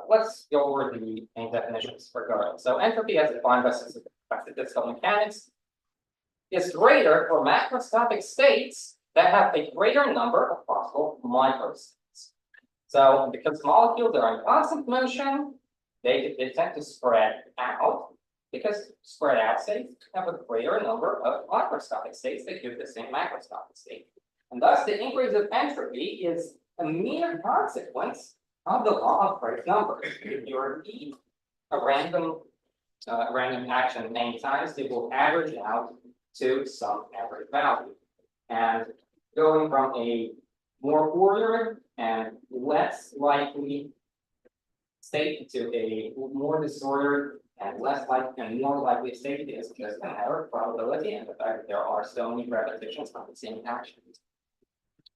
let's go over the main definitions regardless. So entropy, as defined by statistical mechanics, is greater for macroscopic states that have a greater number of possible microstates. So because molecules are in constant motion, they tend to spread out because spread out states have a greater number of microscopic states that give the same macroscopic state. And thus the increase of entropy is a mere consequence of the law of great numbers. If you repeat a random action many times, it will average out to some average value. And going from a more ordered and less likely state to a more disordered and less likely and more likely state is just a matter of probability and the fact that there are so many repetitions of the same action.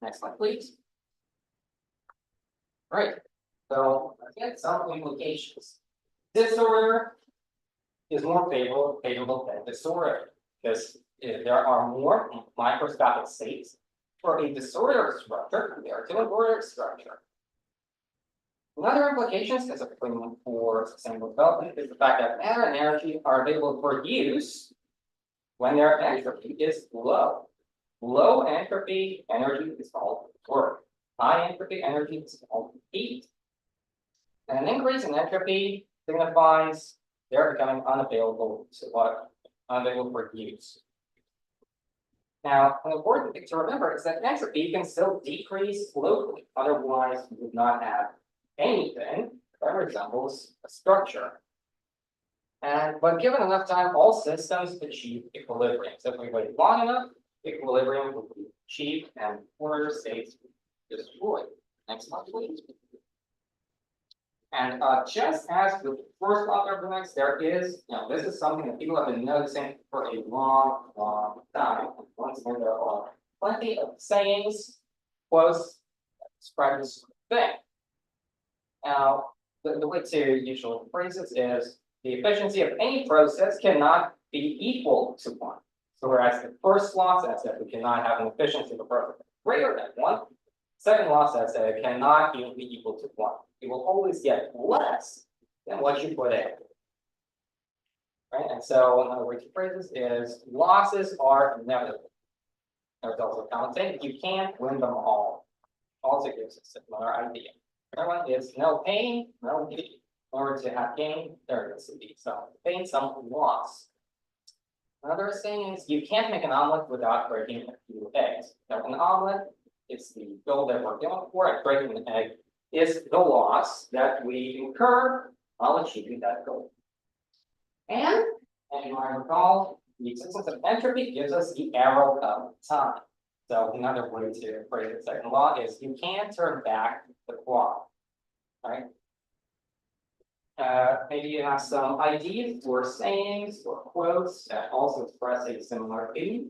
Next slide, please. Right. So again, some implications. Disorder is more favorable than disorder because there are more microscopic states for a disordered structure compared to an ordered structure. Another implication, specifically for sustainable development, is the fact that matter and energy are available for use when their entropy is low. Low entropy energy is called work. High entropy energy is called heat. And an increase in entropy signifies they're becoming unavailable for use. Now, an important thing to remember is that entropy can still decrease locally. Otherwise, you would not have anything that resembles a structure. And when given enough time, all systems achieve equilibrium. So if we wait long enough, equilibrium will be achieved and order states destroyed. Next slide, please. And just as with the first law of thermodynamics, there is, this is something that people have been noticing for a long, long time. And once again, there are plenty of sayings, quotes that describe this sort of thing. Now, the way to usually phrase this is the efficiency of any process cannot be equal to 1. So whereas the first law says that we cannot have an efficiency of a process greater than 1, second law says that it cannot even be equal to 1. You will always get less than what you put in. Right? And so another way to phrase this is losses are inevitable. There's also a common saying, you can't win them all. Also gives us another idea. Another one is no pain, no gain. In order to have gain, there needs to be some pain, some loss. Another saying is you can't make an omelet without breaking a few eggs. Now, an omelet is the goal that we're going for, and breaking an egg is the loss that we incur while achieving that goal. And you might recall, the existence of entropy gives us the arrow of time. So another way to phrase the second law is you can't turn back the clock. Right? Maybe you have some ideas or sayings or quotes that also express a similar theme.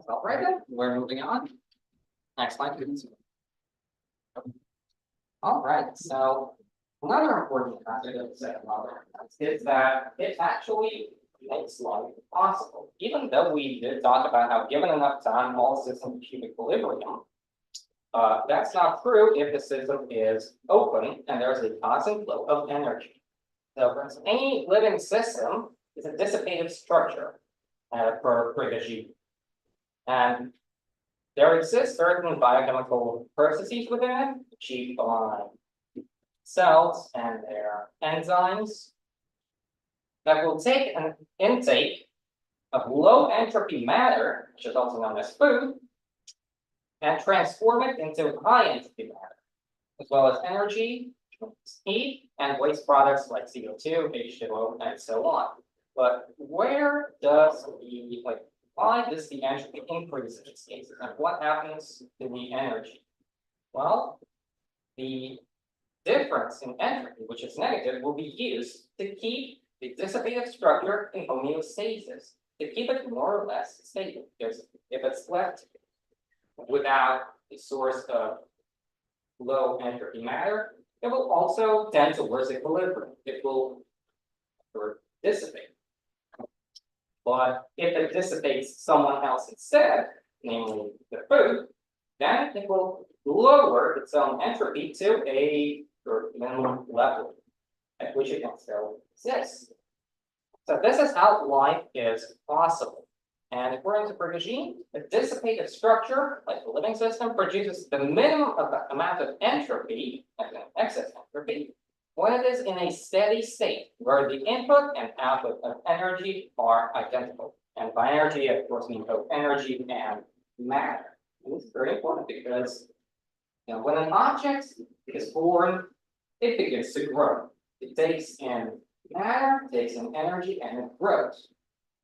That's all right then, we're moving on. Next slide, please. All right, so another important factor of second order is that it actually makes life possible. Even though we did talk about how given enough time, all systems achieve equilibrium, that's not true if the system is open and there's a constant flow of energy. So for instance, any living system is a dissipative structure per regime. And there exist certain biochemical processes within it, achieved by cells and their enzymes, that will take an intake of low entropy matter, which is also known as food, and transform it into high entropy matter, as well as energy, heat, and waste products like CO2, H2O, and so on. But where does why does the entropy increase in these cases, and what happens to the energy? Well, the difference in entropy, which is negative, will be used to keep the dissipative structure in homeostasis, to keep it more or less stable. Because if it's left without a source of low entropy matter, it will also tend towards equilibrium. It will dissipate. But if it dissipates someone else instead, namely the food, then it will lower its own entropy to a minimum level at which it can still exist. So this is how life is possible. And according to Prigogine, a dissipated structure, like the living system, produces the minimum amount of entropy, as an excess entropy, when it is in a steady state, where the input and output of energy are identical. And by energy, of course, mean both energy and matter. And this is very important because when an object is born, it begins to grow. It takes in matter, takes in energy, and it grows.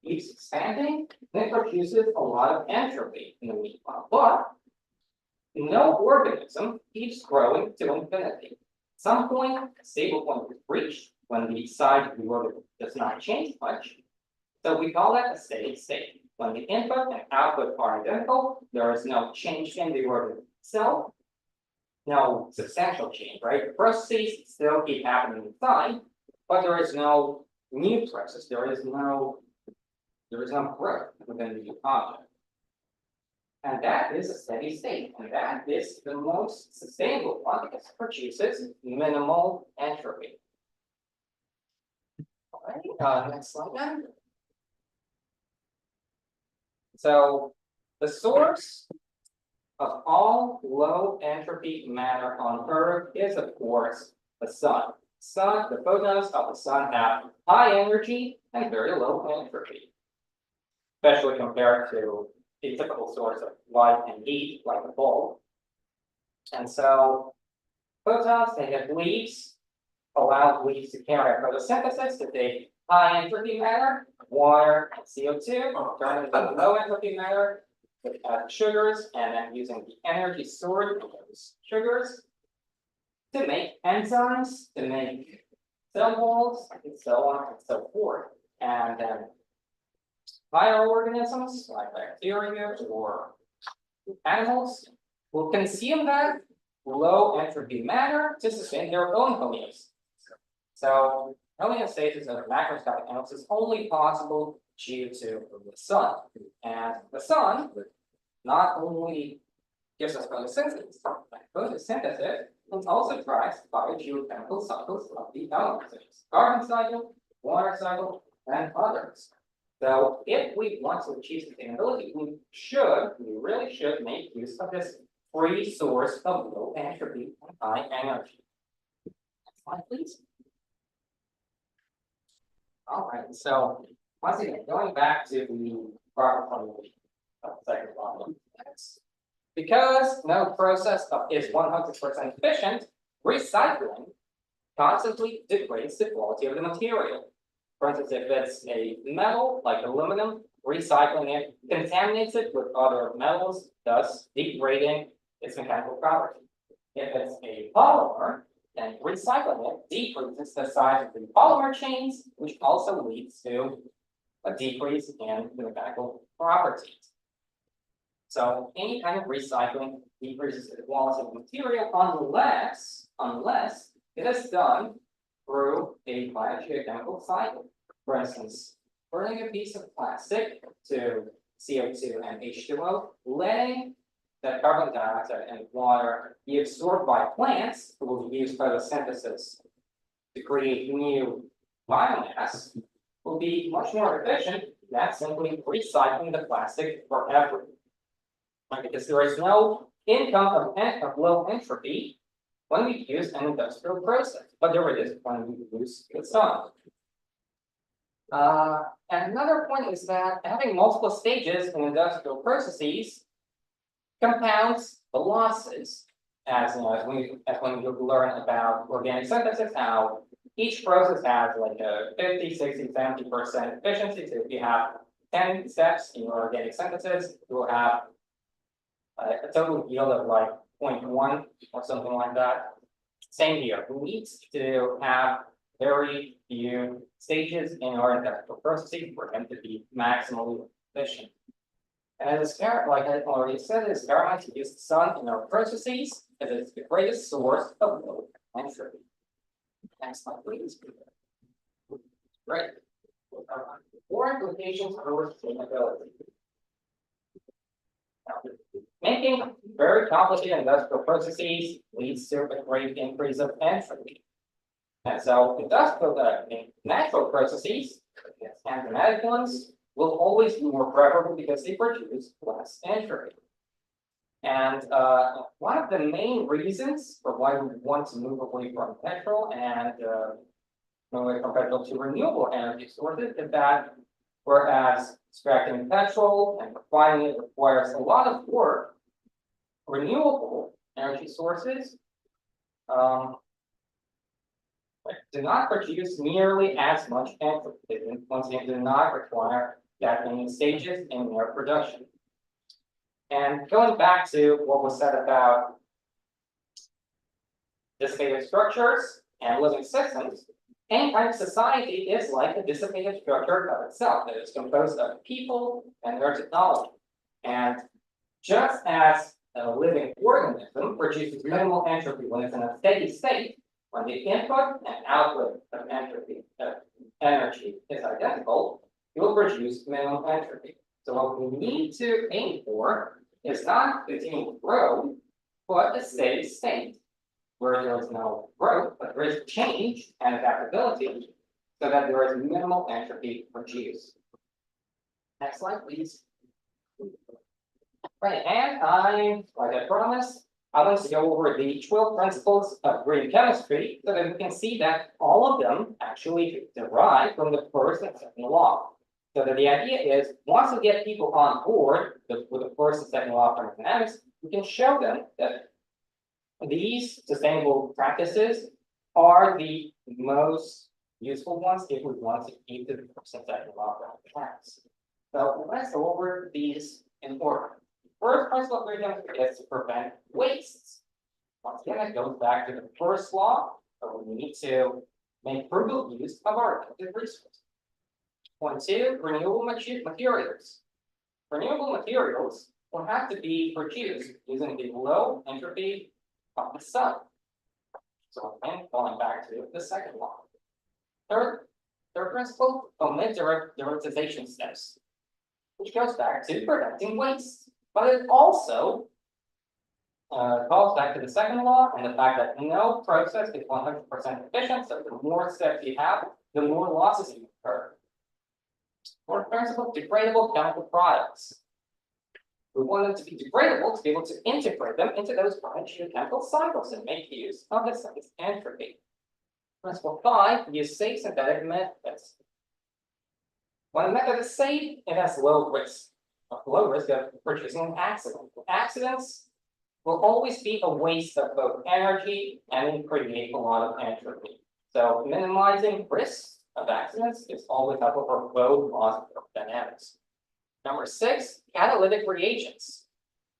Keeps expanding, and it produces a lot of entropy in the meanwhile. But no organism keeps growing to infinity. At some point, a stable point is reached when the size of the organism does not change much. So we call that a steady state. When the input and output are identical, there is no change in the organism itself, no substantial change, right? The processes still keep happening inside, but there is no new process. There is no growth within the object. And that is a steady state, and that is the most sustainable one because it produces minimal entropy. All right, next slide then. So the source of all low entropy matter on Earth is, of course, the sun. The photons of the sun have high energy and very low entropy, especially compared to a typical source of light and heat, like a bulb. And so photons, they have leaves, allow leaves to carry out photosynthesis to take high entropy matter, water, and CO2, turn it into low entropy matter, add sugars, and then using the energy stored in those sugars to make enzymes, to make cell walls, and so on and so forth. And then higher organisms like bacteria or animals will consume that low entropy matter to sustain their own homeostasis. So homeostasis of macroscopic animals is only possible due to the sun. And the sun not only gives us photosynthesis, but photosynthesis also drives biogeochemical cycles of the elements, such as carbon cycle, water cycle, and others. So if we want to achieve sustainability, we really should make use of this free source of low entropy and high energy. Next slide, please. All right, so once again, going back to the proper formulation of the second problem. Because no process is 100% efficient, recycling constantly degrades the quality of the material. For instance, if it's a metal like aluminum, recycling it contaminates it with other metals, thus degrading its mechanical property. If it's a polymer, then recycling it decreases the size of the polymer chains, which also leads to a decrease in the mechanical properties. So any kind of recycling decreases the quality of the material unless it is done through a biogeochemical cycle. For instance, burning a piece of plastic to CO2 and H2O, letting that carbon dioxide and water be absorbed by plants who will use photosynthesis to create new biomass will be much more efficient than simply recycling the plastic forever. Because there is no income of low entropy when we use an industrial process, but there it is when we use the sun. And another point is that having multiple stages in industrial processes compounds the losses. As when you learn about organic synthesis, how each process has like a 50, 60, 70% efficiency. So if you have 10 steps in your organic synthesis, you will have a total yield of like 0.1 or something like that. Same here. We need to have very few stages in our industrial processes for them to be maximally efficient. And as like I already said, it's paramount to use the sun in our processes as it's the greatest source of low entropy. Next slide, please. Great. More implications for sustainability. Making very complicated industrial processes leads to a great increase of entropy. And so natural processes, and dramatic ones, will always be more preferable because they produce less entropy. And one of the main reasons for why we want to move away from petrol and move away from petrol to renewable energy sources is that whereas extracting petrol and refining it requires a lot of work, renewable energy sources do not produce nearly as much entropy. Once again, do not require that many stages in their production. And going back to what was said about dissipated structures and living systems, any kind of society is like a dissipated structure of itself that is composed of people and their technology. And just as a living organism produces minimal entropy when it's in a steady state, when the input and output of energy is identical, it will produce minimum entropy. So what we need to aim for is not continuing to grow, but a steady state where there is no growth, but there is change and adaptability so that there is minimal entropy produced. Next slide, please. Right, and like I promised, I want to go over the 12 principles of radiochemistry so that we can see that all of them actually derive from the first and second law. So that the idea is, once we get people on board with the first and second law of thermodynamics, we can show them that these sustainable practices are the most useful ones if we want to keep the first and second law of thermodynamics. So let's go over these in order. First principle of radiochemistry is to prevent wastes. Once again, it goes back to the first law, but we need to make frugal use of our limited resources. Point two, renewable materials. Renewable materials will have to be produced using the low entropy of the sun. So again, going back to the second law. Third principle, omit derivatization steps, which goes back to preventing waste. But it also calls back to the second law and the fact that no process is 100% efficient. So the more steps you have, the more losses you incur. Fourth principle, degradable chemical products. We want them to be degradable to be able to integrate them into those biochemical cycles and make use of the sun's entropy. Principle 5, use safe synthetic methods. When a method is safe, it has low risk of producing an accident. Accidents will always be a waste of both energy and create a lot of entropy. So minimizing risks of accidents is always helpful for both laws of thermodynamics. Number 6, catalytic reagents.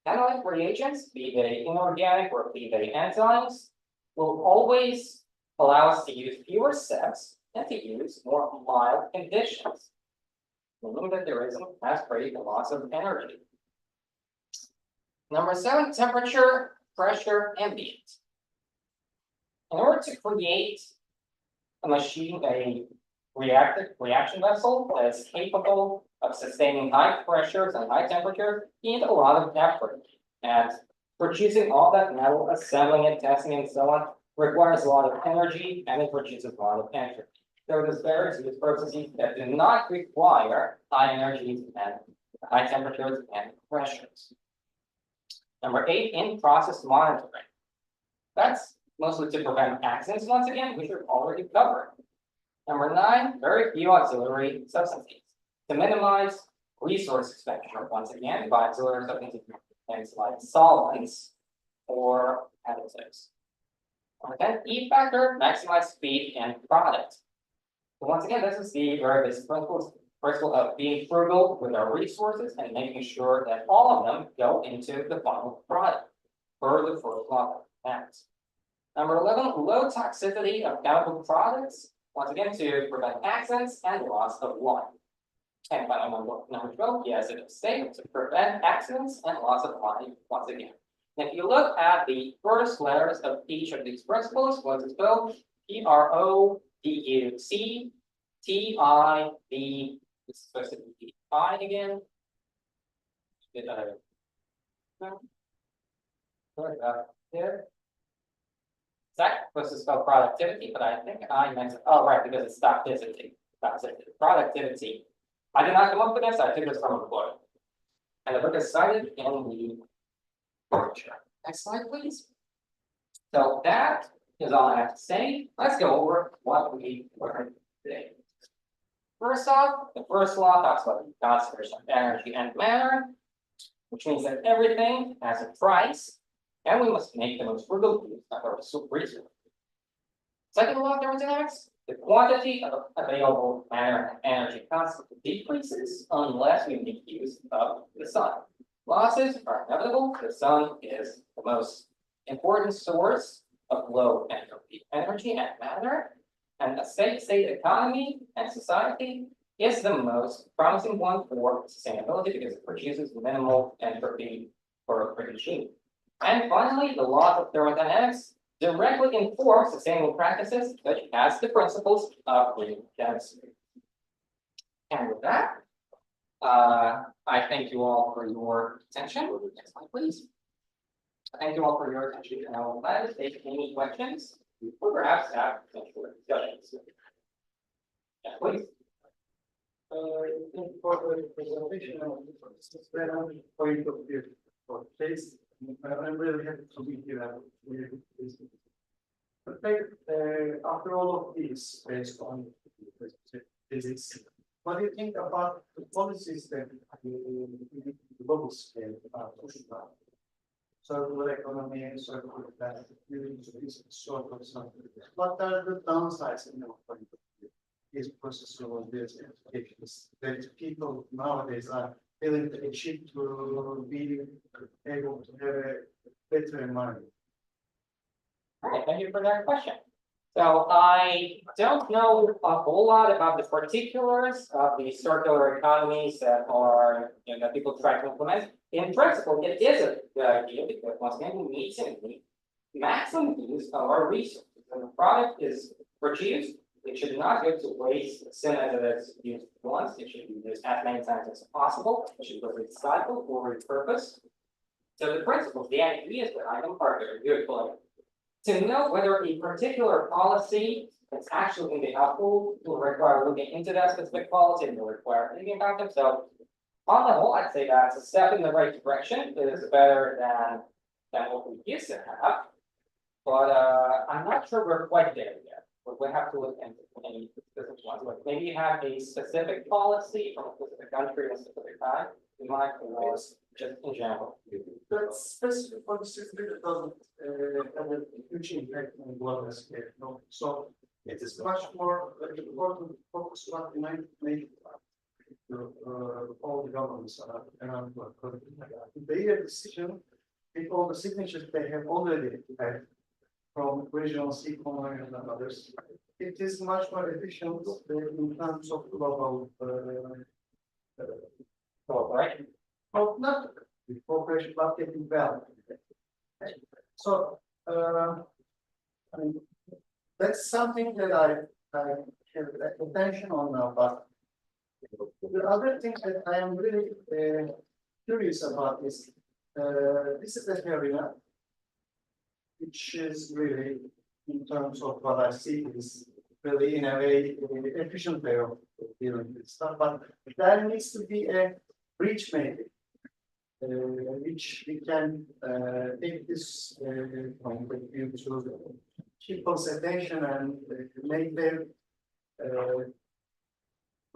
Catalytic reagents, be they inorganic or be they enzymes, will always allow us to use fewer steps and to use more mild conditions, meaning that there isn't as great a loss of energy. Number 7, temperature, pressure, ambient. In order to create a machine, a reaction vessel that is capable of sustaining high pressures and high temperatures, you need a lot of effort. And producing all that metal, assembling it, testing it, and so on, requires a lot of energy, and it produces a lot of entropy. So there's various processes that do not require high energies and high temperatures and pressures. Number 8, in-process monitoring. That's mostly to prevent accidents, once again, which we've already covered. Number 9, very few auxiliary substances. To minimize resource expenditure, once again, by auxiliary substances, things like solvents or additives. Number 10, E factor, maximize speed and product. So once again, this is the very basic principle of being frugal with our resources and making sure that all of them go into the final product for the first law. Number 11, low toxicity of chemical products, once again, to prevent accidents and loss of life. And final number 12, the hazardous state, to prevent accidents and loss of life, once again. And if you look at the first letters of each of these principles, what is spelled? PRODUC, TIB, it's supposed to be I again. Did I? No. Sorry about there. It's actually supposed to spell productivity, but I think I meant it. Oh, right, because it's toxicity. Productivity. I did not come up with this, I took this from a book. And the book is cited in the literature. Next slide, please. So that is all I have to say. Let's go over what we learned today. First off, the first law talks about the conservation of energy and matter, which means that everything has a price, and we must make the most frugal use of our resources. Second law of thermodynamics, the quantity of available matter and energy constantly decreases unless we make use of the sun. Losses are inevitable. The sun is the most important source of low entropy energy and matter. And a state economy and society is the most promising one for sustainability because it produces minimal entropy for production. And finally, the laws of thermodynamics directly inform sustainable practices such as the principles of radiochemistry. And with that, I thank you all for your attention. Next slide, please. Thank you all for your attention, and I will gladly take any questions or perhaps have potential discussions. Yeah, please. For the presentation of this point of view for case, I'm really happy to be here. After all of this, based on physics, what do you think about the policies that the global scale are pushing out? Circular economy and circular plastic, sort of something. What are the downsides in your point of view? Is process of these applications that people nowadays are willing to achieve to be able to have a better environment? All right, thank you for that question. So I don't know a whole lot about the particulars of the circular economies that are, that people try to implement. In principle, it is a good idea because once again, we need to make maximum use of our resources. When the product is produced, it should not go to waste as soon as it is used once. It should be used as many times as possible. It should be recycled or repurposed. So the principles, the ideas behind them are very good. But to know whether a particular policy is actually going to be helpful will require looking into that specific policy and will require thinking about them. So on the whole, I'd say that's a step in the right direction. It is better than what we used to have. But I'm not sure we're quite there yet. But we have to look into any specific ones. Like maybe you have a specific policy from a specific country at a specific time. You might or just in general. That specific policy doesn't have a huge impact on global scale. No? So it is much more important to focus on what make all the governments around the world. Their decision, with all the signatures they have already had from regional economy and others, it is much more efficient in terms of global. Right? Well, not the cooperation not getting well. So, I mean, that's something that I have attention on now, but the other thing that I am really curious about is this is an area which is really, in terms of what I see, is really in a very efficient way of dealing with stuff. But there needs to be a bridge maybe, which we can take this point of view to people's attention and make them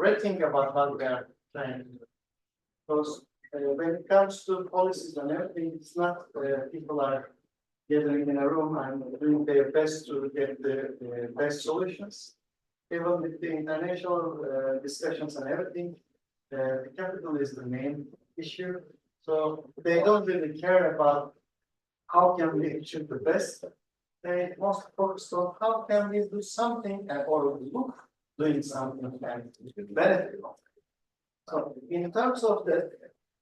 rethink about how they are trying to do it. Because when it comes to policies and everything, it's not people are gathering in a room and doing their best to get the best solutions. Even with the international discussions and everything, the capital is the main issue. So they don't really care about how can we achieve the best. They most focused on how can we do something or look doing something and benefit from it. So in terms of that,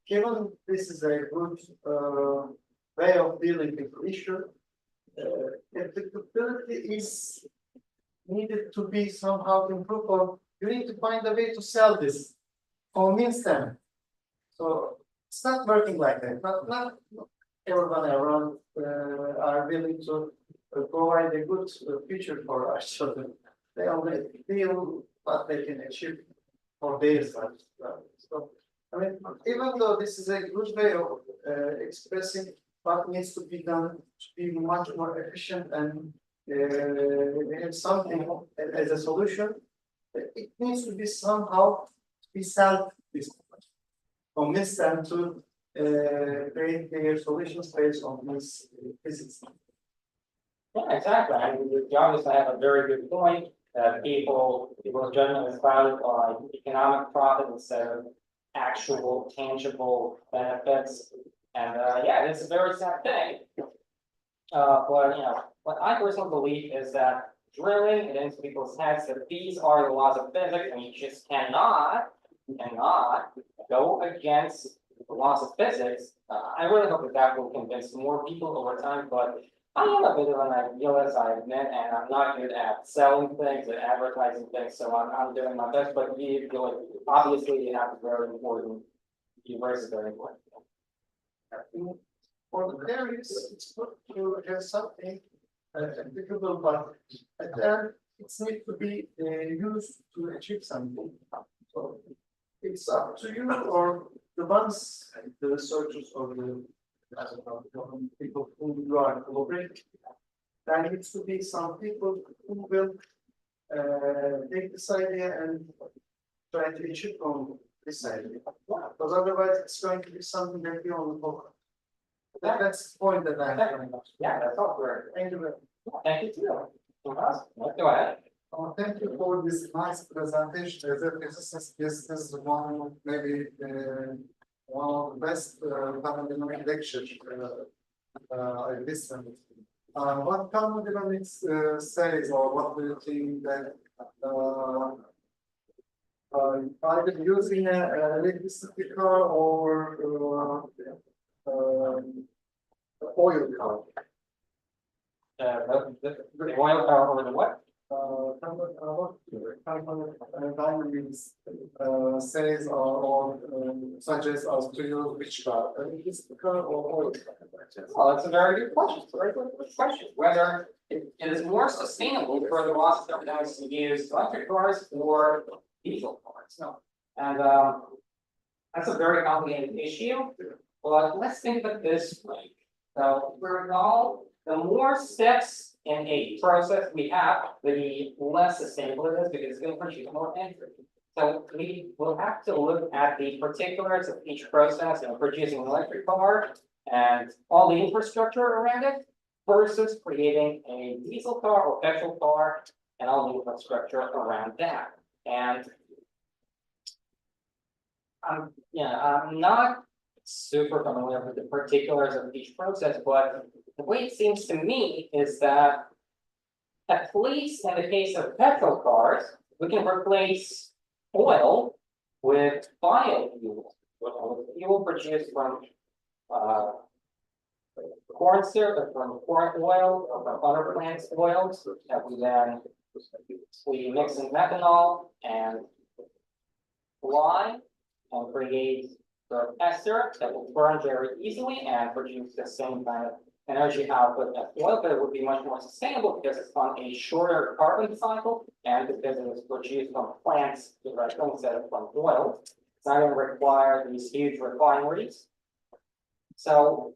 given this is a good way of dealing with the issue, applicability is needed to be somehow improved, or you need to find a way to sell this, convince them. So it's not working like that. Not everyone around are willing to provide a good future for our children. They only feel what they can achieve for their side. So, I mean, even though this is a good way of expressing what needs to be done to be much more efficient and have something as a solution, it needs to be somehow be self-disciplined. Convince them to create their solutions based on this physics. Yeah, exactly. I mean, you obviously have a very good point that people's judgment is clouded by economic profit instead of actual tangible benefits. And yeah, it's a very sad thing. But you know, what I personally believe is that drilling it into people's heads that these are the laws of physics, and you just cannot go against the laws of physics. I really hope that that will convince more people over time, but I am a bit of an idealist, I admit, and I'm not good at selling things and advertising things, so I'm doing my best, but you know, obviously you have a very important, universe is very important. For the theories, it's good to have something applicable, but then it's need to be used to achieve something. So it's up to you or the ones, the researchers or the people who you are collaborating. There needs to be some people who will take this idea and try to achieve on this idea. Because otherwise it's going to be something that we only talk. That's the point that I have. Yeah, that's all correct. Thank you very much. Thank you too. Go ahead. Thank you for this nice presentation. As a physicist, this is one maybe one of the best thermodynamic lectures I listened. What thermodynamics says, or what do you think that either using an electricity car or oil car? The oil car over the what? Dynamics says or suggests us to use which car, electricity car or oil car. Well, that's a very good question. It's a very good question. Whether it is more sustainable for the loss of thermodynamics to use electric cars or diesel cars. No. And that's a very complicated issue. But let's think of it this way. So we're all the more steps in a process we have, the less sustainable it is because it's going to produce more energy. So we will have to look at the particulars of each process and producing an electric car and all the infrastructure around it versus creating a diesel car or petrol car and all the infrastructure around that. And I'm not super familiar with the particulars of each process, but the way it seems to me is that at least in the case of petrol cars, we can replace oil with biofuel, fuel produced from corn syrup, from corn oil, or from other plants oils that we mix in methanol and lye and create the ester that will burn very easily and produce the same kind of energy output as oil, but it would be much more sustainable because it's on a shorter carbon cycle and because it was produced from plants directly instead of from oil. It's not going to require these huge refineries. So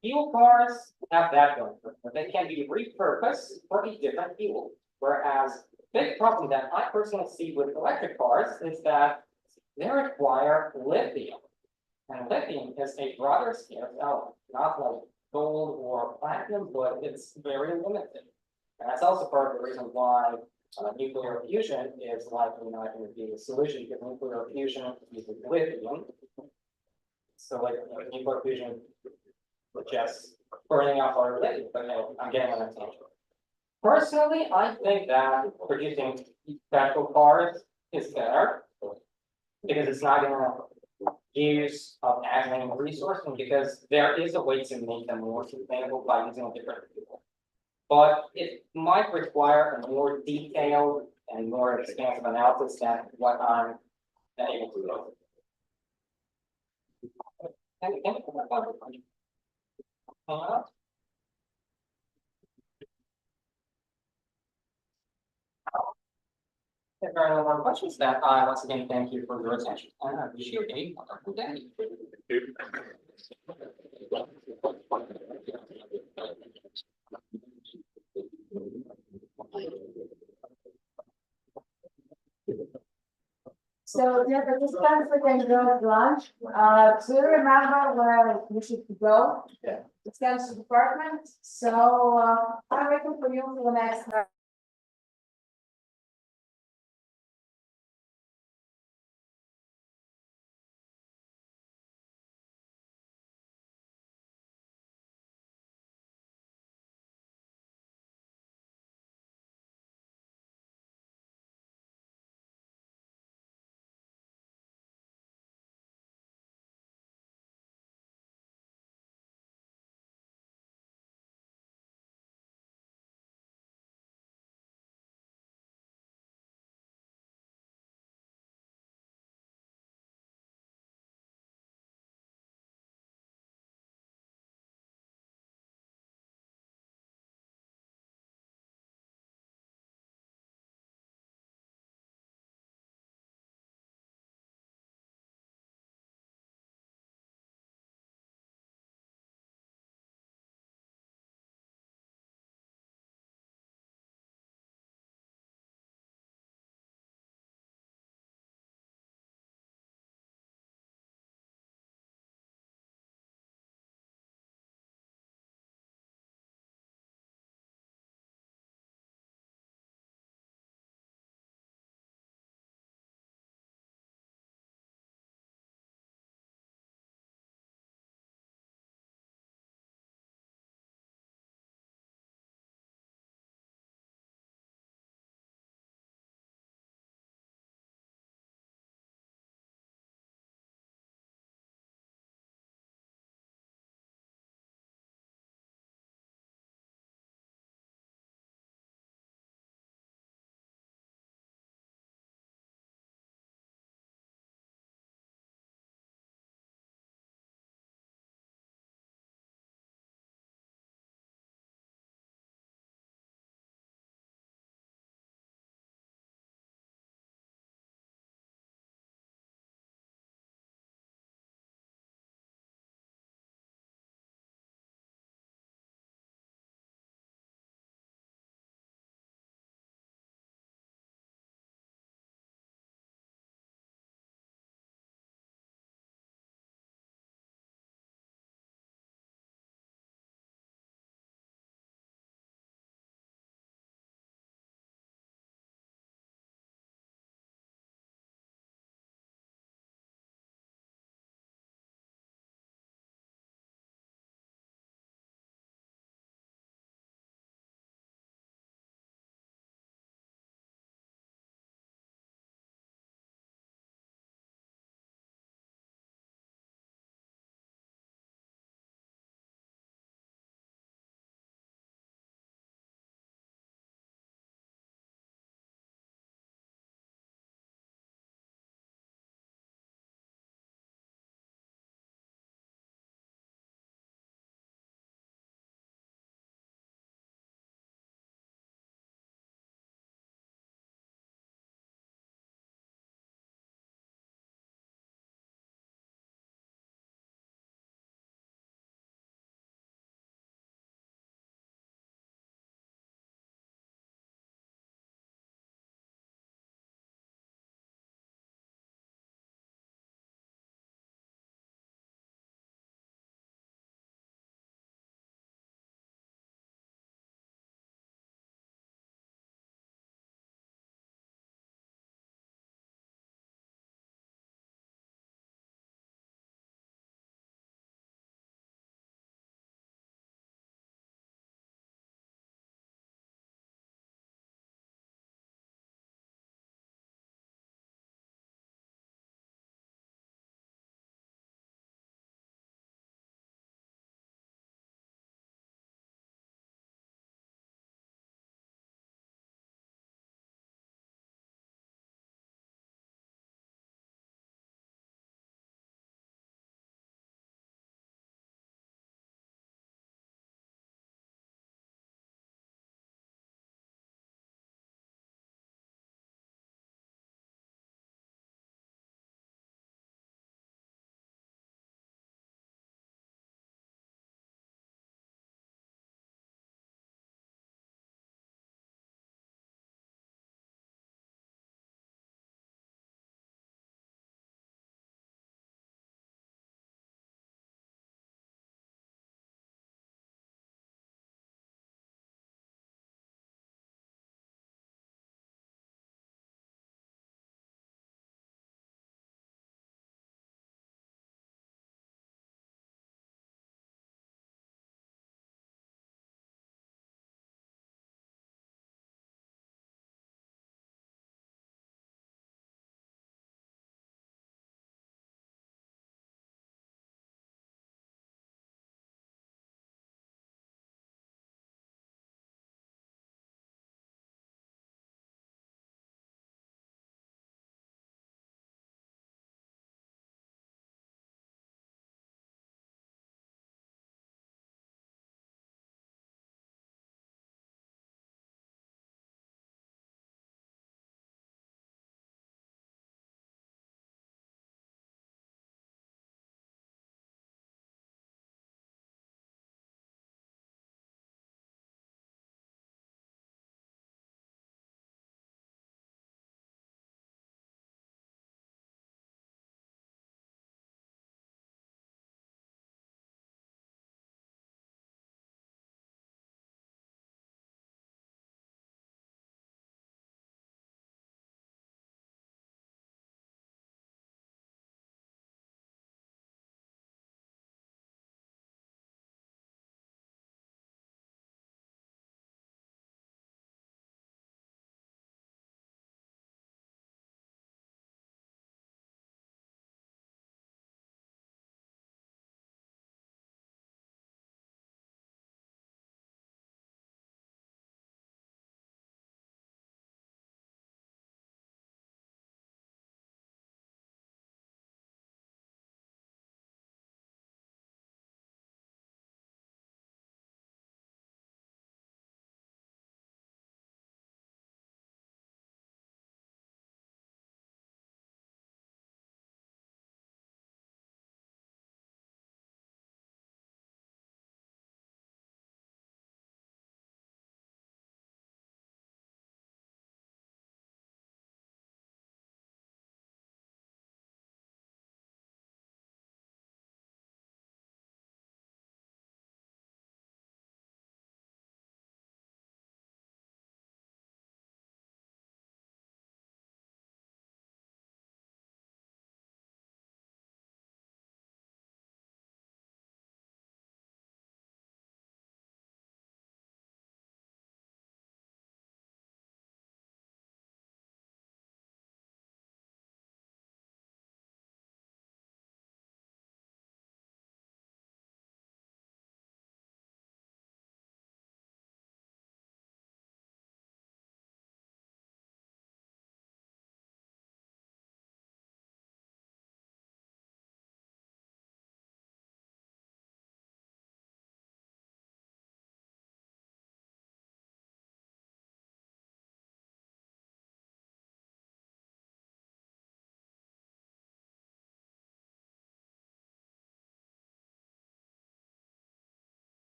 fuel cars have that going for them. They can be repurposed for a different fuel. Whereas the big problem that I personally see with electric cars is that they require lithium. And lithium is a rather scarce element, not like gold or platinum, but it's very limited. And that's also part of the reason why nuclear fusion is likely not going to be the solution, because nuclear fusion uses lithium. So like nuclear fusion just burning out our lithium, but no, I'm getting on a tangent. Personally, I think that producing petrol cars is better because it's not going to use of as many resources, and because there is a way to make them more sustainable by using a different fuel. But it might require a more detailed and more expansive analysis than what I'm able to do. If there are no more questions, then I once again thank you for your attention and I wish you a wonderful day. So dear participants, we can go to lunch. Do you remember where you should go? Yeah. It's chemistry department. So I'm waiting for you for the next.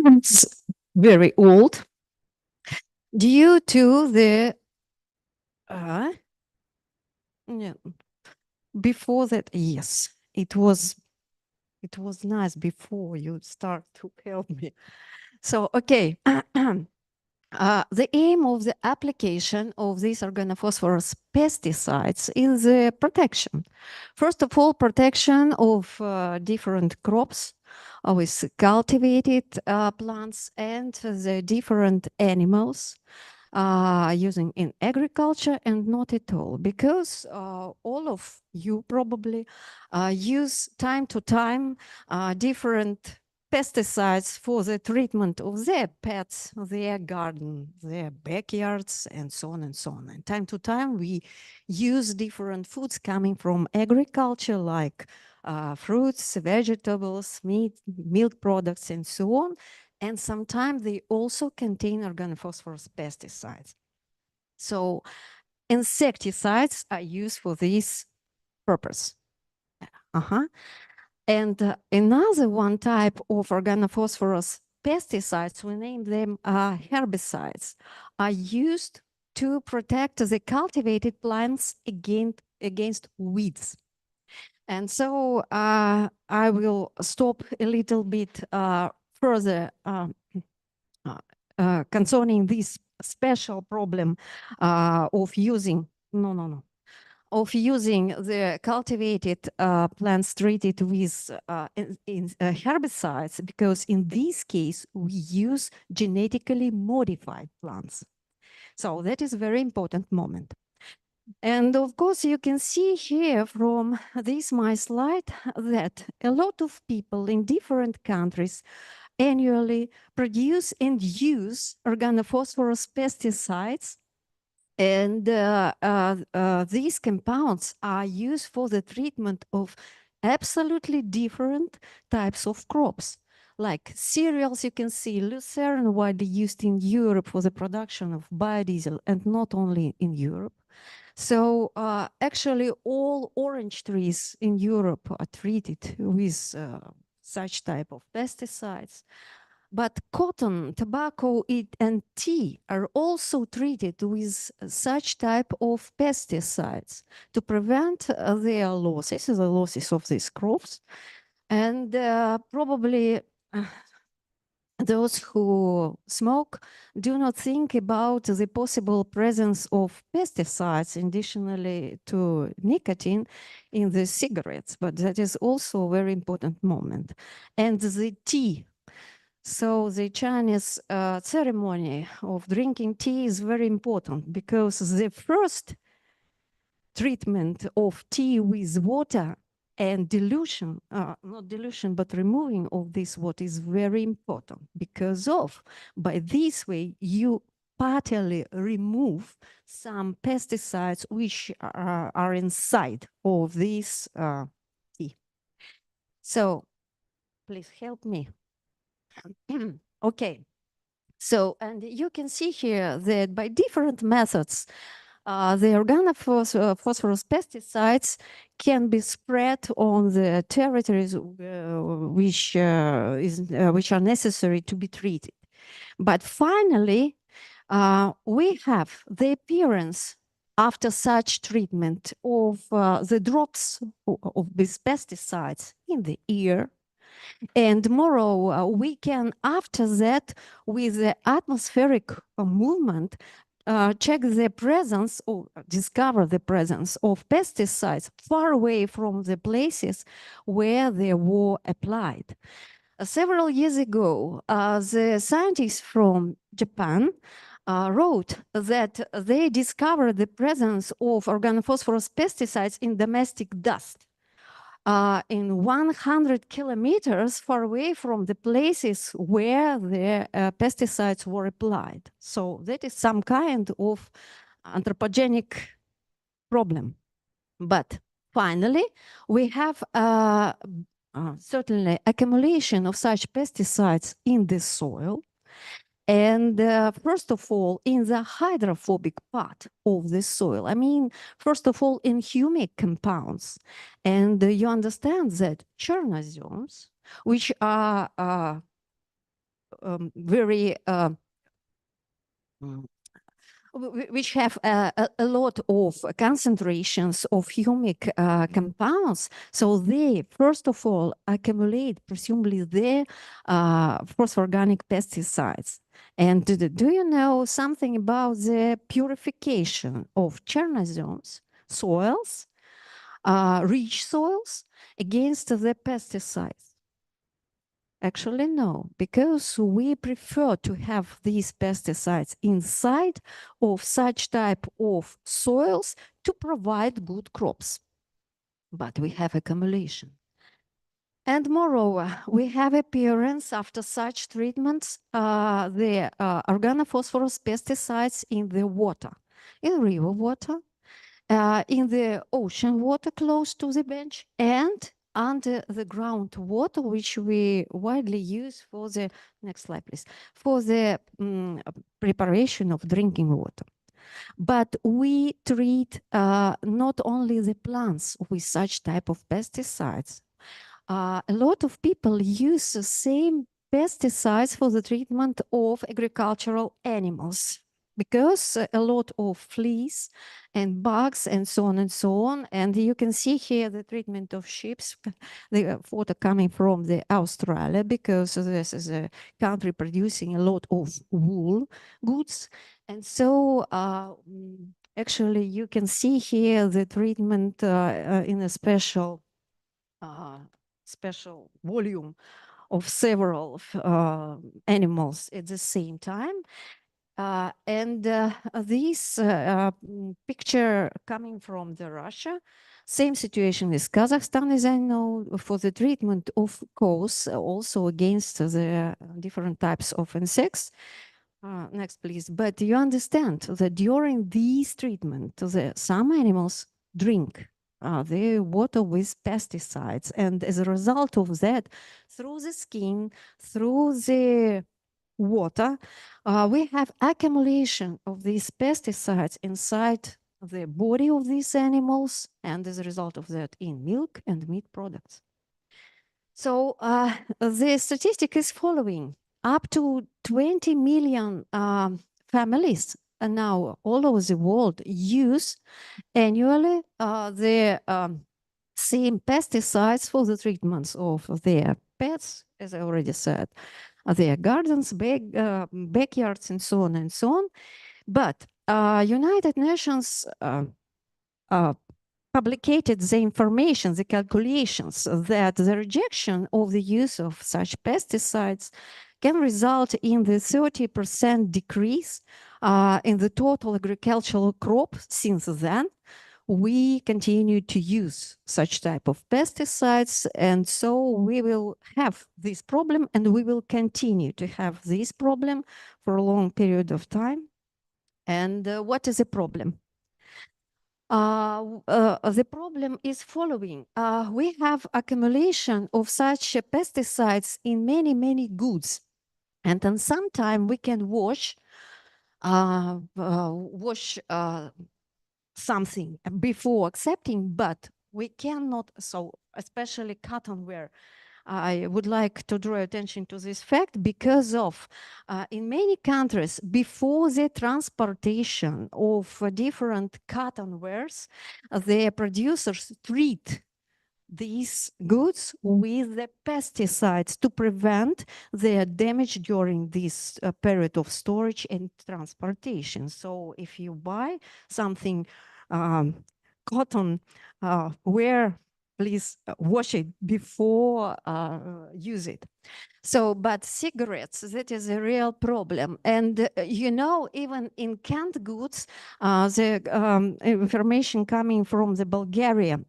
It's very old due to the yeah, before that, yes, it was nice before you start to help me. So, okay. The aim of the application of these organophosphorus pesticides is protection. First of all, protection of different crops with cultivated plants and the different animals using in agriculture, and not at all, because all of you probably use time to time different pesticides for the treatment of their pets, their garden, their backyards, and so on and so on. And time to time, we use different foods coming from agriculture, like fruits, vegetables, meat, milk products, and so on. And sometimes they also contain organophosphorus pesticides. So insecticides are used for this purpose. And another one type of organophosphorus pesticides, we name them herbicides, are used to protect the cultivated plants against weeds. And so I will stop a little bit further concerning this special problem of using, of using the cultivated plants treated with herbicides, because in this case, we use genetically modified plants. So that is a very important moment. And of course, you can see here from this my slide that a lot of people in different countries annually produce and use organophosphorus pesticides. And these compounds are used for the treatment of absolutely different types of crops. Like cereals, you can see lucerne widely used in Europe for the production of biodiesel, and not only in Europe. So actually all orange trees in Europe are treated with such type of pesticides. But cotton, tobacco, and tea are also treated with such type of pesticides to prevent their losses, the losses of these crops. And probably those who smoke do not think about the possible presence of pesticides additionally to nicotine in the cigarettes, but that is also a very important moment. And the tea. So the Chinese ceremony of drinking tea is very important, because the first treatment of tea with water and dilution, not dilution, but removing of this water is very important, because by this way, you partly remove some pesticides which are inside of this tea. So please help me. Okay, so, and you can see here that by different methods, the organophosphorus pesticides can be spread on the territories which are necessary to be treated. But finally, we have the appearance after such treatment of the drops of these pesticides in the ear. And moreover, we can, after that, with the atmospheric movement, check the presence or discover the presence of pesticides far away from the places where they were applied. Several years ago, the scientists from Japan wrote that they discovered the presence of organophosphorus pesticides in domestic dust. In 100 kilometers far away from the places where the pesticides were applied. So that is some kind of anthropogenic problem. But finally, we have certainly accumulation of such pesticides in the soil. And first of all, in the hydrophobic part of the soil, I mean, first of all, in humic compounds. And you understand that chernozomes, which are very which have a lot of concentrations of humic compounds. So they, first of all, accumulate presumably the phosphoorganic pesticides. And do you know something about the purification of Chernozymes soils, rich soils, against the pesticides? Actually, no, because we prefer to have these pesticides inside of such type of soils to provide good crops. But we have accumulation. And moreover, we have appearance after such treatments, the organophosphorus pesticides in the water, in river water, in the ocean water close to the bench, and under the groundwater, which we widely use for the, next slide please, for the preparation of drinking water. But we treat not only the plants with such type of pesticides. A lot of people use the same pesticides for the treatment of agricultural animals, because a lot of fleas and bugs and so on and so on. And you can see here the treatment of sheep, the photo coming from the Australia, because this is a country producing a lot of wool goods. And so actually you can see here the treatment in a special volume of several animals at the same time. This picture coming from the Russia, same situation is Kazakhstan, as I know, for the treatment of cows, also against the different types of insects. Next, please. But you understand that during these treatment, some animals drink the water with pesticides, and as a result of that, through the skin, through the water, we have accumulation of these pesticides inside the body of these animals, and as a result of that, in milk and meat products. So the statistic is following. Up to 20 million families now all over the world use annually the same pesticides for the treatments of their pets, as I already said, their gardens, backyards, and so on and so on. But United Nations publicated the information, the calculations that the rejection of the use of such pesticides can result in the 30% decrease in the total agricultural crop. Since then, we continue to use such type of pesticides, and so we will have this problem, and we will continue to have this problem for a long period of time. And what is the problem? The problem is following. We have accumulation of such pesticides in many, many goods. And then sometime we can wash something before accepting, but we cannot, so especially cottonware. I would like to draw attention to this fact because of in many countries, before the transportation of different cottonwares, the producers treat these goods with the pesticides to prevent their damage during this period of storage and transportation. So if you buy something cotton wear, please wash it before use it. So, but cigarettes, that is a real problem. And you know, even in canned goods, the information coming from the Bulgaria,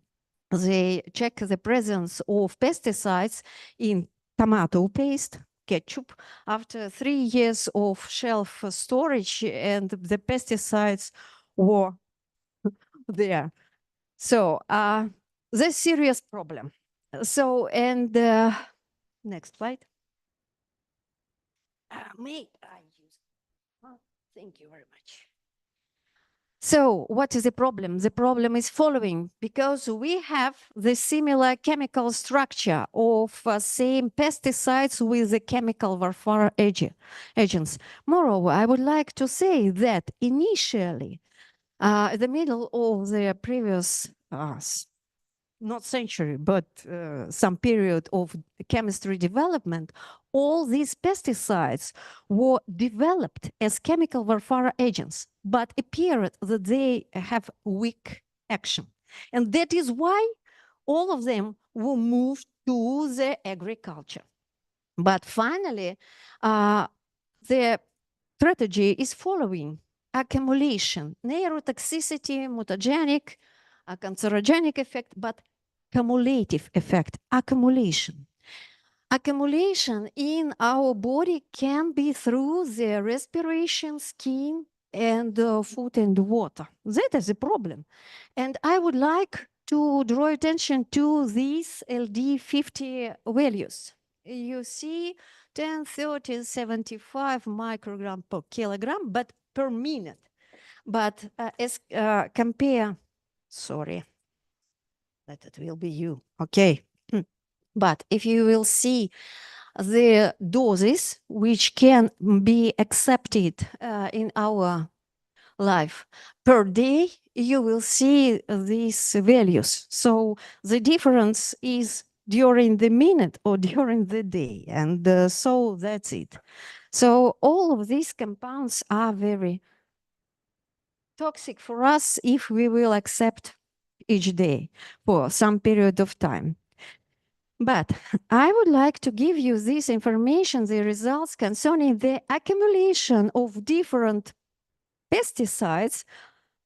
they check the presence of pesticides in tomato paste, ketchup, after 3 years of shelf storage, and the pesticides were there. So the serious problem. So, and next slide. May I use? Oh, thank you very much. So what is the problem? The problem is following, because we have the similar chemical structure of same pesticides with the chemical warfare agents. Moreover, I would like to say that initially, at the middle of the previous not century, but some period of chemistry development, all these pesticides were developed as chemical warfare agents, but appeared that they have weak action. And that is why all of them were moved to the agriculture. But finally, the strategy is following accumulation, neurotoxicity, mutagenic, a cancerogenic effect, but cumulative effect, accumulation. Accumulation in our body can be through the respiration, skin, and food and water. That is a problem. And I would like to draw attention to these LD50 values. You see 10, 30, 75 microgram per kilogram, but per minute. But as compare, sorry, that it will be you, okay. But if you will see the doses which can be accepted in our life per day, you will see these values. So the difference is during the minute or during the day. And so that's it. So all of these compounds are very toxic for us if we will accept each day for some period of time. But I would like to give you this information, the results concerning the accumulation of different pesticides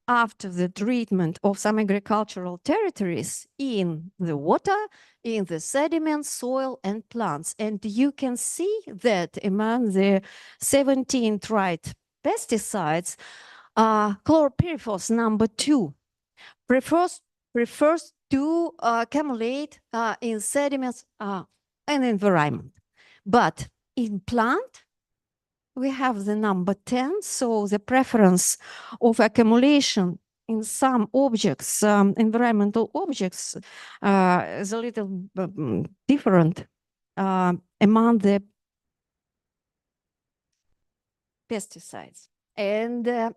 after the treatment of some agricultural territories in the water, in the sediment, soil, and plants. And you can see that among the 17 tried pesticides, chlorpyrifos number 2 prefers to accumulate in sediments and environment. But in plant, we have the number 10, so the preference of accumulation in some objects, environmental objects, is a little different among the pesticides. And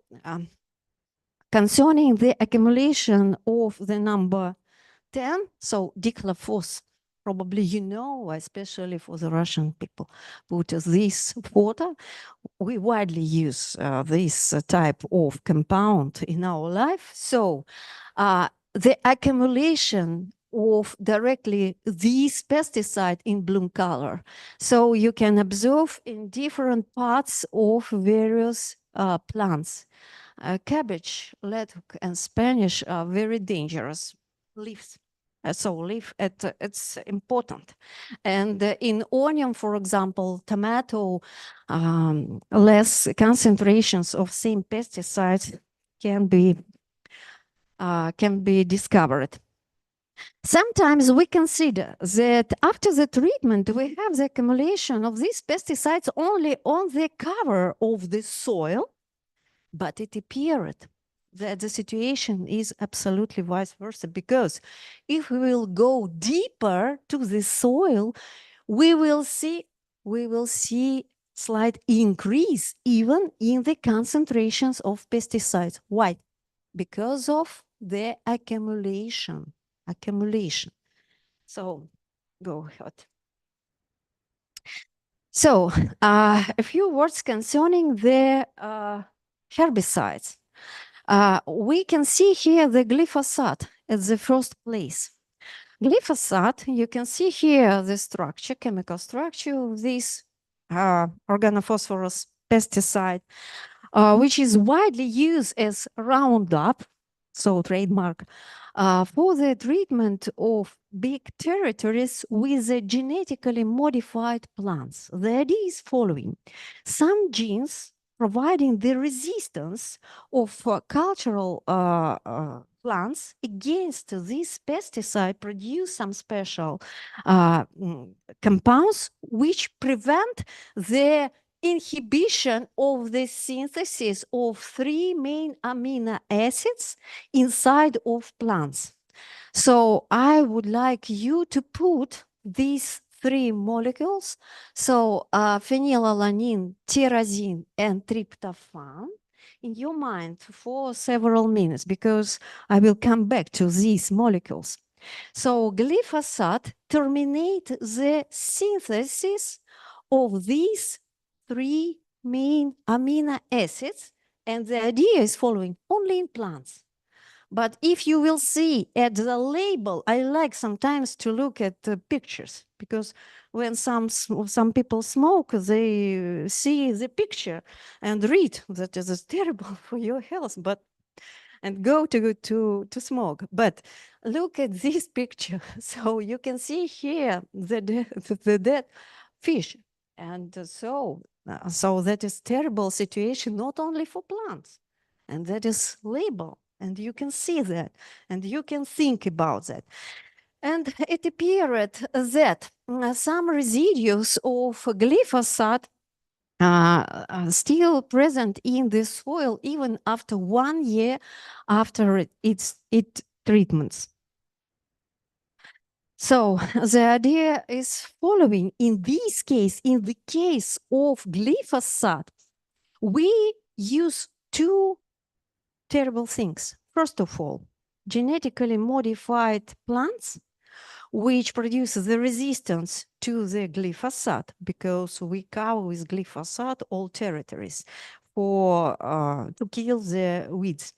concerning the accumulation of the number 10, so dichlorphos, probably you know, especially for the Russian people, put this water. We widely use this type of compound in our life. So the accumulation of directly this pesticide in blue color. So you can observe in different parts of various plants. Cabbage, lettuce, and Spanish are very dangerous leaves. So leaf, it's important. And in onion, for example, tomato, less concentrations of same pesticides can be discovered. Sometimes we consider that after the treatment, we have the accumulation of these pesticides only on the cover of the soil, but it appeared that the situation is absolutely vice versa, because if we will go deeper to the soil, we will see slight increase even in the concentrations of pesticides. Why? Because of the accumulation. So go ahead. So a few words concerning the herbicides. We can see here the glyphosate at the first place. Glyphosate, you can see here the structure, chemical structure of this organophosphorus pesticide, which is widely used as Roundup, so trademark, for the treatment of big territories with the genetically modified plants. The idea is following. Some genes providing the resistance of cultural plants against this pesticide produce some special compounds which prevent the inhibition of the synthesis of 3 main amino acids inside of plants. So I would like you to put these 3 molecules, so phenylalanine, tyrosine, and tryptophan, in your mind for several minutes, because I will come back to these molecules. So glyphosate terminate the synthesis of these 3 main amino acids, and the idea is following only in plants. But if you will see at the label, I like sometimes to look at the pictures, because when some people smoke, they see the picture and read that it is terrible for your health, but and go to smoke. But look at this picture. So you can see here the dead fish. And so that is terrible situation, not only for plants. And that is label. And you can see that. And you can think about that. And it appeared that some residues of glyphosate still present in the soil even after 1 year after its treatments. So the idea is following. In this case, in the case of glyphosate, we use 2 terrible things. First of all, genetically modified plants which produces the resistance to the glyphosate, because we cover with glyphosate all territories for to kill the weeds.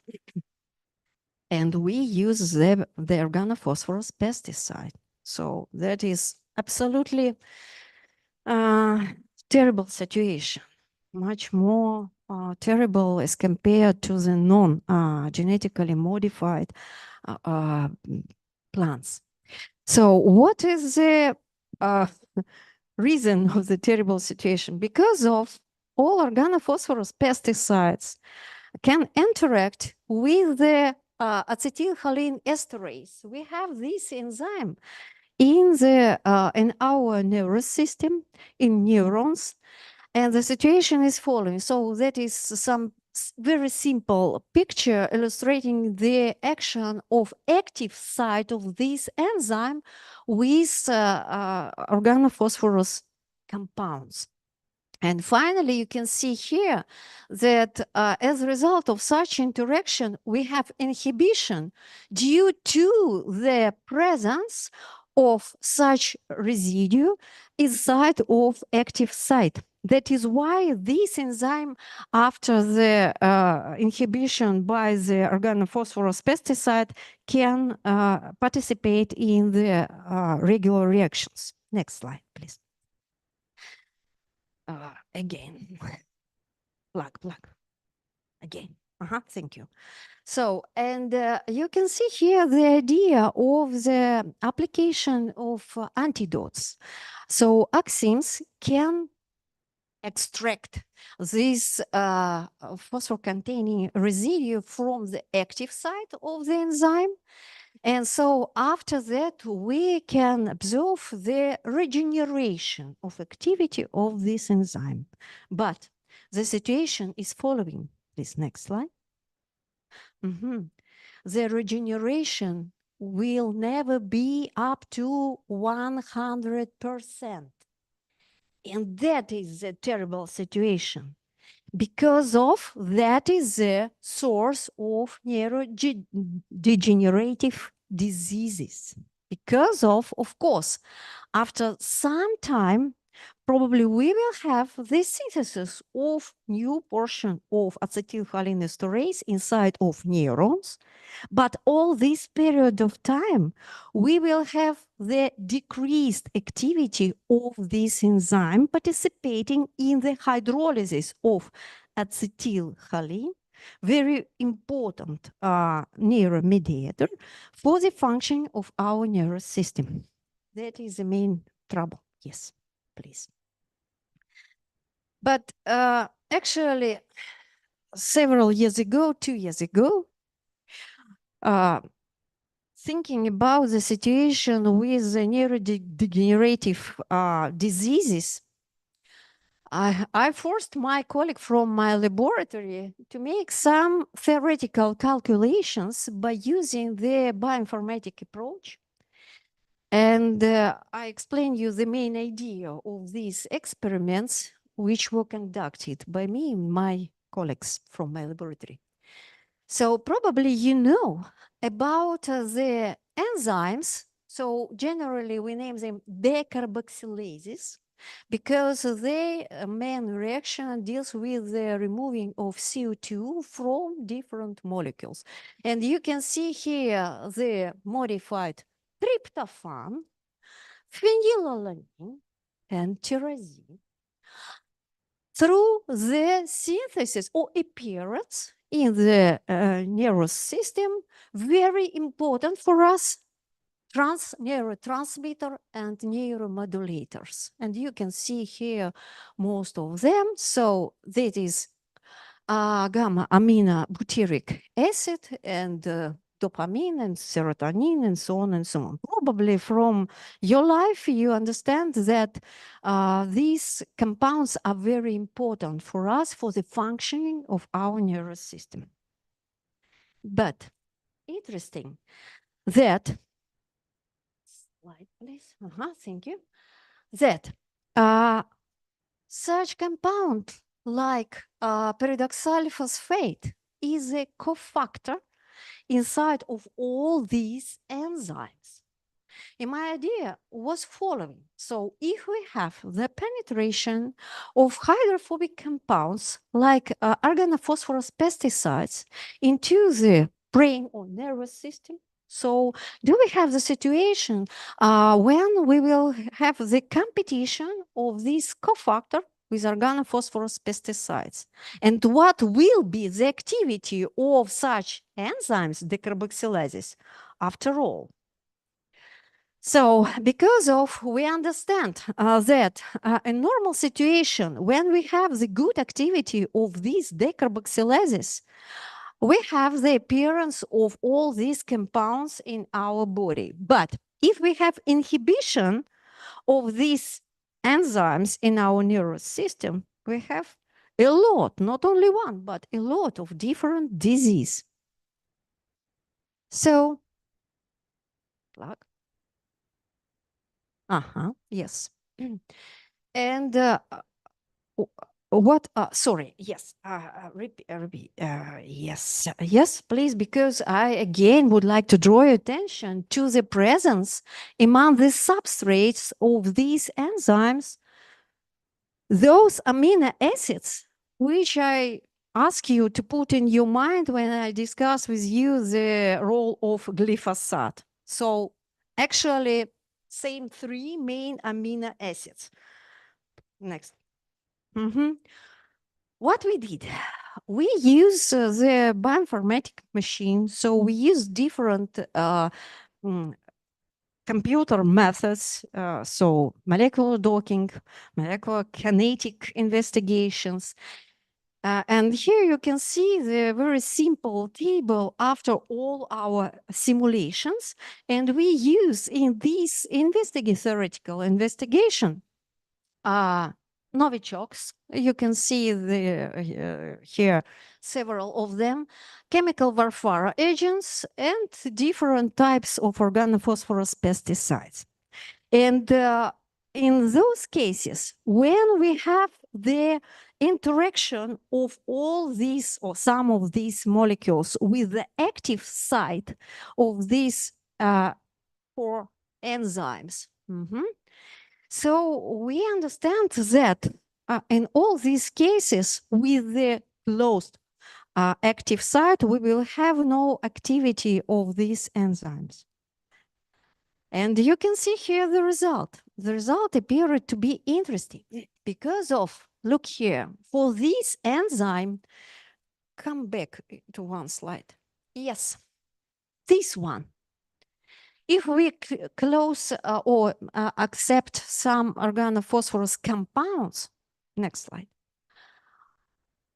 And we use the organophosphorus pesticide. So that is absolutely terrible situation, much more terrible as compared to the non-genetically modified plants. So what is the reason of the terrible situation? Because of all organophosphorus pesticides can interact with the acetylcholine esterase. We have this enzyme in our nervous system, in neurons, and the situation is following. So that is some very simple picture illustrating the action of active site of this enzyme with organophosphorus compounds. And finally, you can see here that as a result of such interaction, we have inhibition due to the presence of such residue inside of active site. That is why this enzyme, after the inhibition by the organophosphorus pesticide, can participate in the regular reactions. Next slide, please. Again, plug, again. Thank you. So, and you can see here the idea of the application of antidotes. So, axins can extract this phosphor-containing residue from the active site of the enzyme. And so after that, we can observe the regeneration of activity of this enzyme. But the situation is following. Please, next slide. The regeneration will never be up to 100%. And that is a terrible situation, because of that is the source of neurodegenerative diseases. Because of course, after some time, probably we will have the synthesis of new portion of acetylcholine esterase inside of neurons. But all this period of time, we will have the decreased activity of this enzyme participating in the hydrolysis of acetylcholine, very important neuromediator for the function of our nervous system. That is the main trouble. Yes, please. But actually, several years ago, 2 years ago, thinking about the situation with the neurodegenerative diseases, I forced my colleague from my laboratory to make some theoretical calculations by using the bioinformatic approach. And I explain you the main idea of these experiments, which were conducted by me and my colleagues from my laboratory. So probably you know about the enzymes. So generally we name them decarboxylases because their main reaction deals with the removing of CO2 from different molecules. And you can see here the modified tryptophan, phenylalanine, and tyrosine through the synthesis or appearance in the nervous system, very important for us, neurotransmitter and neuromodulators. And you can see here most of them. So that is gamma amino butyric acid and dopamine and serotonin and so on and so on. Probably from your life, you understand that these compounds are very important for us for the functioning of our nervous system. But interesting that, slide please, thank you, that such compound like pyridoxal phosphate is a cofactor inside of all these enzymes. And my idea was following. So if we have the penetration of hydrophobic compounds like organophosphorus pesticides into the brain or nervous system, so do we have the situation when we will have the competition of this cofactor with organophosphorus pesticides? And what will be the activity of such enzymes, decarboxylases, after all? So because of, we understand that in normal situation, when we have the good activity of these decarboxylases, we have the appearance of all these compounds in our body. But if we have inhibition of these enzymes in our nervous system, we have a lot, not only one, but a lot of different disease. So, yes. And what, sorry, yes, repeat, yes, please, because I again would like to draw your attention to the presence among the substrates of these enzymes, those amino acids, which I ask you to put in your mind when I discuss with you the role of glyphosate. So actually, same three main amino acids. Next. What we did, we use the bioinformatic machine. So we use different computer methods. So molecular docking, molecular kinetic investigations. And here you can see the very simple table after all our simulations. And we use in this theoretical investigation novichoks. You can see here several of them, chemical warfare agents, and different types of organophosphorus pesticides. And in those cases, when we have the interaction of all these or some of these molecules with the active site of these four enzymes, so we understand that in all these cases with the closed active site, we will have no activity of these enzymes. And you can see here the result. The result appeared to be interesting because of, look here, for this enzyme, come back to one slide. Yes, this one. If we close or accept some organophosphorus compounds, next slide,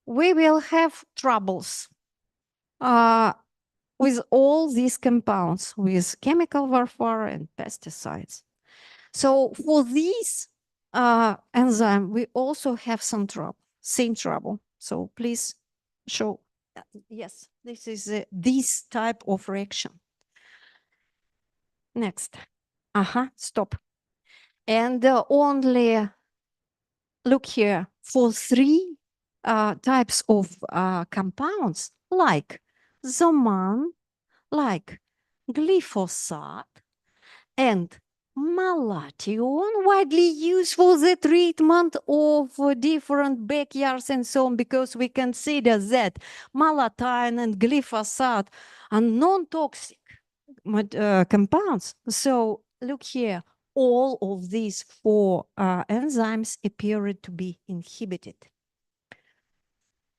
we will have troubles with all these compounds, with chemical warfare and pesticides. So for these enzyme, we also have some trouble, same trouble. So please show. Yes, this is this type of reaction. Next. Stop. And only look here for three types of compounds like Zoman, like glyphosate, and malathion, widely used for the treatment of different backyards and so on, because we consider that malathion and glyphosate are non-toxic compounds. So look here, all of these four enzymes appeared to be inhibited.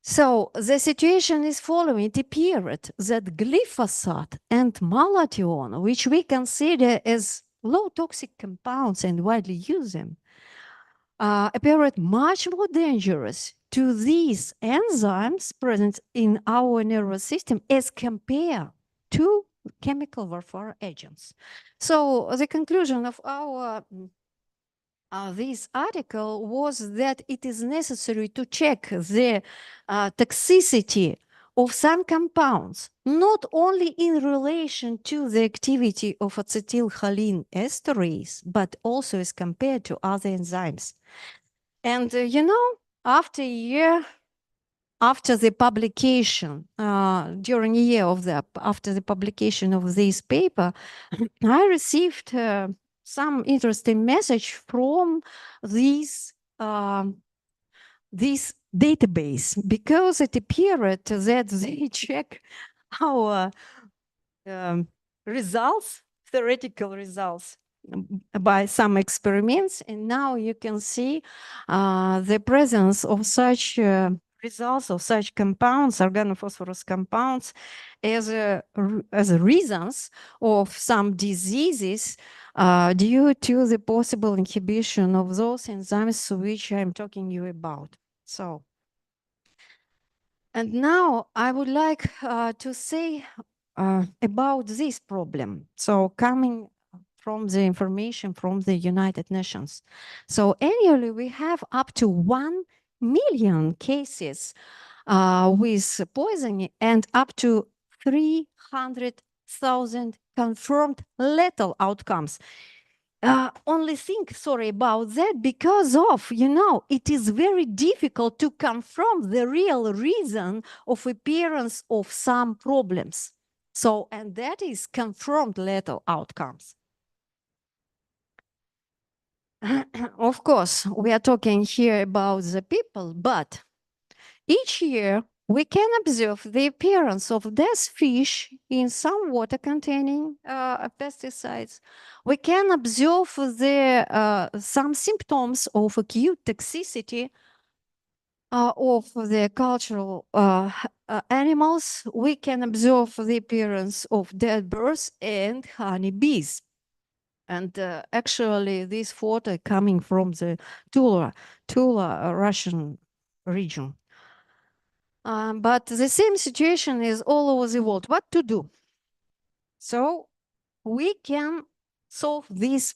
So the situation is following. It appeared that glyphosate and malathion, which we consider as low toxic compounds and widely use them, appeared much more dangerous to these enzymes present in our nervous system as compared to chemical warfare agents. So the conclusion of our this article was that it is necessary to check the toxicity of some compounds, not only in relation to the activity of acetylcholine esterase, but also as compared to other enzymes. And you know, after a year, after the publication, during a year of after the publication of this paper, I received some interesting message from this this database, because it appeared that they check our results, theoretical results, by some experiments, and now you can see the presence of such results of such compounds, organophosphorus compounds, as reasons of some diseases due to the possible inhibition of those enzymes which I'm talking you about. So, and now I would like to say about this problem. So coming from the information from the United Nations. So annually we have up to 1 million cases with poisoning and up to 300,000 confirmed lethal outcomes. Only think, sorry about that, because of, you know, it is very difficult to confirm the real reason of appearance of some problems. So, and that is confirmed lethal outcomes. Of course, we are talking here about the people, but each year we can observe the appearance of dead fish in some water containing pesticides. We can observe some symptoms of acute toxicity of the cultural animals. We can observe the appearance of dead birds and honeybees. And actually, this photo coming from the Tula Russian region. But the same situation is all over the world. What to do? So we can solve this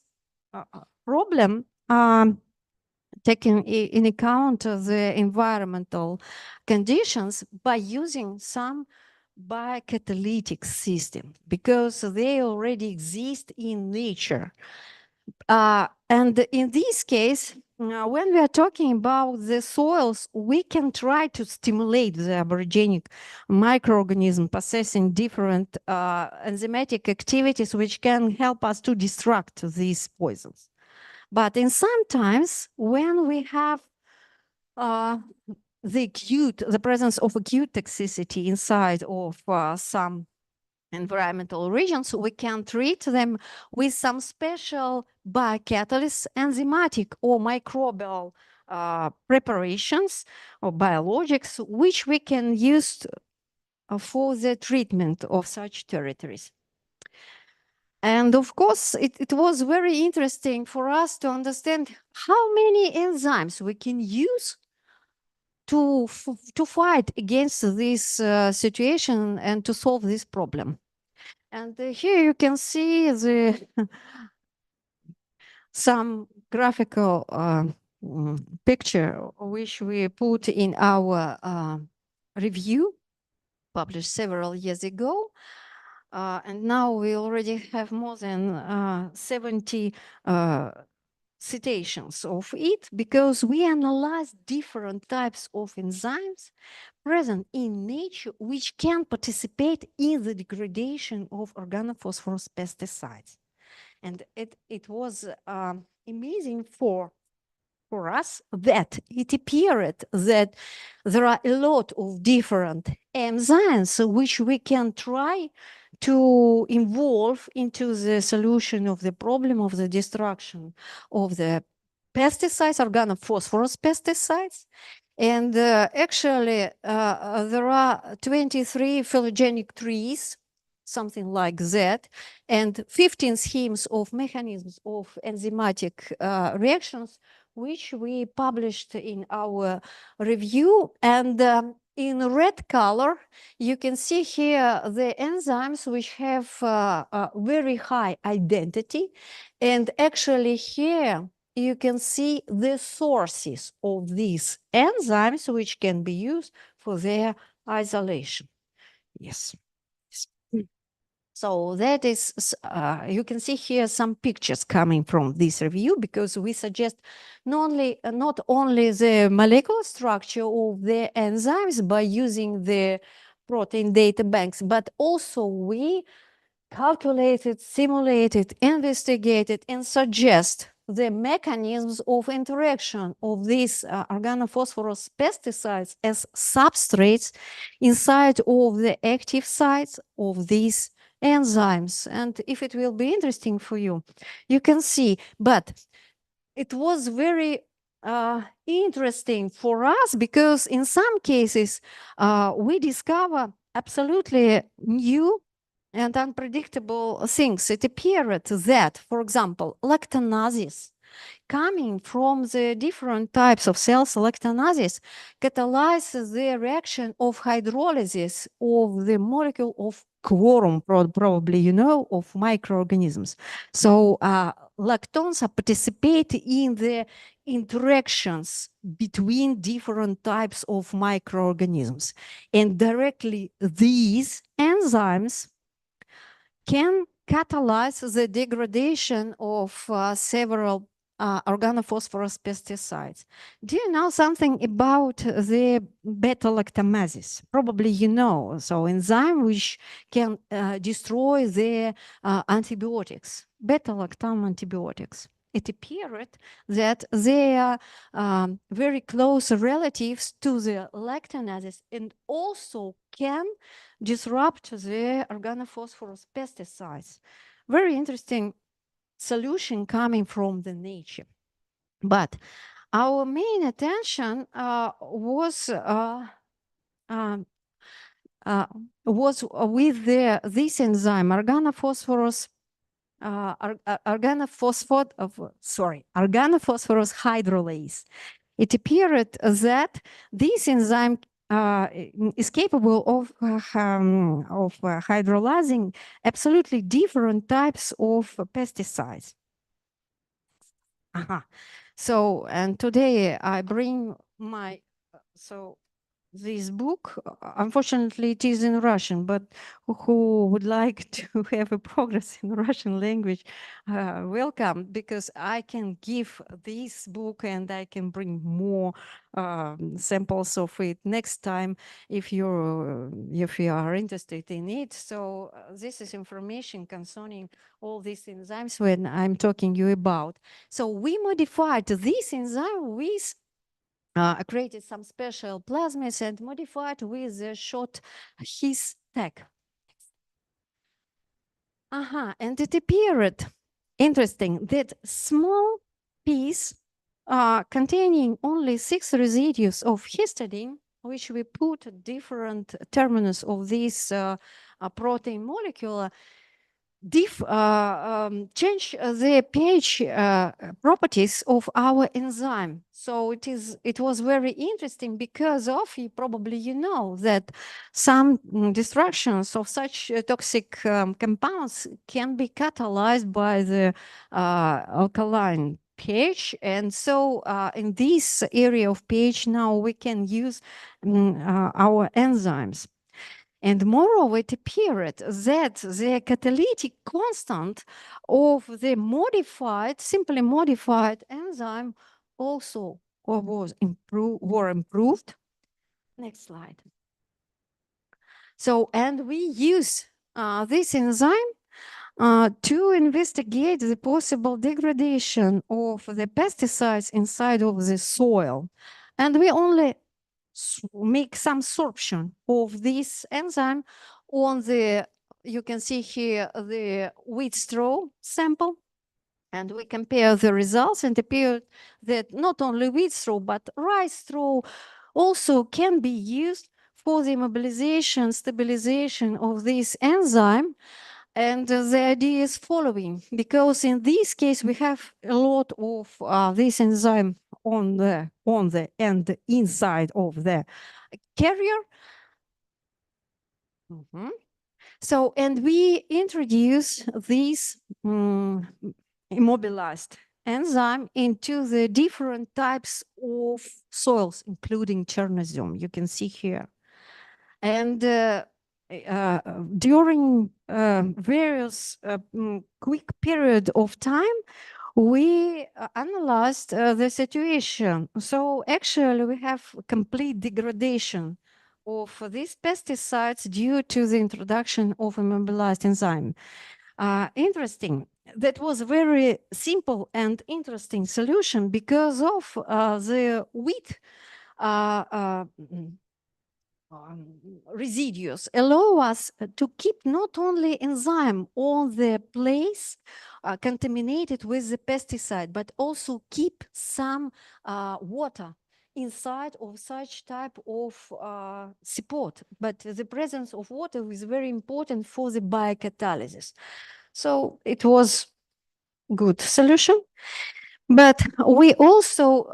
problem taking in account the environmental conditions by using some biocatalytic system, because they already exist in nature. And in this case, when we are talking about the soils, we can try to stimulate the aberogenic microorganism possessing different enzymatic activities which can help us to destruct these poisons. But in sometimes when we have the presence of acute toxicity inside of some environmental regions, we can treat them with some special biocatalysts, enzymatic or microbial preparations or biologics, which we can use for the treatment of such territories. And of course, it was very interesting for us to understand how many enzymes we can use to fight against this situation and to solve this problem. And here you can see the some graphical picture which we put in our review published several years ago. And now we already have more than 70 citations of it, because we analyze different types of enzymes present in nature which can participate in the degradation of organophosphorus pesticides. And it was amazing for us that it appeared that there are a lot of different enzymes which we can try to involve into the solution of the problem of the destruction of the pesticides, organophosphorus pesticides. And actually, there are 23 phylogenetic trees, something like that, and 15 schemes of mechanisms of enzymatic reactions, which we published in our review. And in red color, you can see here the enzymes which have a very high identity. And actually here, you can see the sources of these enzymes which can be used for their isolation. Yes. So that is, you can see here some pictures coming from this review, because we suggest not only the molecular structure of the enzymes by using the protein data banks, but also we calculated, simulated, investigated, and suggest the mechanisms of interaction of these organophosphorus pesticides as substrates inside of the active sites of these enzymes. And if it will be interesting for you, you can see. But it was very interesting for us, because in some cases we discover absolutely new and unpredictable things. It appeared that, for example, lactanases coming from the different types of cells, lactanases catalyzes the reaction of hydrolysis of the molecule of quorum, probably you know, of microorganisms. So lactones participate in the interactions between different types of microorganisms. And directly these enzymes can catalyze the degradation of several organophosphorus pesticides. Do you know something about the beta-lactamases? Probably you know. So enzyme which can destroy the antibiotics, beta-lactam antibiotics. It appeared that they are very close relatives to the lactanases, and also can disrupt the organophosphorus pesticides. Very interesting solution coming from the nature. But our main attention was with this enzyme, organophosphorus hydrolase. It appeared that this enzyme is capable of hydrolyzing absolutely different types of pesticides. So, and today I bring my, this book, unfortunately it is in Russian, but who would like to have a progress in Russian language, welcome, because I can give this book and I can bring more samples of it next time if you are interested in it. So this is information concerning all these enzymes when I'm talking you about. So we modified this enzyme with created some special plasmids and modified with a short his tag. And it appeared interesting that small piece containing only 6 residues of histidine, which we put at different terminus of this protein molecule, change the pH properties of our enzyme. So it was very interesting because you probably know that some destructions of such toxic compounds can be catalyzed by the alkaline pH. And so in this area of pH now we can use our enzymes. And moreover, it appeared that the catalytic constant of the simply modified enzyme also were improved. Next slide. So, and we use this enzyme to investigate the possible degradation of the pesticides inside of the soil. And we only make some sorption of this enzyme on the, you can see here, the wheat straw sample. And we compare the results and appeared that not only wheat straw, but rice straw also can be used for the immobilization, stabilization of this enzyme. And the idea is following, because in this case, we have a lot of this enzyme on the and inside of the carrier. So, and we introduce this immobilized enzyme into the different types of soils, including Chernozem, you can see here. And during various quick period of time, we analyzed the situation. So actually we have complete degradation of these pesticides due to the introduction of immobilized enzyme. Interesting. That was a very simple and interesting solution because of the wheat residues allow us to keep not only enzyme on the place contaminated with the pesticide, but also keep some water inside of such type of support. But the presence of water is very important for the biocatalysis. So it was good solution. But we also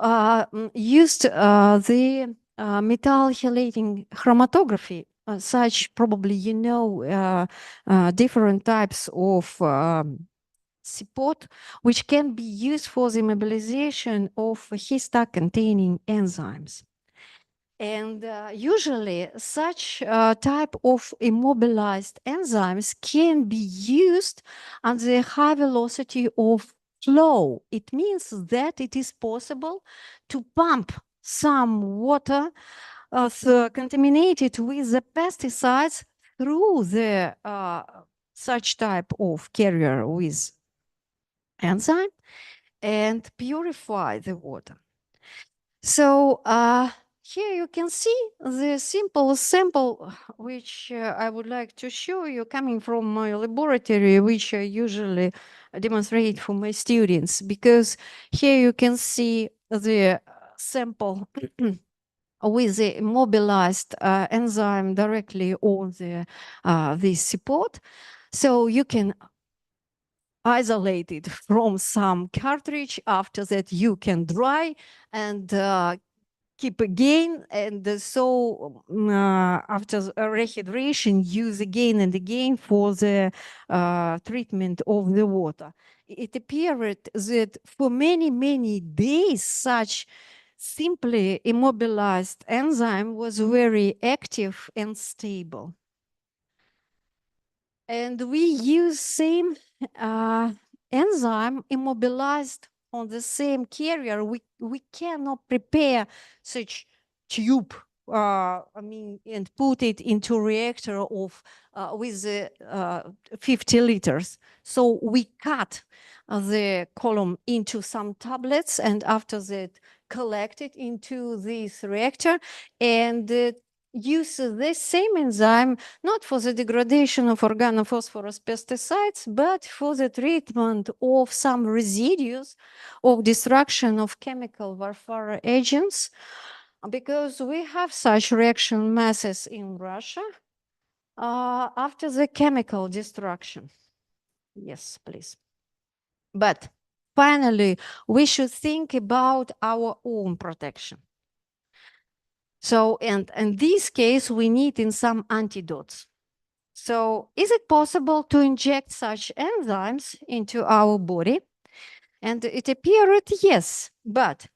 used the metal chelating chromatography, such probably you know different types of support, which can be used for the mobilization of histone-containing enzymes. And usually such type of immobilized enzymes can be used at the high velocity of flow. It means that it is possible to pump some water contaminated with the pesticides through the such type of carrier with enzyme and purify the water. So here you can see the simple sample which I would like to show you coming from my laboratory, which I usually demonstrate for my students, because here you can see the sample with the immobilized enzyme directly on the this support. So you can isolate it from some cartridge. After that, you can dry and keep again. And so after rehydration, use again and again for the treatment of the water. It appeared that for many, many days, such simply immobilized enzyme was very active and stable. And we use same enzyme immobilized on the same carrier. We cannot prepare such tube, and put it into reactor of with 50 liters. So we cut the column into some tablets, and after that collect it into this reactor and use the same enzyme not for the degradation of organophosphorus pesticides, but for the treatment of some residues of destruction of chemical warfare agents, because we have such reaction masses in Russia after the chemical destruction. Yes, please. But finally, we should think about our own protection. So, and in this case, we need in some antidotes. So is it possible to inject such enzymes into our body? And it appeared, yes, but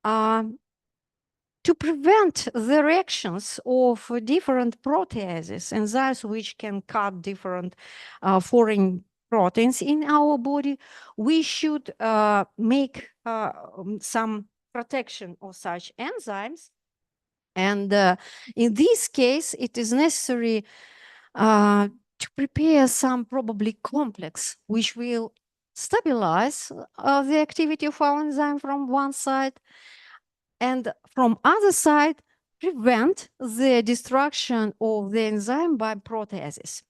to prevent the reactions of different proteases, enzymes which can cut different foreign proteins in our body, we should make some protection of such enzymes. And in this case, it is necessary to prepare some probably complex which will stabilize the activity of our enzyme from one side, and from other side prevent the destruction of the enzyme by proteases.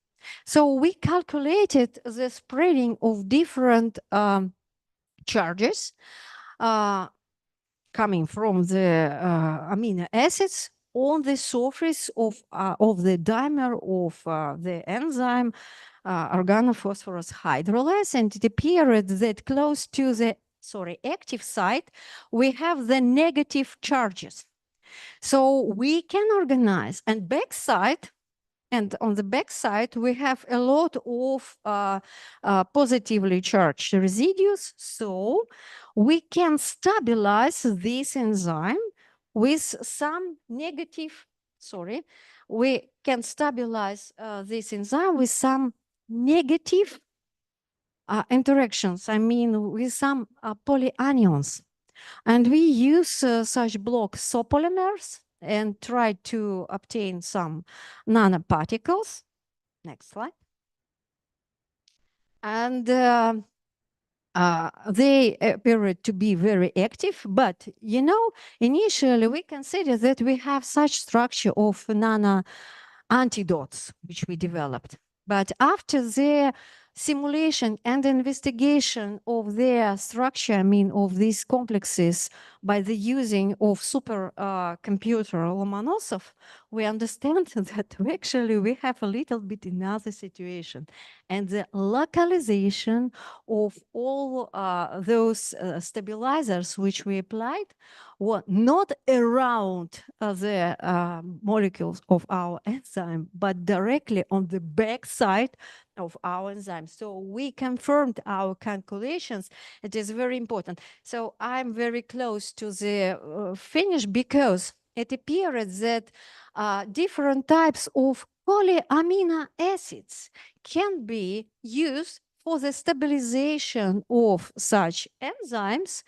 So we calculated the spreading of different charges coming from the amino acids on the surface of the dimer of the enzyme organophosphorus hydrolase, and it appeared that close to the active site, we have the negative charges. So we can organize, and backside, and on the backside, we have a lot of positively charged residues. So we can stabilize this enzyme with some negative, we can stabilize this enzyme with some negative interactions, I mean, with some polyanions. And we use such block sopolymers and try to obtain some nanoparticles. Next slide. And they appeared to be very active, but you know, initially we considered that we have such structure of nano antidotes which we developed. But after the simulation and investigation of their structure, I mean, of these complexes by the using of supercomputer Lomonosov, we understand that we have a little bit another situation. And the localization of all those stabilizers which we applied were not around the molecules of our enzyme, but directly on the back side of our enzyme. So we confirmed our calculations. It is very important. So I'm very close to the finish, because it appears that different types of polyamino acids can be used for the stabilization of such enzymes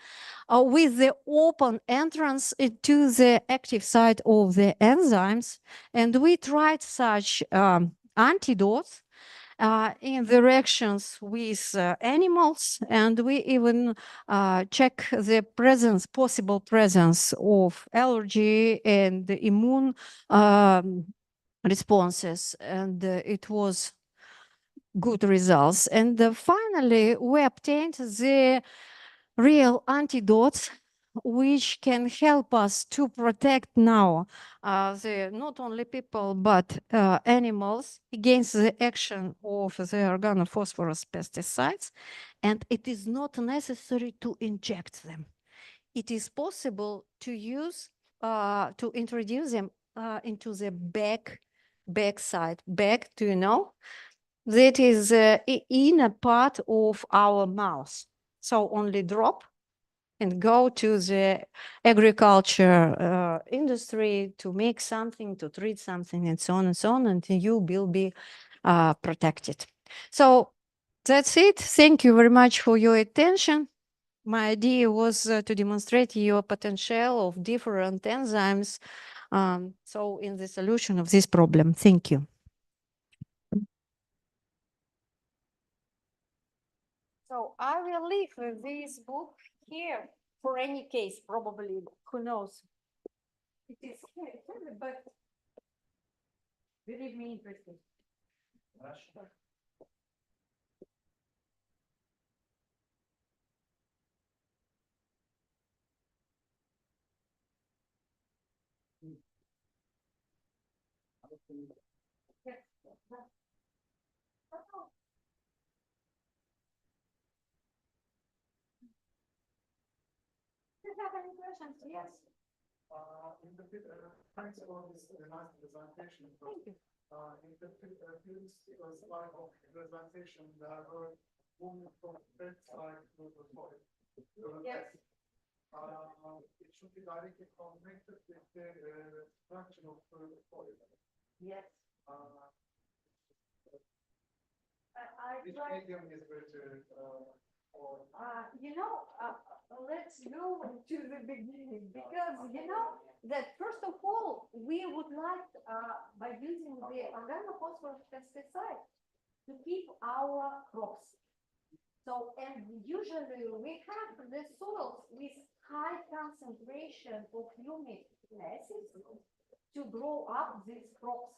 with the open entrance to the active site of the enzymes. And we tried such antidotes in the reactions with animals, and we even check the possible presence of allergy and the immune responses, and it was good results. And finally, we obtained the real antidotes which can help us to protect now not only people but animals against the action of the organophosphorus pesticides. And it is not necessary to inject them. It is possible to use to introduce them into the backside. Back, do you know? That is inner part of our mouth. So only drop and go to the agriculture industry to make something, to treat something, and so on, and you will be protected. So that's it. Thank you very much for your attention. My idea was to demonstrate your potential of different enzymes so in the solution of this problem. Thank you. So I will leave this book here for any case, probably, who knows. It is heavy, but believe me, interesting. Do you have any questions? Yes. Thanks for this nice presentation. Thank you. In the previous slide of the presentation, there were moving from backside to the soil. Yes. It should be directly connected with the structure of the soil. Yes. Which medium is better? Let's go to the beginning because that first of all we would like by using the organophosphorus pesticide to keep our crops. So and usually we have the soils with high concentration of humic acids to grow up these crops.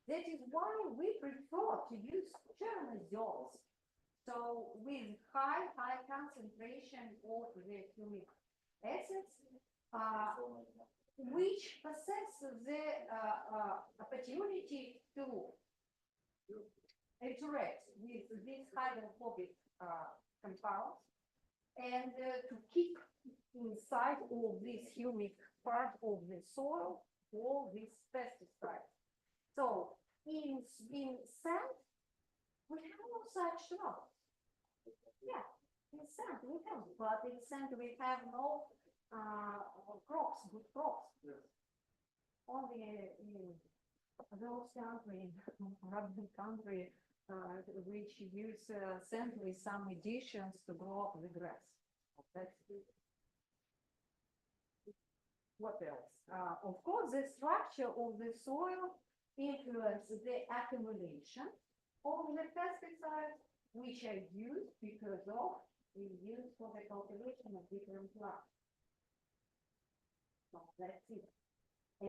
That is why we prefer to use chernozoles. So with high concentration of the humic acids, which possess the opportunity to interact with these hydrophobic compounds and to keep inside of this humic part of the soil all these pesticides. So in sand, we have no such trouble. Yeah, in sand we have, but in sand we have no crops, good crops. Yes. Only in those countries, Arabian country, which use sand with some additions to grow up the grass. That's it. What else? Of course, the structure of the soil influences the accumulation of the pesticides, which are used because of we use for the cultivation of different plants. So that's it.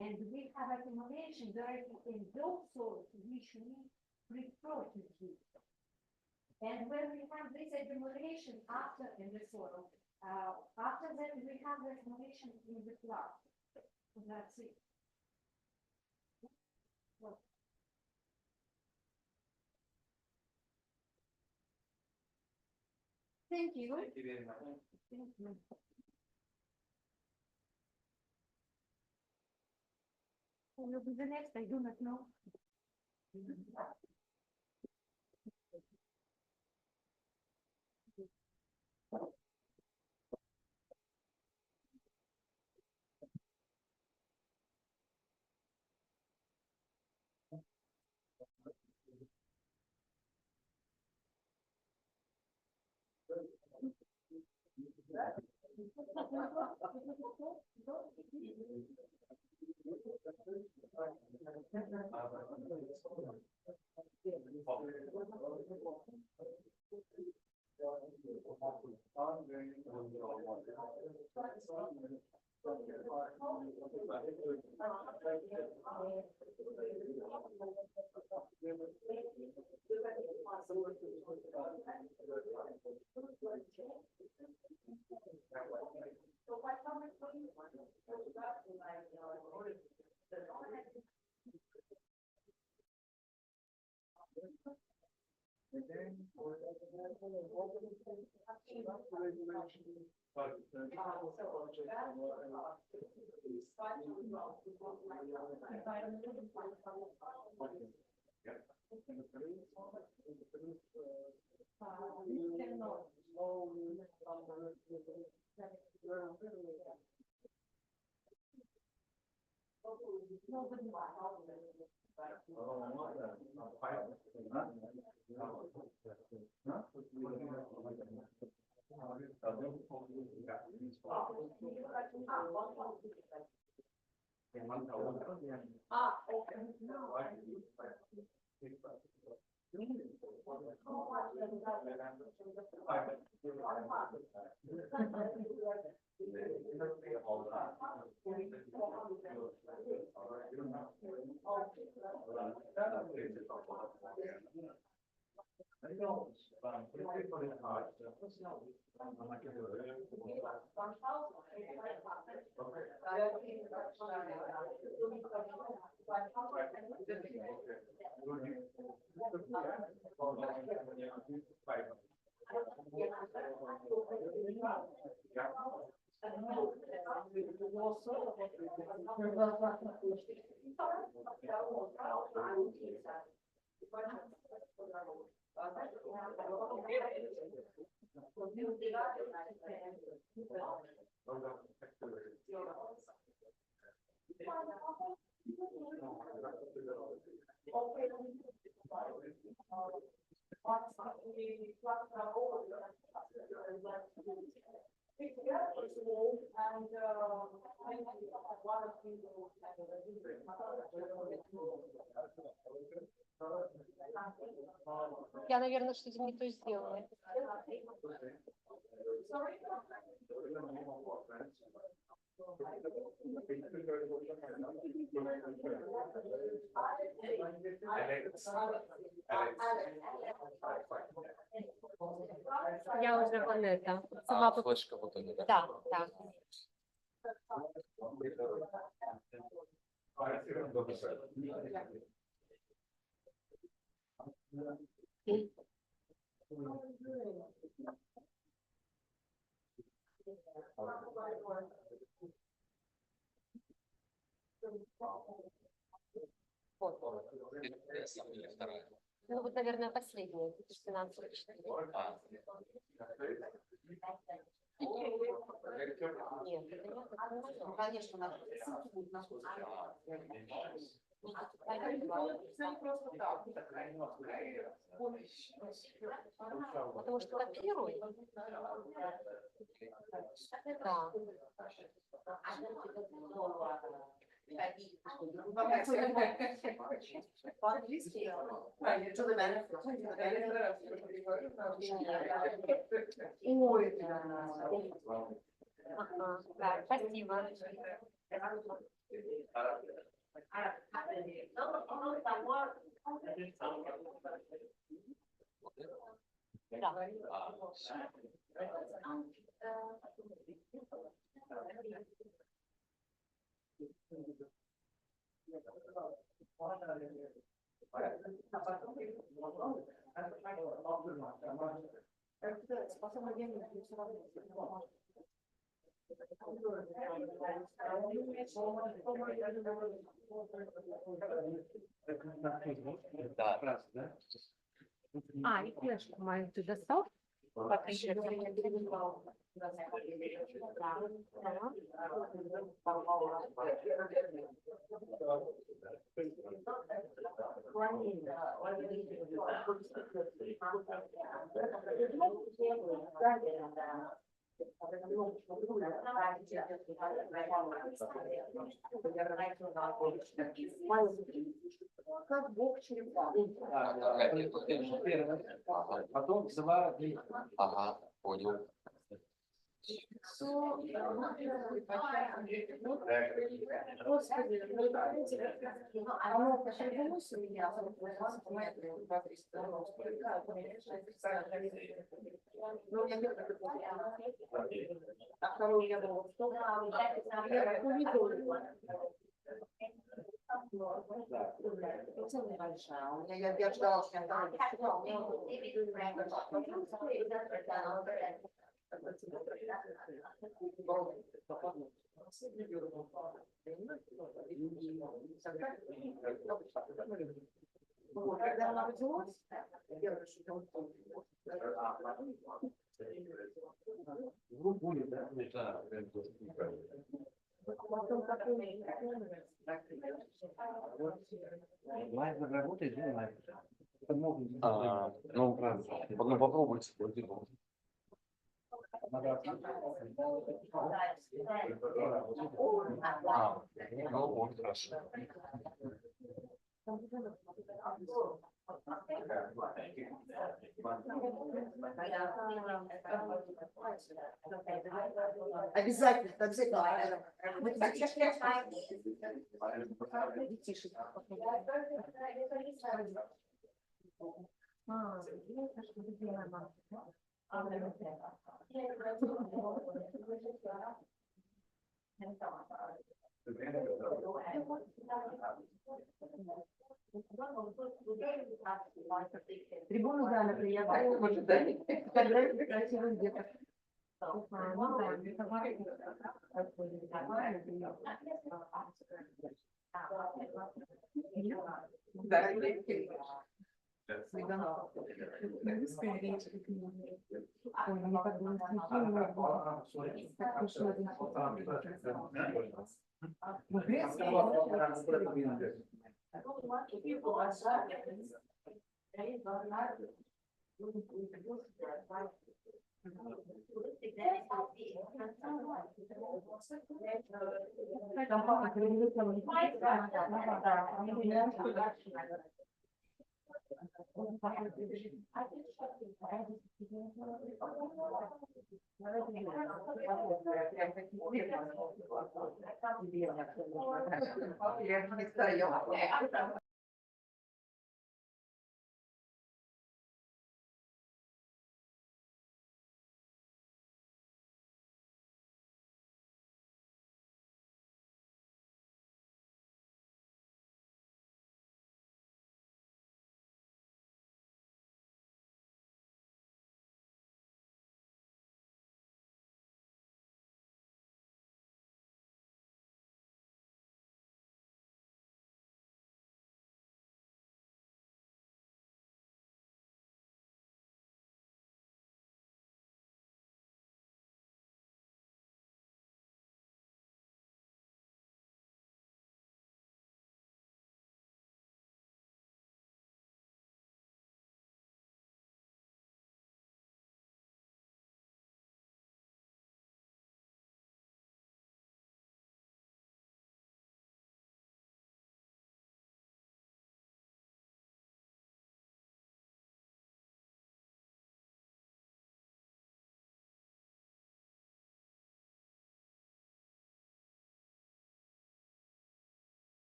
And we have accumulation directly in those soils which we prefer to keep. And when we have this accumulation after in the soil, after that we have the accumulation in the plant. That's it. Well, thank you. Thank you very much. Thank you. Who will be the next? I do not know. Я, наверное, что-то не то сделала. Я уже вон это. Сама Флешка вот эта, да? Да, да. Вторая. Ну вот, наверное, последняя. 12-4. Нет, это не это. Ну, конечно, надо. Потому что копируй. Да. По-английски? Ой, ага, да, спасибо. А, и флешку мою ты достал? Как бог черепа. Потом вызывают. Ага, понял. Господи, оно повернулось у меня. Ну, я не а второй я думала, что я увидела. Цена небольшая. У меня я ждала, что я там. Вот, когда она родилась, я решила, Работает, Ну, попробуйте. Ну, вот, хорошо. обязательно, обязательно. Трибуну зала приятно в ожидании. Фотографии красивых деток. Да.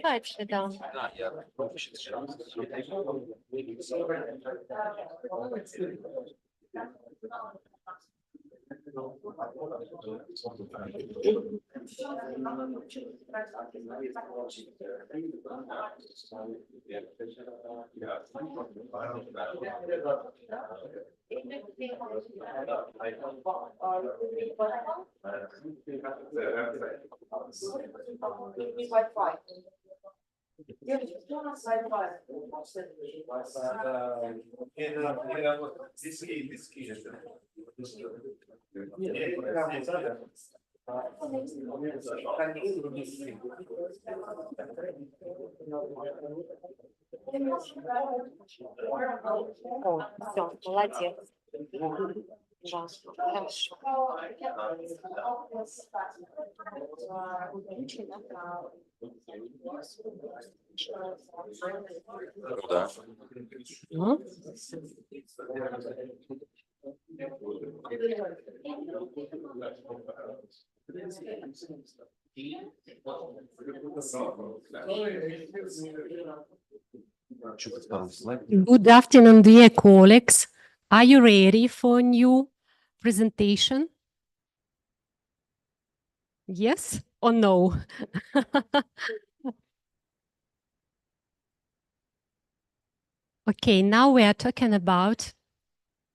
Бачите, да. О, все, молодец. Да. Good afternoon, dear colleagues. Are you ready for a new presentation? Yes or no? Okay, now we are talking about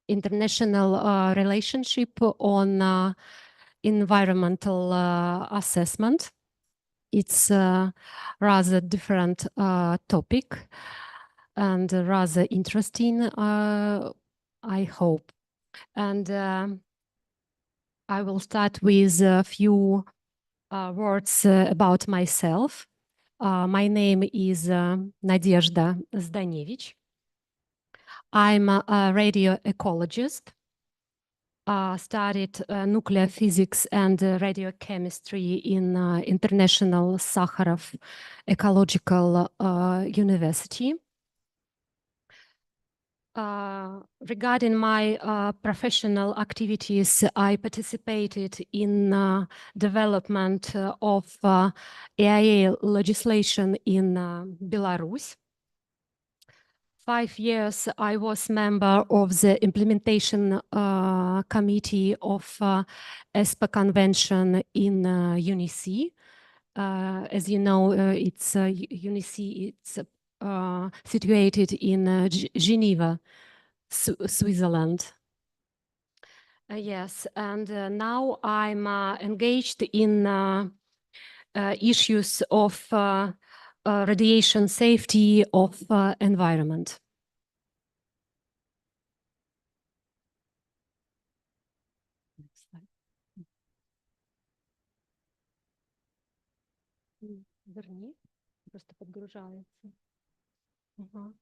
international relationship on environmental assessment. It's a rather different topic and rather interesting, I hope. And I will start with a few words about myself. My name is Nadezhda Zdanevich. I'm a radio ecologist. Studied nuclear physics and radiochemistry in International Sakharov Ecological University. Regarding my professional activities, I participated in development of EIA legislation in Belarus. 5 years, I was member of the implementation committee of ESPA Convention in UNICE. As you know, it's UNICE. It's situated in Geneva, Switzerland. Yes, and now I'm engaged in issues of radiation safety of environment. Next slide. Верни, просто подгружается. Ага.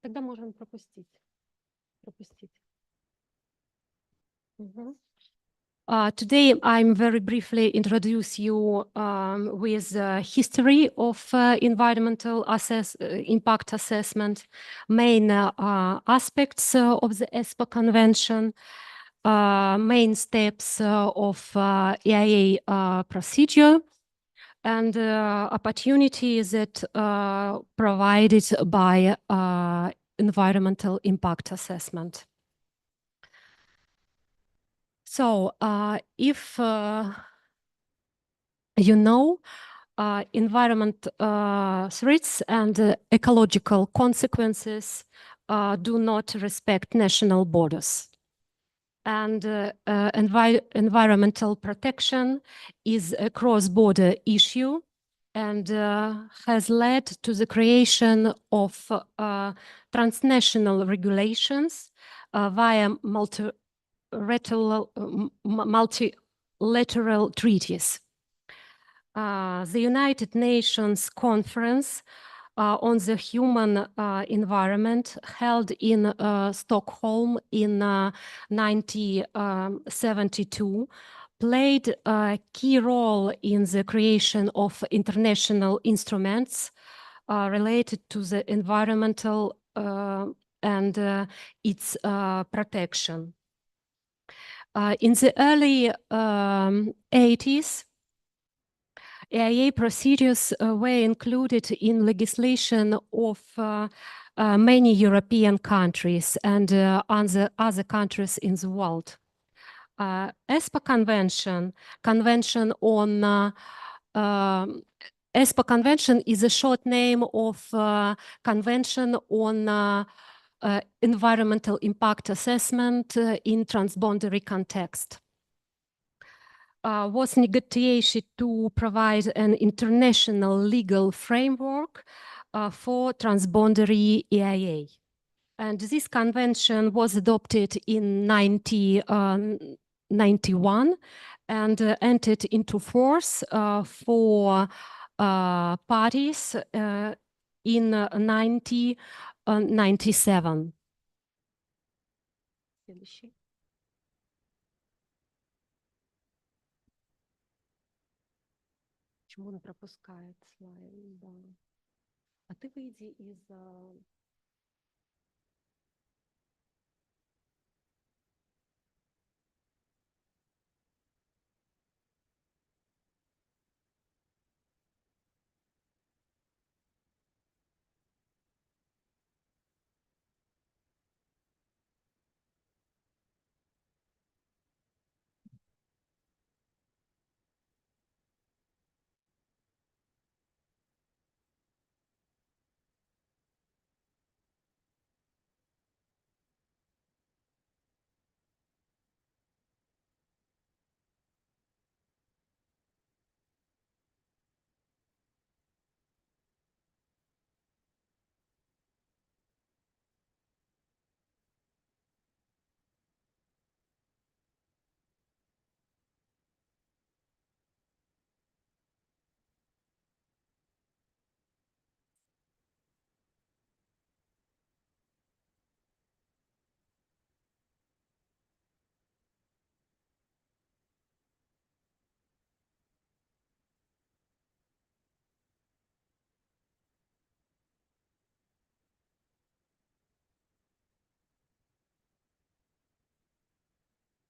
Тогда можем пропустить. Today, I'm very briefly introduce you with history of environmental impact assessment, main aspects of the ESPA Convention, main steps of EIA procedure, and opportunities that provided by environmental impact assessment. So if you know, environment threats and ecological consequences do not respect national borders. And environmental protection is a cross-border issue and has led to the creation of transnational regulations via multilateral treaties. The United Nations Conference on the Human Environment, held in Stockholm in 1972, played a key role in the creation of international instruments related to the environmental and its protection. In the early 80s, EIA procedures were included in legislation of many European countries and other countries in the world. ESPA Convention is a short name of Convention on environmental impact assessment in transboundary context. Was negotiated to provide an international legal framework for transboundary EIA. And this convention was adopted in 1991 and entered into force for parties in 1997. Почему он пропускает слайд? Да. А ты выйди из...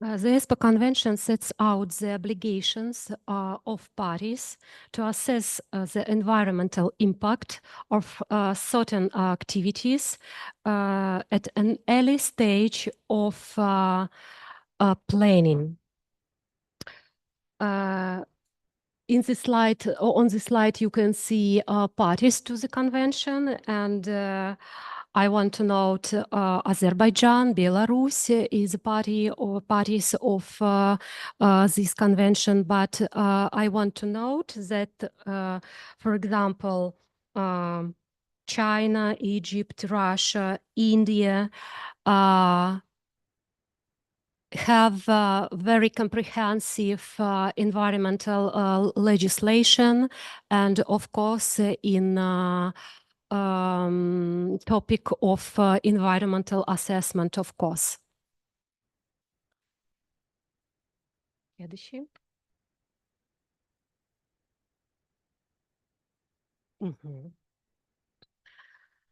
The ESPA Convention sets out the obligations of parties to assess the environmental impact of certain activities at an early stage of planning. In the slide, on the slide, you can see parties to the convention, and I want to note Azerbaijan, Belarus is a party or parties of this convention, but I want to note that, for example, China, Egypt, Russia, India have very comprehensive environmental legislation, and of course in topic of environmental assessment, of course. Следующий.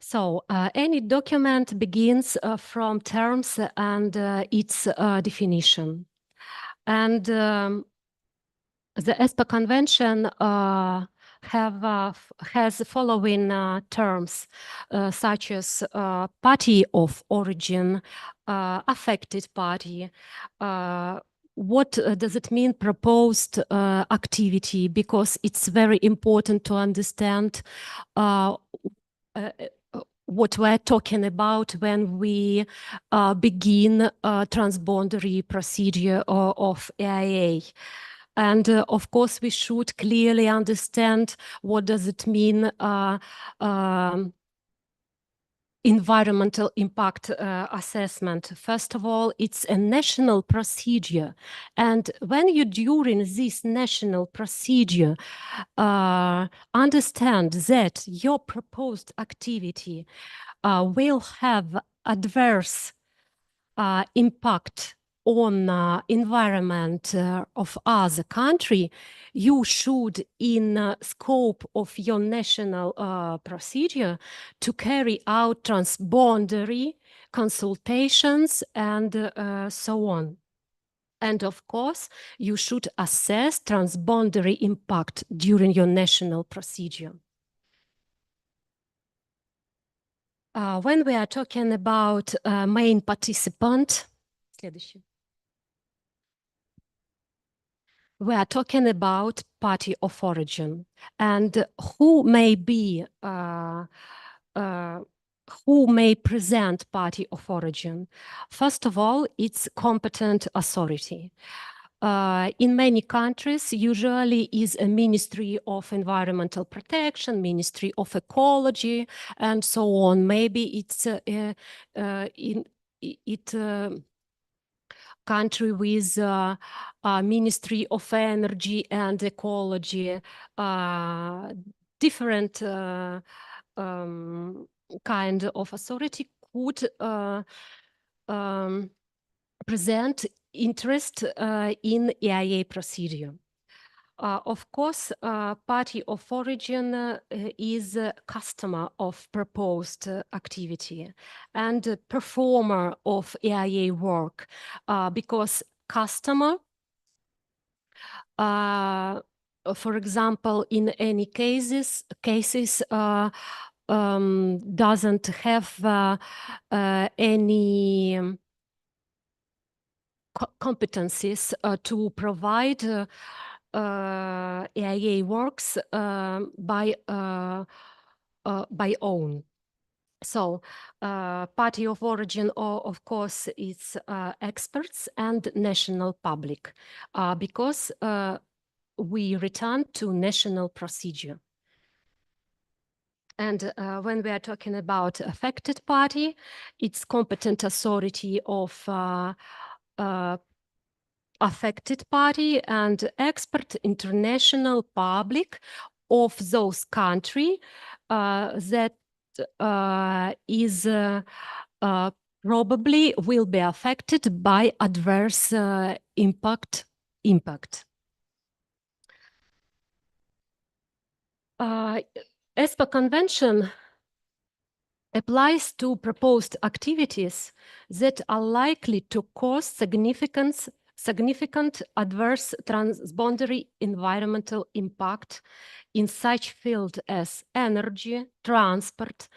So any document begins from terms and its definition. And the ESPA Convention has following terms such as party of origin, affected party. What does it mean, proposed activity? Because it's very important to understand what we're talking about when we begin transboundary procedure of EIA. And of course, we should clearly understand what does it mean environmental impact assessment. First of all, it's a national procedure. And when you, during this national procedure, understand that your proposed activity will have adverse impact on environment of other country, you should, in scope of your national procedure, to carry out transboundary consultations and so on. And of course, you should assess transboundary impact during your national procedure. When we are talking about main participant, we are talking about party of origin, and who may be who may present party of origin. First of all, it's competent authority. In many countries, usually is a Ministry of Environmental Protection, Ministry of Ecology, and so on. Maybe it's country with Ministry of Energy and Ecology, different kind of authority could present interest in EIA procedure. Of course, party of origin is a customer of proposed activity and a performer of EIA work, because customer, for example, in any cases doesn't have any competencies to provide EIA works by own. So party of origin, of course, is experts and national public, because we return to national procedure. And when we are talking about affected party, it's competent authority of affected party and expert international public of those country that is probably will be affected by adverse impact. ESPA Convention applies to proposed activities that are likely to cause significant adverse transboundary environmental impact in such fields as energy, transport,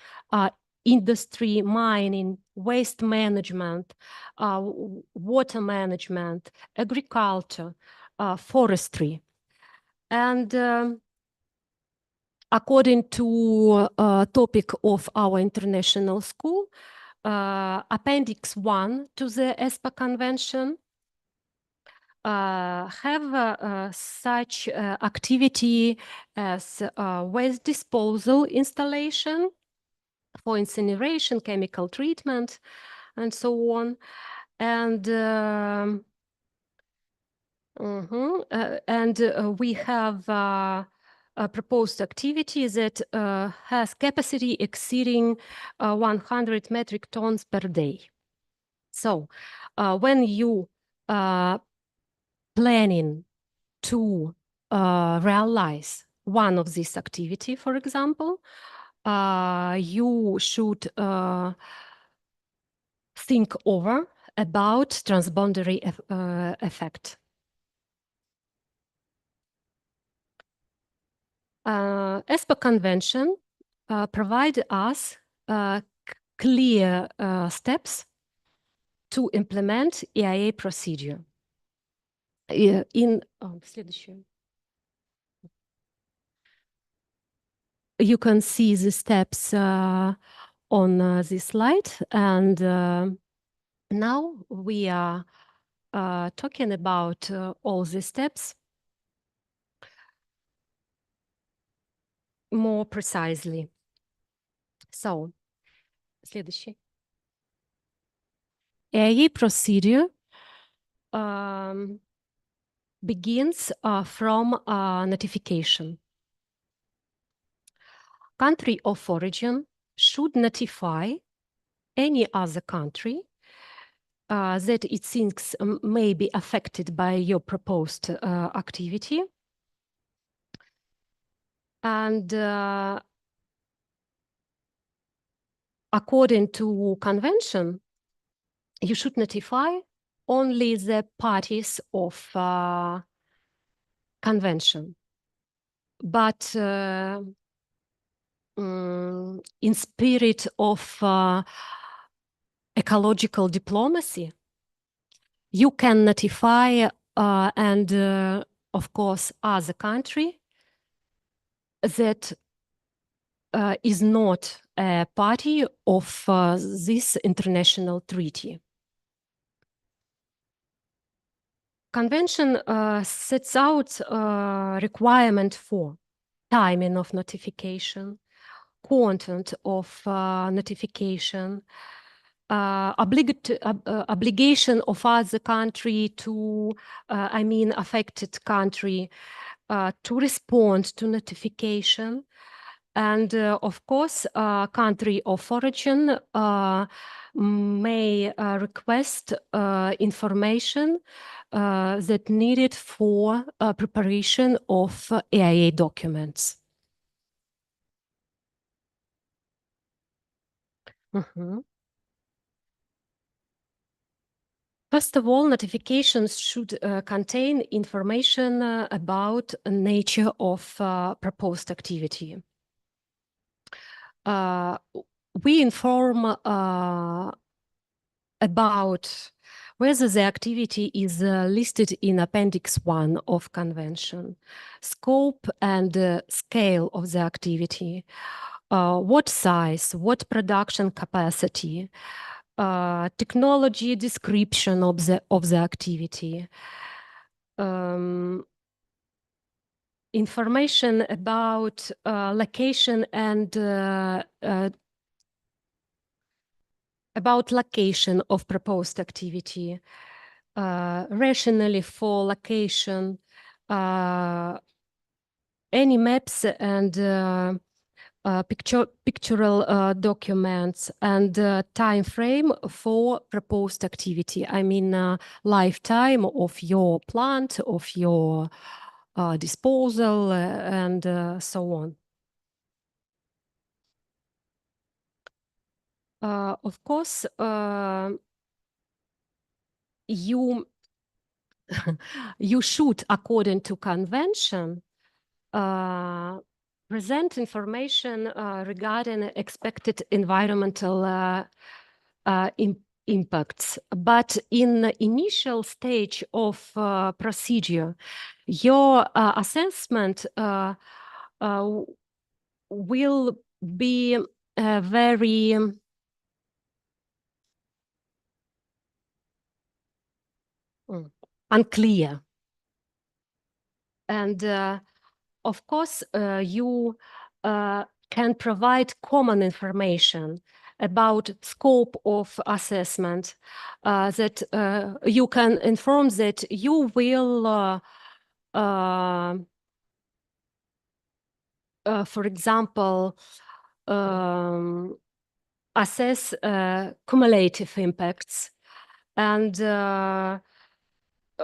industry, mining, waste management, water management, agriculture, forestry. And according to topic of our international school, Appendix 1 to the ESPA Convention have such activity as waste disposal installation for incineration, chemical treatment, and so on. And we have a proposed activity that has capacity exceeding 100 metric tons per day. So when you planning to realize one of these activity, for example, you should think over about transboundary effect. ESPA Convention provide us clear steps to implement EIA procedure. You can see the steps on this slide, and now we are talking about all the steps more precisely. So, следующий. EIA procedure begins from notification. Country of origin should notify any other country that it thinks may be affected by your proposed activity. And according to convention, you should notify only the parties of convention. But in spirit of ecological diplomacy, you can notify and of course other country that is not a party of this international treaty. Convention sets out requirement for timing of notification, content of notification, obligation of other country to, affected country to respond to notification. And of course, country of origin may request information that needed for preparation of AIA documents. First of all, notifications should contain information about nature of proposed activity. We inform about whether the activity is listed in Appendix 1 of Convention, scope and scale of the activity, what size, what production capacity, technology description of the activity, information about location and about location of proposed activity, rationale for location, any maps and pictorial documents, and time frame for proposed activity. I mean, lifetime of your plant, of your disposal, and so on. Of course, you you should, according to convention, present information regarding expected environmental impacts. But in the initial stage of procedure, your assessment will be very unclear. And of course, you can provide common information about scope of assessment, that you can inform that you will, for example, assess cumulative impacts. And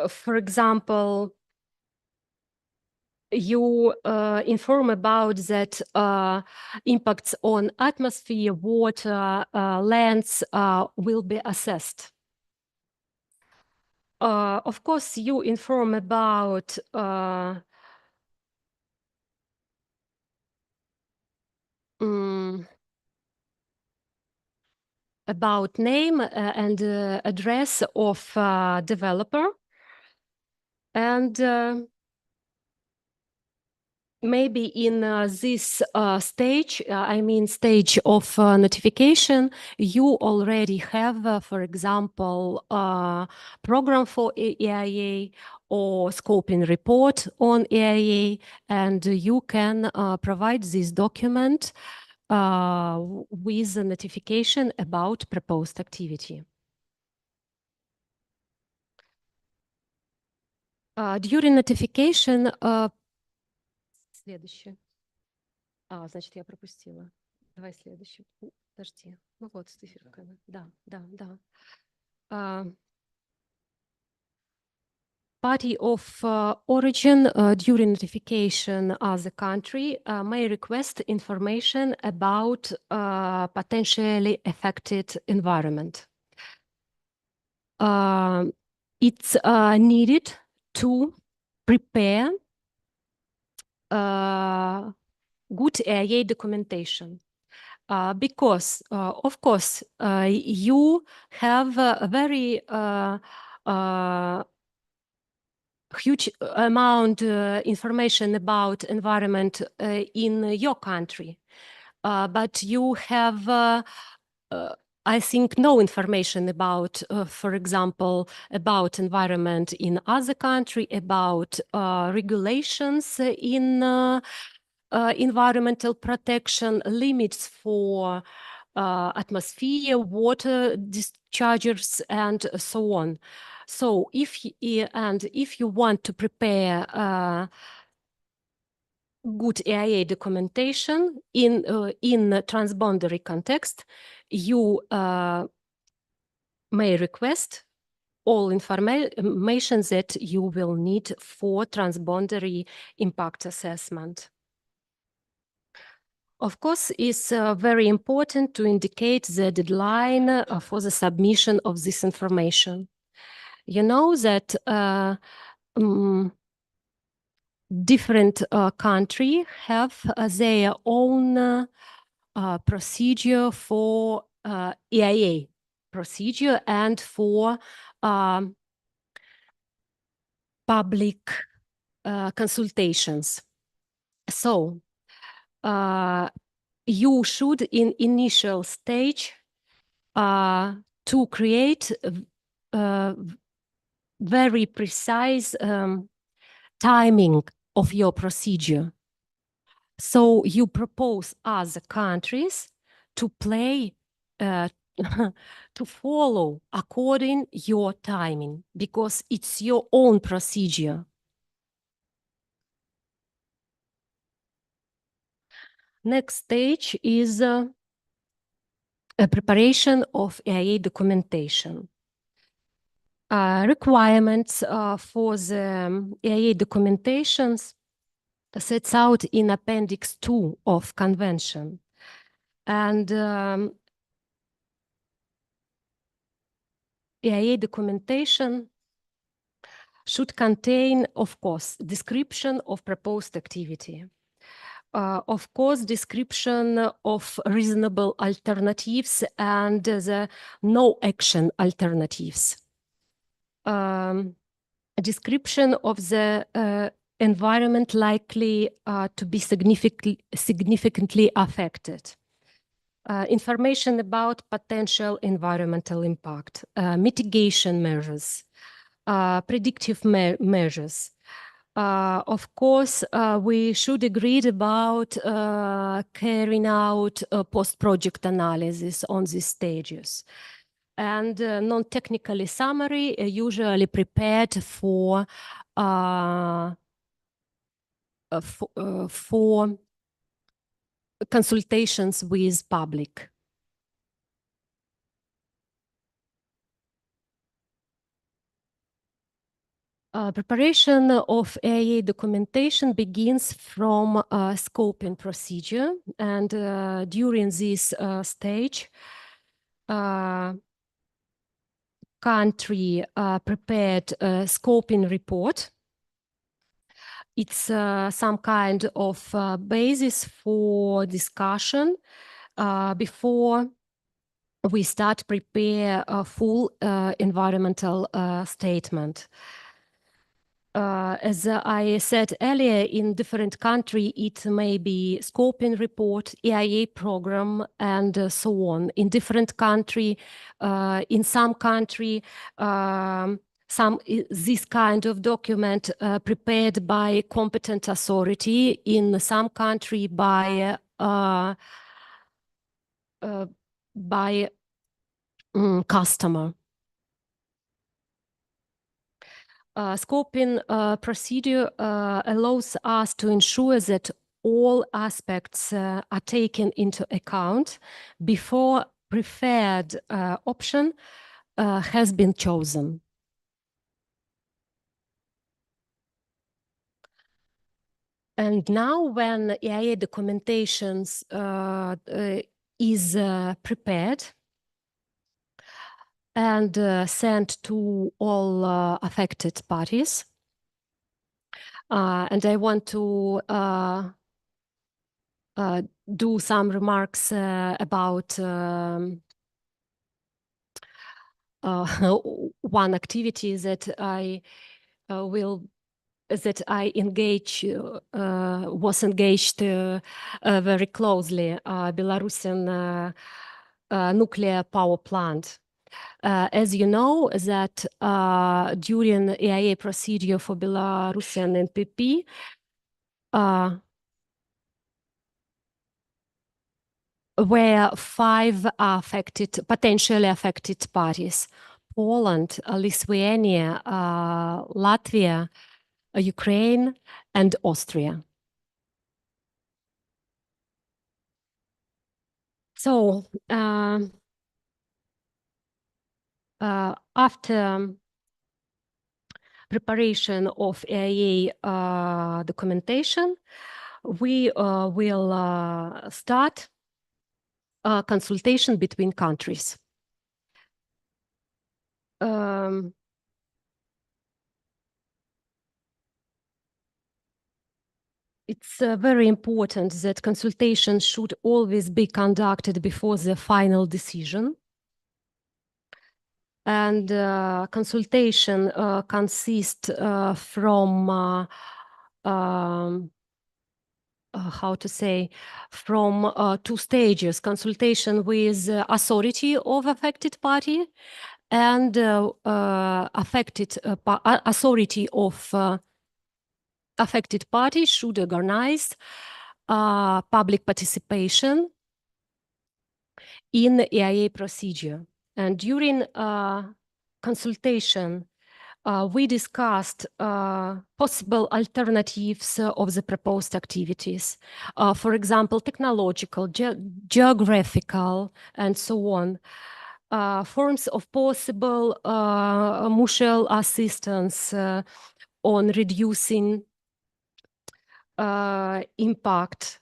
for example, you inform about that impacts on atmosphere, water, lands will be assessed. Of course, you inform about name and address of developer, and maybe in this stage, I mean stage of notification, you already have, for example, program for AIA or scoping report on AIA, and you can provide this document with a notification about proposed activity. During notification, следующее. Значит, я пропустила. Давай следующее. Подожди. Ну вот, с циферками. Да. Party of origin during notification as a country may request information about potentially affected environment. It's needed to prepare good AIA documentation, because, of course, you have a very huge amount information about environment in your country, but you have, I think, no information about, for example, about environment in other country, about regulations in environmental protection, limits for atmosphere, water discharges, and so on. So if you want to prepare good AIA documentation in transboundary context, you may request all information that you will need for transboundary impact assessment. Of course, it's very important to indicate the deadline for the submission of this information. You know that different countries have their own procedure for EIA procedure and for public consultations. So you should in initial stage to create very precise timing of your procedure. So you propose other countries to play, to follow according your timing, because it's your own procedure. Next stage is a preparation of EIA documentation. Requirements for the EIA documentations sets out in Appendix 2 of Convention. And EIA documentation should contain, of course, description of proposed activity. Of course, description of reasonable alternatives and the no-action alternatives. A description of the environment likely to be significantly affected. Information about potential environmental impact, mitigation measures, predictive measures. Of course, we should agree about carrying out post-project analysis on these stages. And non-technically summary usually prepared for consultations with public. Preparation of EIA documentation begins from scoping procedure, and during this stage, country prepared a scoping report. It's some kind of basis for discussion before we start prepare a full environmental statement. As I said earlier, in different countries, it may be scoping report, EIA program, and so on. In different countries, in some country, this kind of document prepared by competent authority, in some country by customer. Scoping procedure allows us to ensure that all aspects are taken into account before preferred option has been chosen. And now when EIA documentations is prepared and sent to all affected parties. And I want to do some remarks about one activity that I was engaged very closely, Belarusian nuclear power plant. As you know, that during EIA procedure for Belarusian NPP, were 5 potentially affected parties: Poland, Lithuania, Latvia, Ukraine, and Austria. So after preparation of EIA documentation, we will start a consultation between countries. It's very important that consultation should always be conducted before the final decision. And consultation consists from how to say, from two stages: consultation with authority of affected party and authority of affected party should organize public participation in the EIA procedure. And during consultation, we discussed possible alternatives of the proposed activities. For example, technological, geographical, and so on. Forms of possible mutual assistance on reducing impact.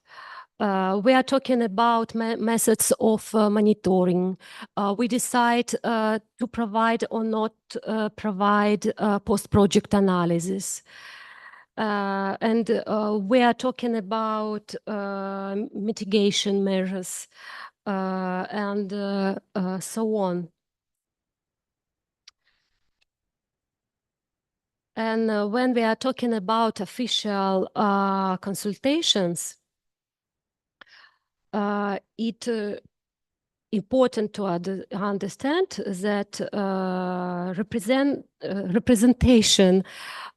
We are talking about methods of monitoring. We decide to provide or not provide post-project analysis. And we are talking about mitigation measures and so on. And when we are talking about official consultations, it's important to understand that representation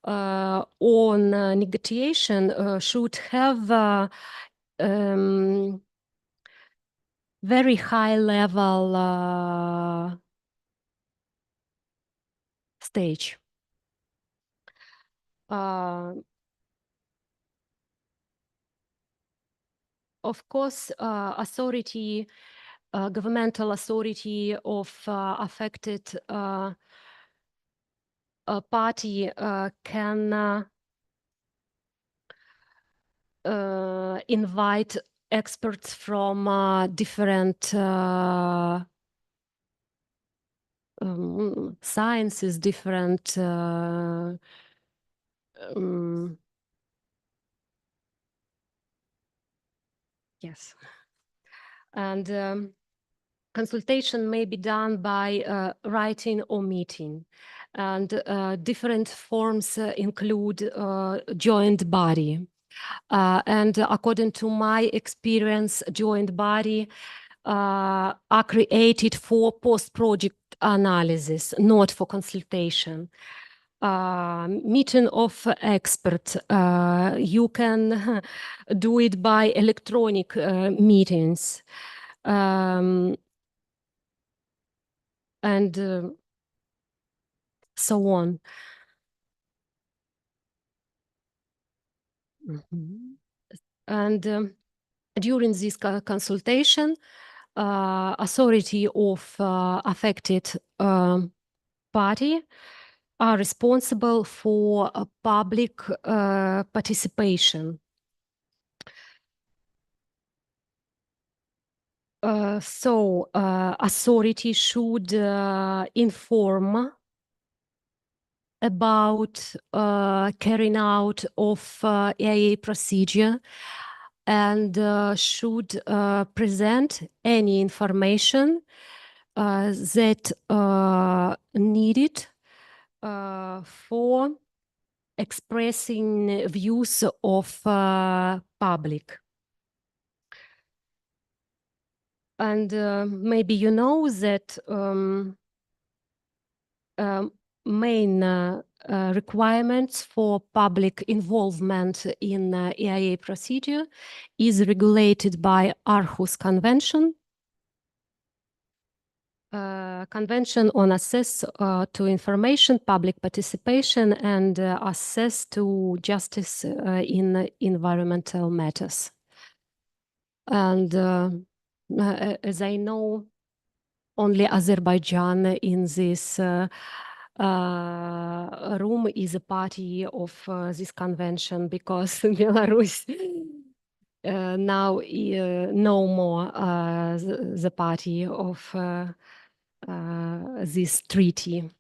on negotiation should have very high level stage. Of course, authority, governmental authority of affected party can invite experts from different sciences, different yes. And consultation may be done by writing or meeting. And different forms include joint body. And according to my experience, joint body are created for post-project analysis, not for consultation. Meeting of experts, you can do it by electronic meetings. And so on. And during this consultation, authority of affected party are responsible for public participation. So authority should inform about carrying out of EIA procedure and should present any information that needed for expressing views of public. And maybe you know that main requirements for public involvement in EIA procedure is regulated by Aarhus Convention, Convention on Access to Information, Public Participation, and Access to Justice in Environmental Matters. And as I know, only Azerbaijan in this room is a party of this convention because Belarus now no more the party of this treaty.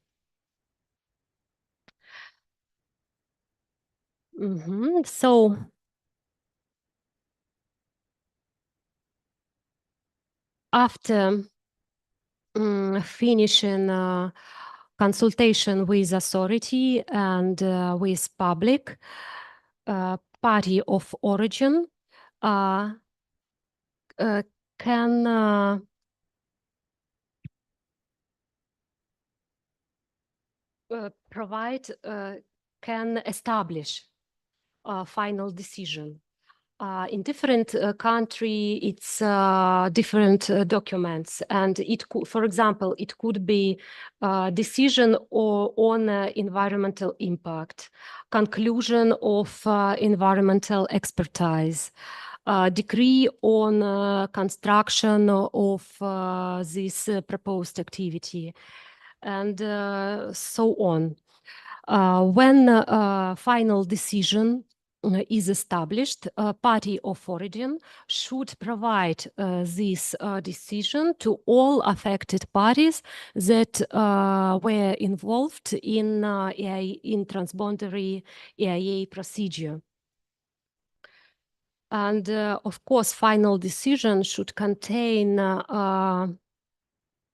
So after finishing consultation with authority and with public, party of origin can can establish a final decision. In different country, it's different documents, and it could, for example, it could be a decision on environmental impact, conclusion of environmental expertise, decree on construction of this proposed activity, and so on. When final decision is established, party of origin should provide this decision to all affected parties that were involved in transboundary EIA procedure. And of course, final decision should contain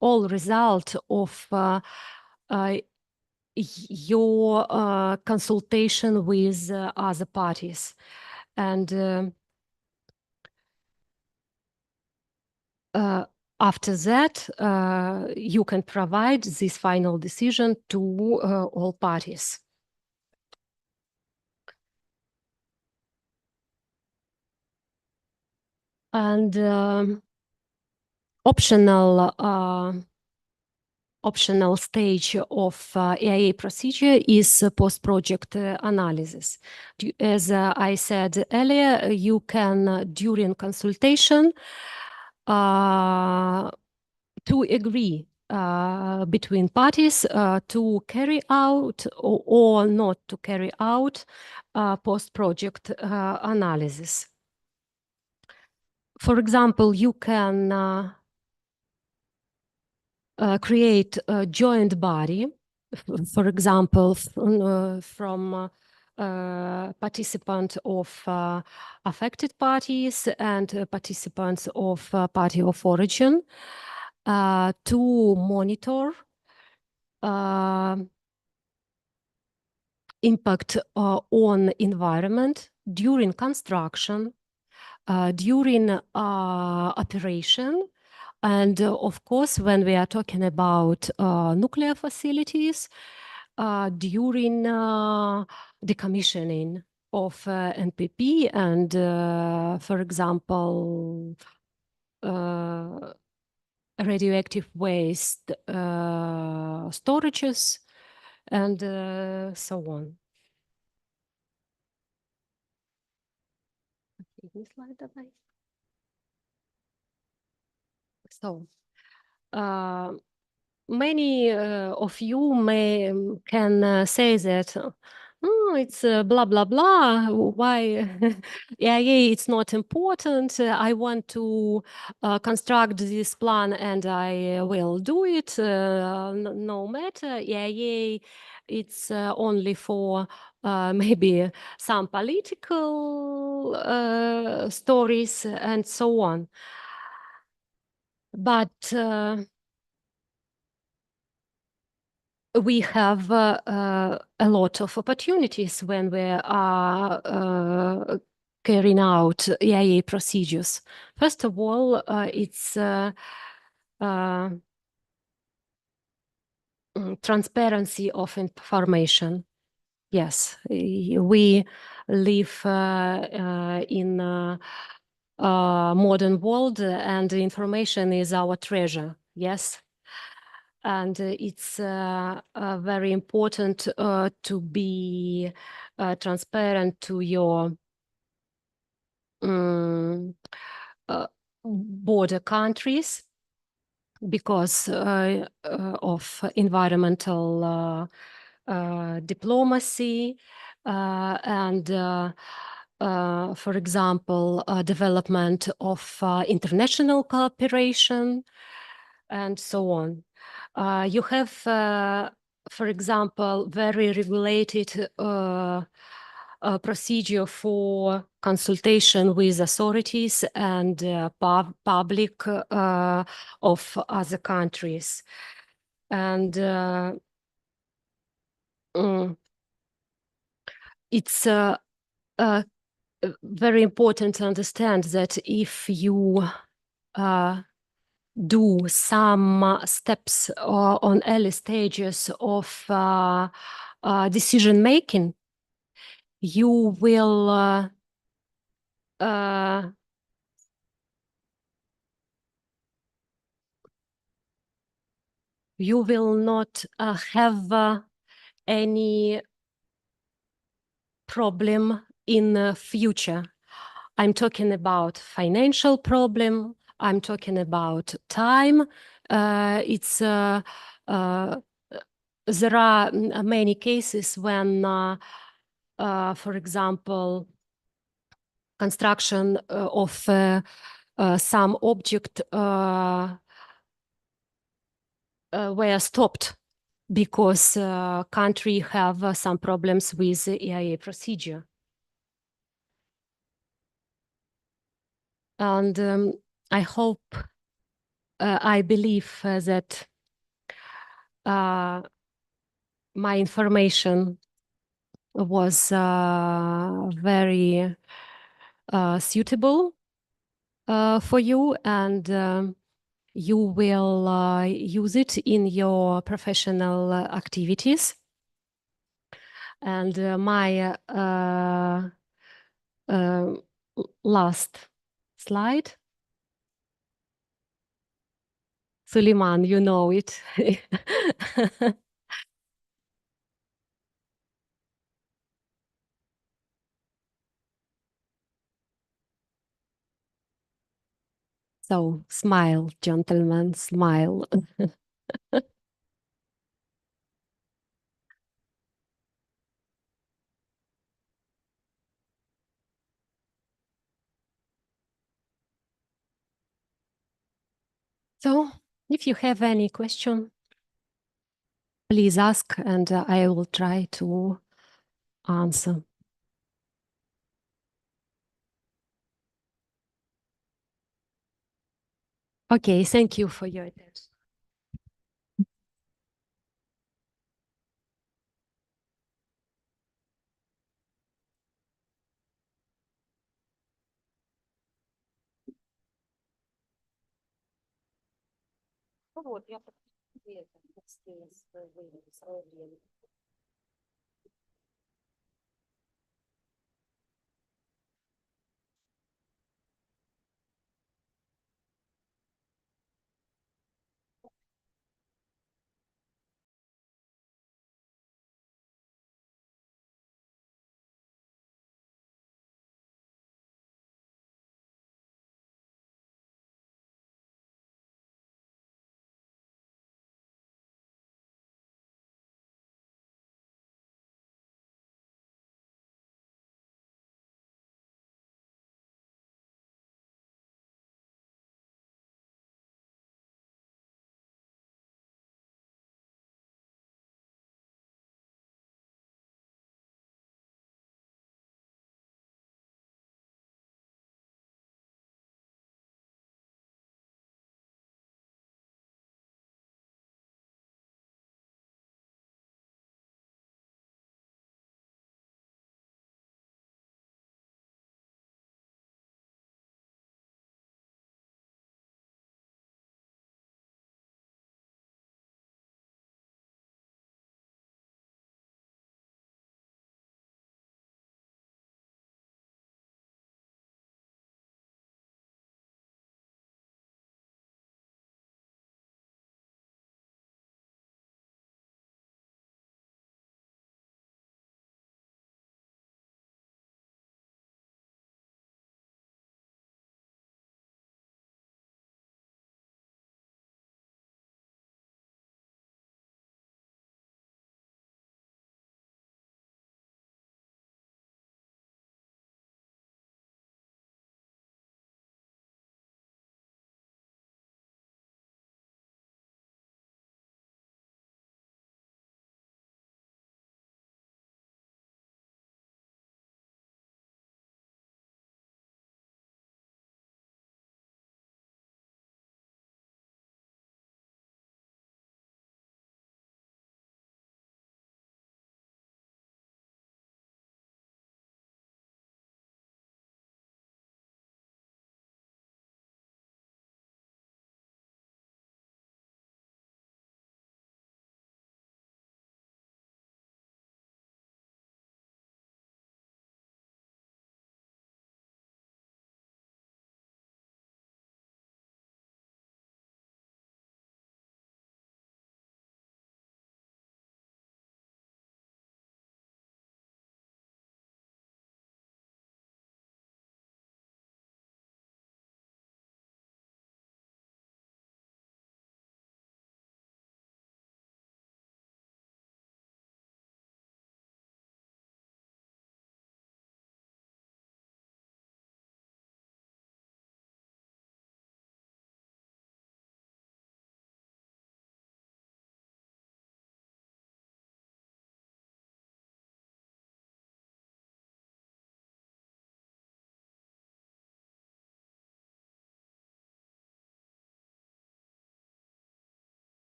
all result of your consultation with other parties. And after that, you can provide this final decision to all parties. And optional stage of EIA procedure is post-project analysis. As I said earlier, you can, during consultation, to agree between parties to carry out or not to carry out post-project analysis. For example, you can create a joint body, for example, from participants of affected parties and participants of party of origin to monitor impact on environment during construction, during operation, and of course, when we are talking about nuclear facilities, during decommissioning of NPP and, for example, radioactive waste storages, and so on. So, many of you can say that it's blah blah blah. Why EIA? It's not important. I want to construct this plan, and I will do it. No matter EIA. It's only for maybe some political stories and so on. But we have a lot of opportunities when we are carrying out EIA procedures. First of all, it's transparency of information. Yes, we live in a modern world, and information is our treasure. Yes. And it's very important to be transparent to your border countries. because of environmental diplomacy and, for example, development of international cooperation and so on. You have, for example, very regulated procedure for consultation with authorities and public of other countries. And it's very important to understand that if you do some steps on early stages of decision making, you will not have any problem in the future. I'm talking about financial problem. I'm talking about time. There are many cases when, for example, construction of some object were stopped because country have some problems with the EIA procedure. And I hope, I believe that my information was very suitable for you, and you will use it in your professional activities. And my last slide. Suleiman, you know it. So smile, gentlemen, smile. So if you have any question, please ask and I will try to answer. Okay, thank you for your attention. Вот, я